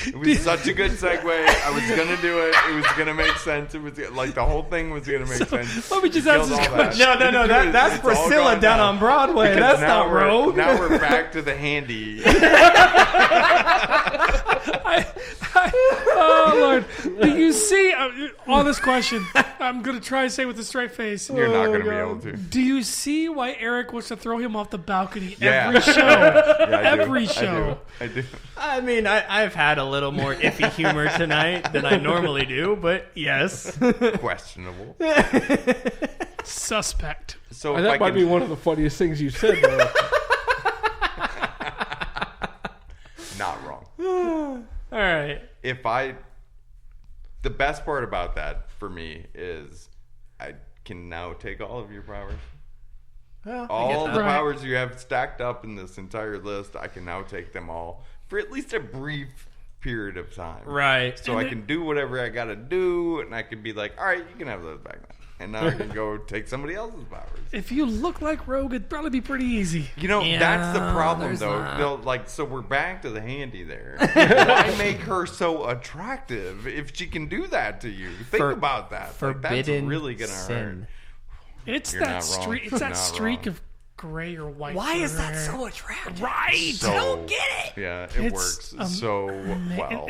It was such a good segue. I was gonna do it. It was gonna make sense. It was like the whole thing was gonna make sense. Let me just Killed ask this all that. question. No. It's That's all Priscilla gone down now. on Broadway. Because That's not Rogue. Now we're back to the handy. Oh Lord. Do you see on this question? I'm gonna try to say it with a straight face. You're not gonna be able to. Do you see why Eric wants to throw him off the balcony Yeah. every show? Yeah, I do. Every show. I do. I mean, I've had a little more iffy humor tonight than I normally do, but yes. Questionable. Suspect. So if That I might can, be one of the funniest things you said, though. not wrong. All right. The best part about that for me is I can now take all of your powers. Well, All the Right. powers you have stacked up in this entire list, I can now take them all for at least a brief period of time. Right. So I can do whatever I gotta do, and I can be like, all right, you can have those back now. And now I can go take somebody else's powers. If you look like Rogue, it'd probably be pretty easy. You know, Yeah, that's the problem, there's though. that. They'll, like, so we're back to the handy there. Why make her so attractive if she can do that to you? Think For- about that. Like, Forbidden that's really gonna hurt. sin. It's You're that not wrong. streak. It's that Not streak wrong. of gray or white. Why is that hair. so attractive? Right? So, I don't get it. Yeah, it It's, works so well.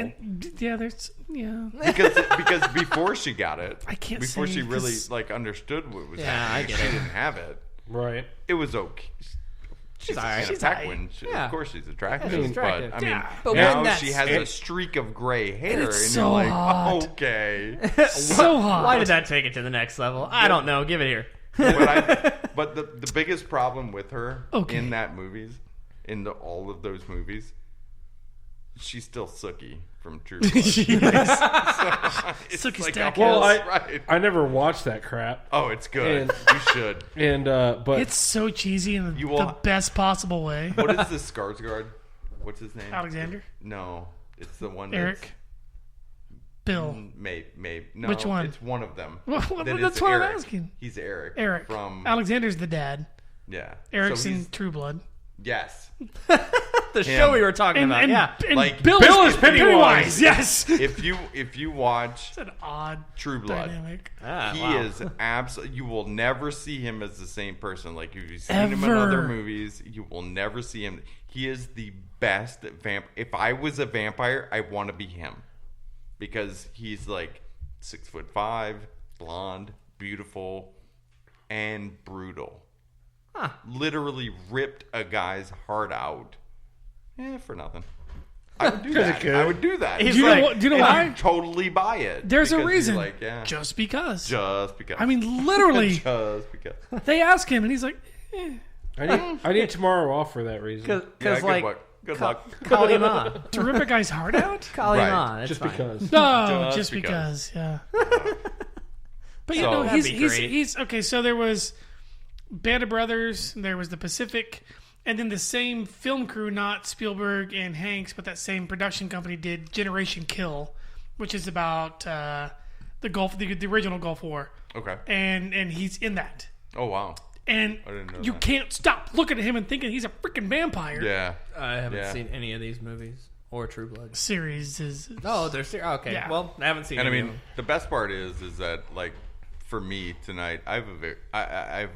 Yeah, there's because before she got it, I can't before say she really 'cause- like understood what was Yeah, happening, I if get she it. didn't have it. Right. It was okay. She's alright. She's She's a alright. Penguin. Yeah. Of course she's attractive. she's attractive. But I mean, Yeah. But now when she that's- has a streak of gray hair, and, it's you're so like, hot. okay. so hot. Why did that take it to the next level? I don't know. Give it here. But the biggest problem with her Okay. in all of those movies, she's still Sookie from True Blood. It's Sookie like Stackhouse. Well, right. I never watched that crap. Oh, it's good. And- You should. And but It's so cheesy in You the will- best possible way. What is this Skarsgård? What's his name? Alexander? No, it's the one. Eric? Bill. Maybe. No, Which one? It's one of them. Well, That that's is what I'm Eric. asking. He's Eric. Eric. from Alexander's the dad. yeah. Eric's So in he's- True Blood. Yes. The show we were talking about. Yeah. and Like, Bill is Pennywise. Yes. If you watch It's an odd True Blood, dynamic. he wow. is absolutely. You will never see him as the same person. Like if you've seen him in Ever. other movies, you will never see him. He is the best vamp. If I was a vampire, I want to be him because he's like 6'5", blonde, beautiful, and brutal. Literally ripped a guy's heart out. For nothing. I would do that. I would do that. He's Do you like- know, what, do you know And why? I'd totally buy it. There's a because you're reason. Like, yeah, Just because. just because. I mean, literally, just because. they ask him, and he's like, eh. I need tomorrow off for that reason. Yeah, Because good like work. Good luck. Call him on. To rip a guy's heart out? Call him on. That's Just fine. because. No, Just just because. Yeah. But you So- know, That'd be great. he's okay. So there was Band of Brothers, there was the Pacific, and then the same film crew, not Spielberg and Hanks, but that same production company did Generation Kill, which is about the original Gulf War, Okay. and he's in that. Oh wow. And I didn't know you that. can't stop looking at him and thinking he's a freaking vampire. Yeah. I haven't Yeah. seen any of these movies or True Blood. Series is Oh, they're okay. Yeah. Well, I haven't seen. And I any mean, of them. the best part is that like for me tonight, I have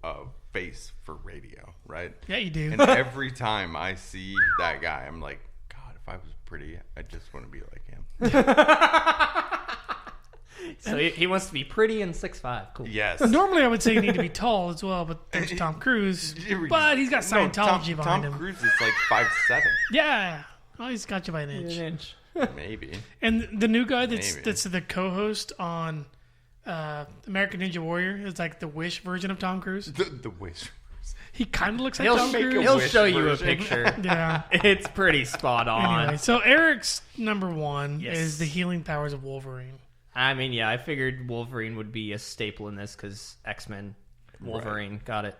a face for radio, right? Yeah, you do. And every time I see that guy, I'm like, God, if I was pretty, I just want to be like him. So he wants to be pretty and 6'5". Cool. Yes. Normally, I would say you need to be tall as well, but there's Tom Cruise. But he's got Scientology behind him. Tom Cruise is like 5'7". Yeah. Oh, he's got you by an inch. Maybe. And the new guy Maybe. that's the co-host on American Ninja Warrior is like the Wish version of Tom Cruise. The Wish. He kind of looks like He'll Tom Cruise. He'll Wish show you a version. picture. Yeah. It's pretty spot on. Anyway, so Eric's number one Yes. is the healing powers of Wolverine. I mean, yeah, I figured Wolverine would be a staple in this because X-Men, Wolverine, got it.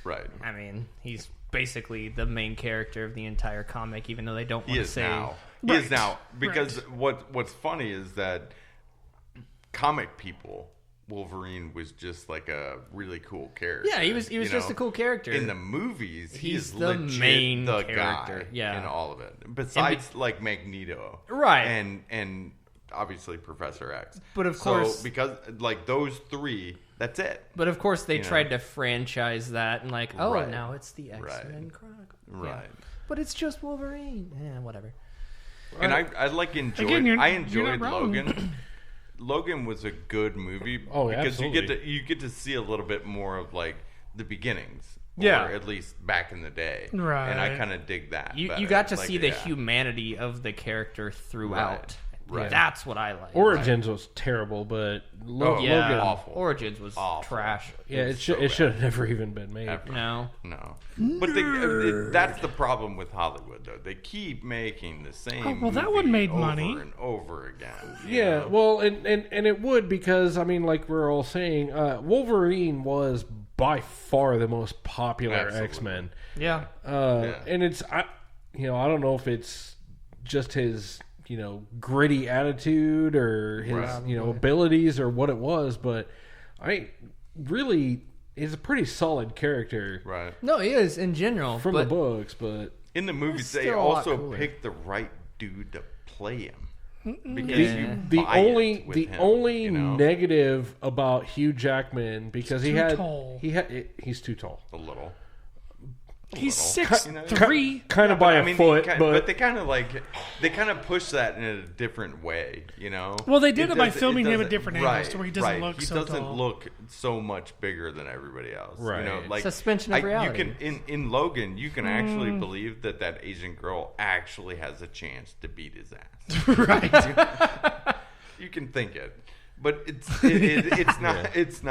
Right. I mean, he's basically the main character of the entire comic, even though they don't He want to is say. now. He is Right. now because what's funny is that comic people, Wolverine was just like a really cool character. Yeah, he was just a cool character. In the movies, He's he's the legit main the character, guy yeah. in all of it. Besides like Magneto, Right. and obviously Professor X. But of course- so because like those three, that's it. But of course, they You know. tried to franchise that and like, oh, Right. now it's the X-Men Right. Chronicle. Right. Yeah. But it's just Wolverine. Yeah, whatever. And I like enjoyed. Again, you're I not enjoyed wrong. Logan. Logan was a good movie. Oh, because absolutely. you get to see a little bit more of like the beginnings. Yeah. Or at least back in the day. Right. And I kind of dig that. You better. got to Like, see the yeah. humanity of the character throughout. Right. That's what I like. Origins was terrible, but yeah, Logan. awful. Origins was Awful. trash. Yeah, it should have never even been made. Ever. No. No. But that's the problem with Hollywood, though. They keep making the same Oh, well, that movie one made over money. and over again. you Yeah, know? well, and it would because I mean, like we're all saying, Wolverine was by far the most popular Absolutely. X-Men. Yeah. And it's I don't know if it's just his gritty attitude or his abilities or what it was, but he's a pretty solid character Right. No, he is in general. from but the books, but In the movies, It's they still a lot also cooler. picked the right dude to play him. Because Yeah. you the buy it only with the him, only you know? negative about Hugh Jackman because He's too tall. a little. He's little. 6'3". kind of by a foot, but they kind of push that in a different way, you know. Well, they did it by doesn't- filming him at doesn't- different angles to where he doesn't look he so doesn't tall. look so much bigger than everybody else, You know, Right. like Suspension of reality. You can in Logan, you can actually believe that Asian girl actually has a chance to beat his ass. Right. You can think it, but it's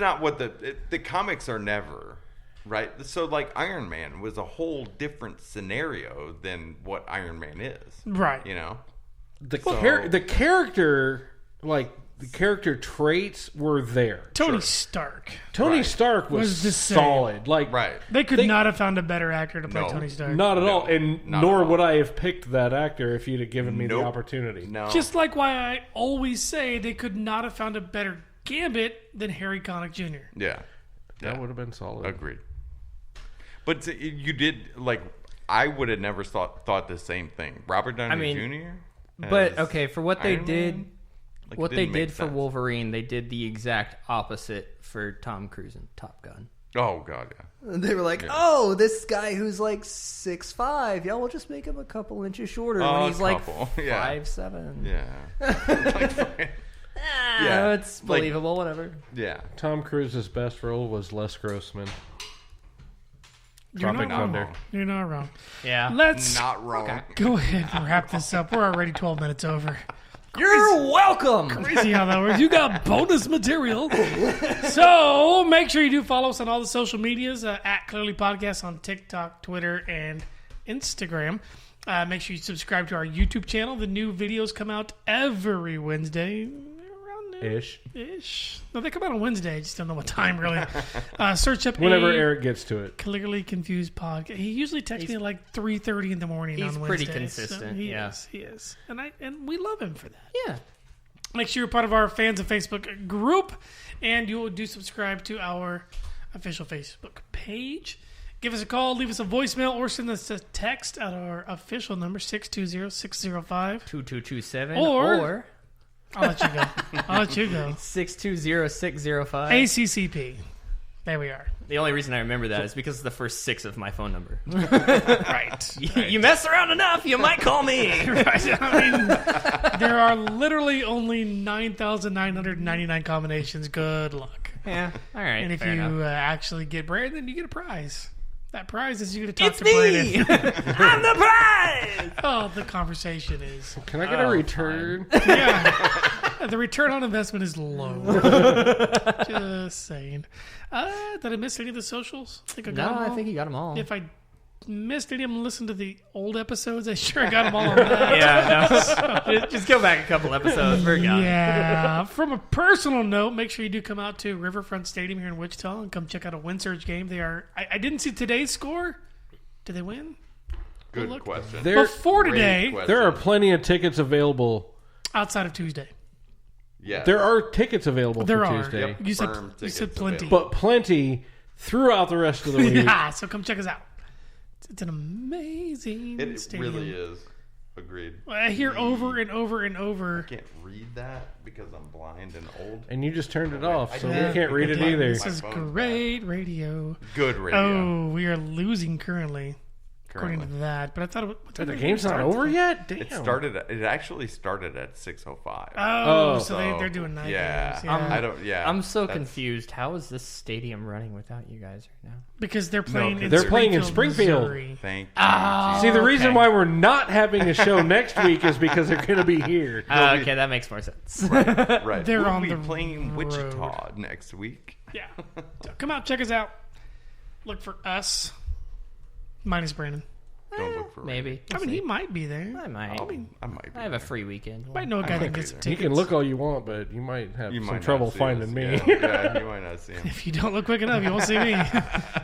not what the comics are never. Right, so like Iron Man was a whole different scenario than what Iron Man is. Right. You know, the character, like the character traits, were there. Tony Stark. Tony Right. Stark was the same. solid. Like right? They could not have found a better actor to play No. Tony Stark. not at all, and not nor at all. would I have picked that actor if you'd have given me Nope. the opportunity. No, Just like why I always say they could not have found a better Gambit than Harry Connick Jr. yeah, That would have been solid. agreed. But you did like I would have never thought the same thing. Robert Downey Jr. But as okay, for what they Iron did, Man? Like, what it they didn't make did for sense. Wolverine, they did the exact opposite for Tom Cruise in Top Gun. Oh god, yeah. They were like, "Oh, this guy who's like 6'5", yeah, we'll just make him a couple inches shorter when he's like couple. Yeah. 5'7". Yeah. Yeah, it's believable. Whatever. Yeah. Tom Cruise's best role was Les Grossman. You're Tropic not wrong. Thunder. You're not wrong. Yeah. Let's Not wrong. go ahead and wrap this up. We're already 12 minutes over. You're welcome. Crazy how that works. You got bonus material. So make sure you do follow us on all the social medias at Clearly Podcast on TikTok, Twitter, and Instagram. Make sure you subscribe to our YouTube channel. The new videos come out every Wednesday. Around noon. Ish. No, they come out on Wednesday. I just don't know what time, really. Search up whenever Eric gets to it. Clearly Confused podcast. He usually texts me at like 3:30 in the morning on Wednesday. He's pretty consistent. So he is. And we love him for that. Yeah. Make sure you're part of our Fans of Facebook group, and you will subscribe to our official Facebook page. Give us a call, leave us a voicemail, or send us a text at our official number, 620-605-2227. Or I'll let you go. 620-605. ACCP. There we are. The only reason I remember that is because it's the first 6 of my phone number. Right. You mess around enough, you might call me. Right. I mean, there are literally only 9,999 combinations. Good luck. Yeah. All right. And if fair you enough. actually get Brandon, you get a prize. That prize is you get to talk It's to me! Brandon. I'm the prize! Oh, the conversation is. Can I get a return? Yeah. The return on investment is low. Just saying. Did I miss any of the socials? I think I got them all. I think you got them all. If I missed any of them, listen to the old episodes. I sure got them all on that. Yeah, no. Just go back a couple episodes. We're gone. Yeah. From a personal note, make sure you do come out to Riverfront Stadium here in Wichita and come check out a Windsurge game. They are. I didn't see today's score. Did they win? Good question. Before today, There are plenty of tickets available. outside of Tuesday. Yeah. There are tickets available There for are. Tuesday. Yep. You said Firm you said tickets plenty. But plenty throughout the rest of the week. Yeah, so come check us out. It's an amazing It stadium. really is. Agreed. I hear over and over and over. I can't read that because I'm blind and old. And you just turned it off, so Yeah. we can't read it either. This is great radio. Good radio. Oh, we are losing currently. According to that, but I thought The game's not over yet? Damn. It actually started at 6:05. So they're doing night games. Yeah. I'm so confused. How is this stadium running without you guys right now? Because they're playing. They're playing in Springfield. Missouri. Thank you. See, the reason why we're not having a show next week is because they're going to be here. Okay, that makes more sense. Right. They're we'll on be the playing road. Wichita next week. Yeah. So come out, check us out. Look for us. Minus Brandon. Don't look for Maybe. I mean, he might be there. I might. I might. I have a free weekend. Might know a guy that gets You tickets. can look all you want, but you might have You some might not trouble see finding us. me. Yeah, you might not see him. If you don't look quick enough, you won't see me.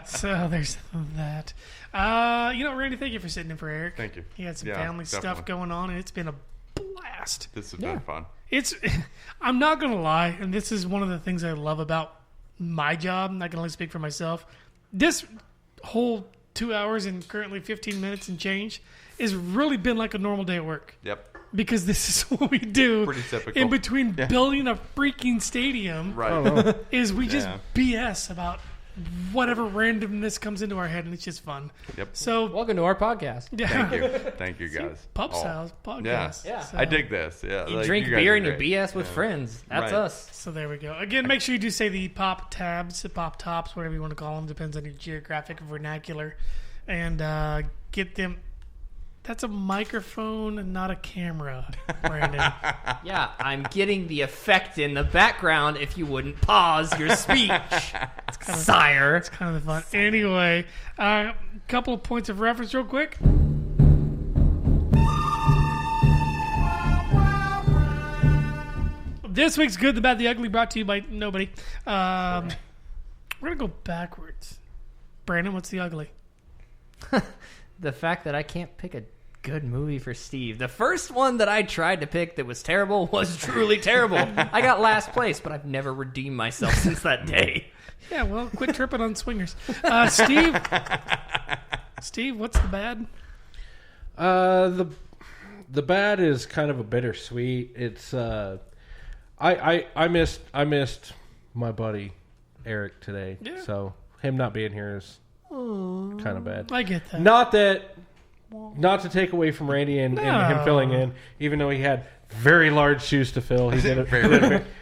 So there's that. Randy, thank you for sitting in for Eric. Thank you. He had some Yeah, family stuff definitely. going on, and it's been a blast. This has been fun. I'm not going to lie, and this is one of the things I love about my job. I can only speak for myself. This whole 2 hours and currently 15 minutes and change has really been like a normal day at work. Yep. Because this is what we do Pretty typical. in between building a freaking stadium. Right. Is we just BS about whatever randomness comes into our head, and it's just fun. Yep. So welcome to our podcast. Yeah. Thank you guys. Pup's House podcast. Yeah. So- I dig this. Yeah. You like, drink you guys beer are and you great. BS with friends. That's Right. us. So there we go. Again, make sure you do say the pop tabs, the pop tops, whatever you want to call them. Depends on your geographic vernacular. And get them. That's a microphone and not a camera, Brandon. Yeah, I'm getting the effect in the background if you wouldn't pause your speech, sire. It's kind of the fun. Anyway, a couple of points of reference real quick. This week's Good, the Bad, the Ugly, brought to you by nobody. We're going to go backwards. Brandon, what's the ugly? The fact that I can't pick a good movie for Steve. The first one that I tried to pick that was terrible was truly terrible. I got last place, but I've never redeemed myself since that day. Yeah, well, quit tripping on swingers. Steve, what's the bad? The bad is kind of a bittersweet. It's I missed my buddy Eric today. Yeah. So him not being here is kind of bad. I get that. Not to take away from Randy and him filling in, even though he had very large shoes to fill. He did it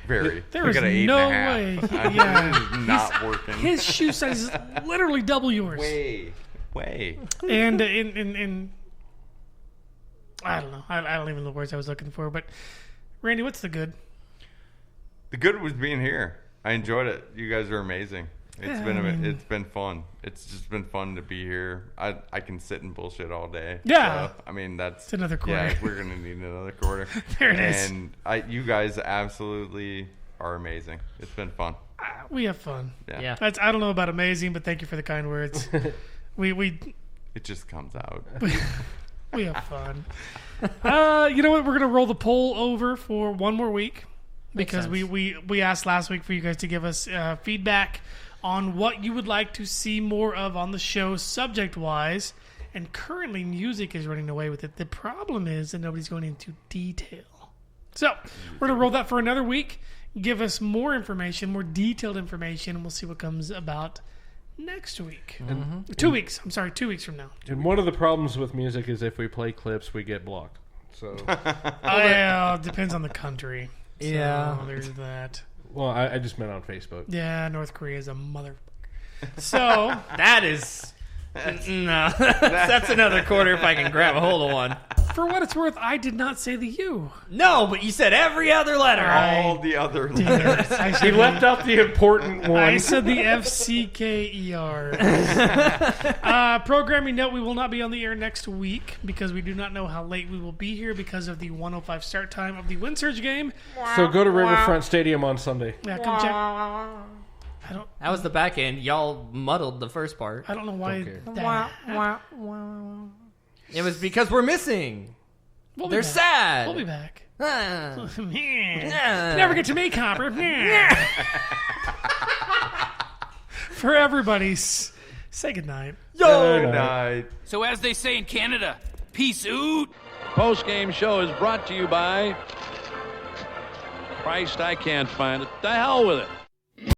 very. There is got an no 8.5. way. Yeah. This is not working. His shoe size is literally double yours. Way. And in I don't know. I don't even know the words I was looking for. But Randy, what's the good? The good was being here. I enjoyed it. You guys are amazing. It's been fun. It's just been fun to be here. I can sit and bullshit all day. Yeah. So, I mean, that's... It's another quarter. Yeah, we're going to need another quarter. There it is. And you guys absolutely are amazing. It's been fun. We have fun. Yeah. I don't know about amazing, but thank you for the kind words. It just comes out. We have fun. You know what? We're going to roll the poll over for one more week because we asked last week for you guys to give us feedback on what you would like to see more of on the show subject-wise. And currently, music is running away with it. The problem is that nobody's going into detail. So we're going to roll that for another week. Give us more information, more detailed information, and we'll see what comes about next week. 2 weeks. I'm sorry, 2 weeks from now. And one of the problems with music is if we play clips, we get blocked. So, well, it depends on the country. So Yeah. there's that. well, I just meant on Facebook. Yeah, North Korea is a motherfucker. So That is... No. That's another quarter if I can grab a hold of one. for what it's worth, I did not say the U. No, but you said every other letter. All the other letters. He left out the important one. I said the FCKER. Programming note, we will not be on the air next week because we do not know how late we will be here because of the 1:05 start time of the Wind Surge game. So go to Riverfront Stadium on Sunday. Yeah, come check. That was the back end. Y'all muddled the first part. I don't know why Don't that. It was because we're missing. We'll be They're back. sad. We'll be back. Ah. Never get to me, Copper. For everybody, say goodnight. Good night. So as they say in Canada, peace out. Post-game show is brought to you by Christ, I can't find it. The hell with it.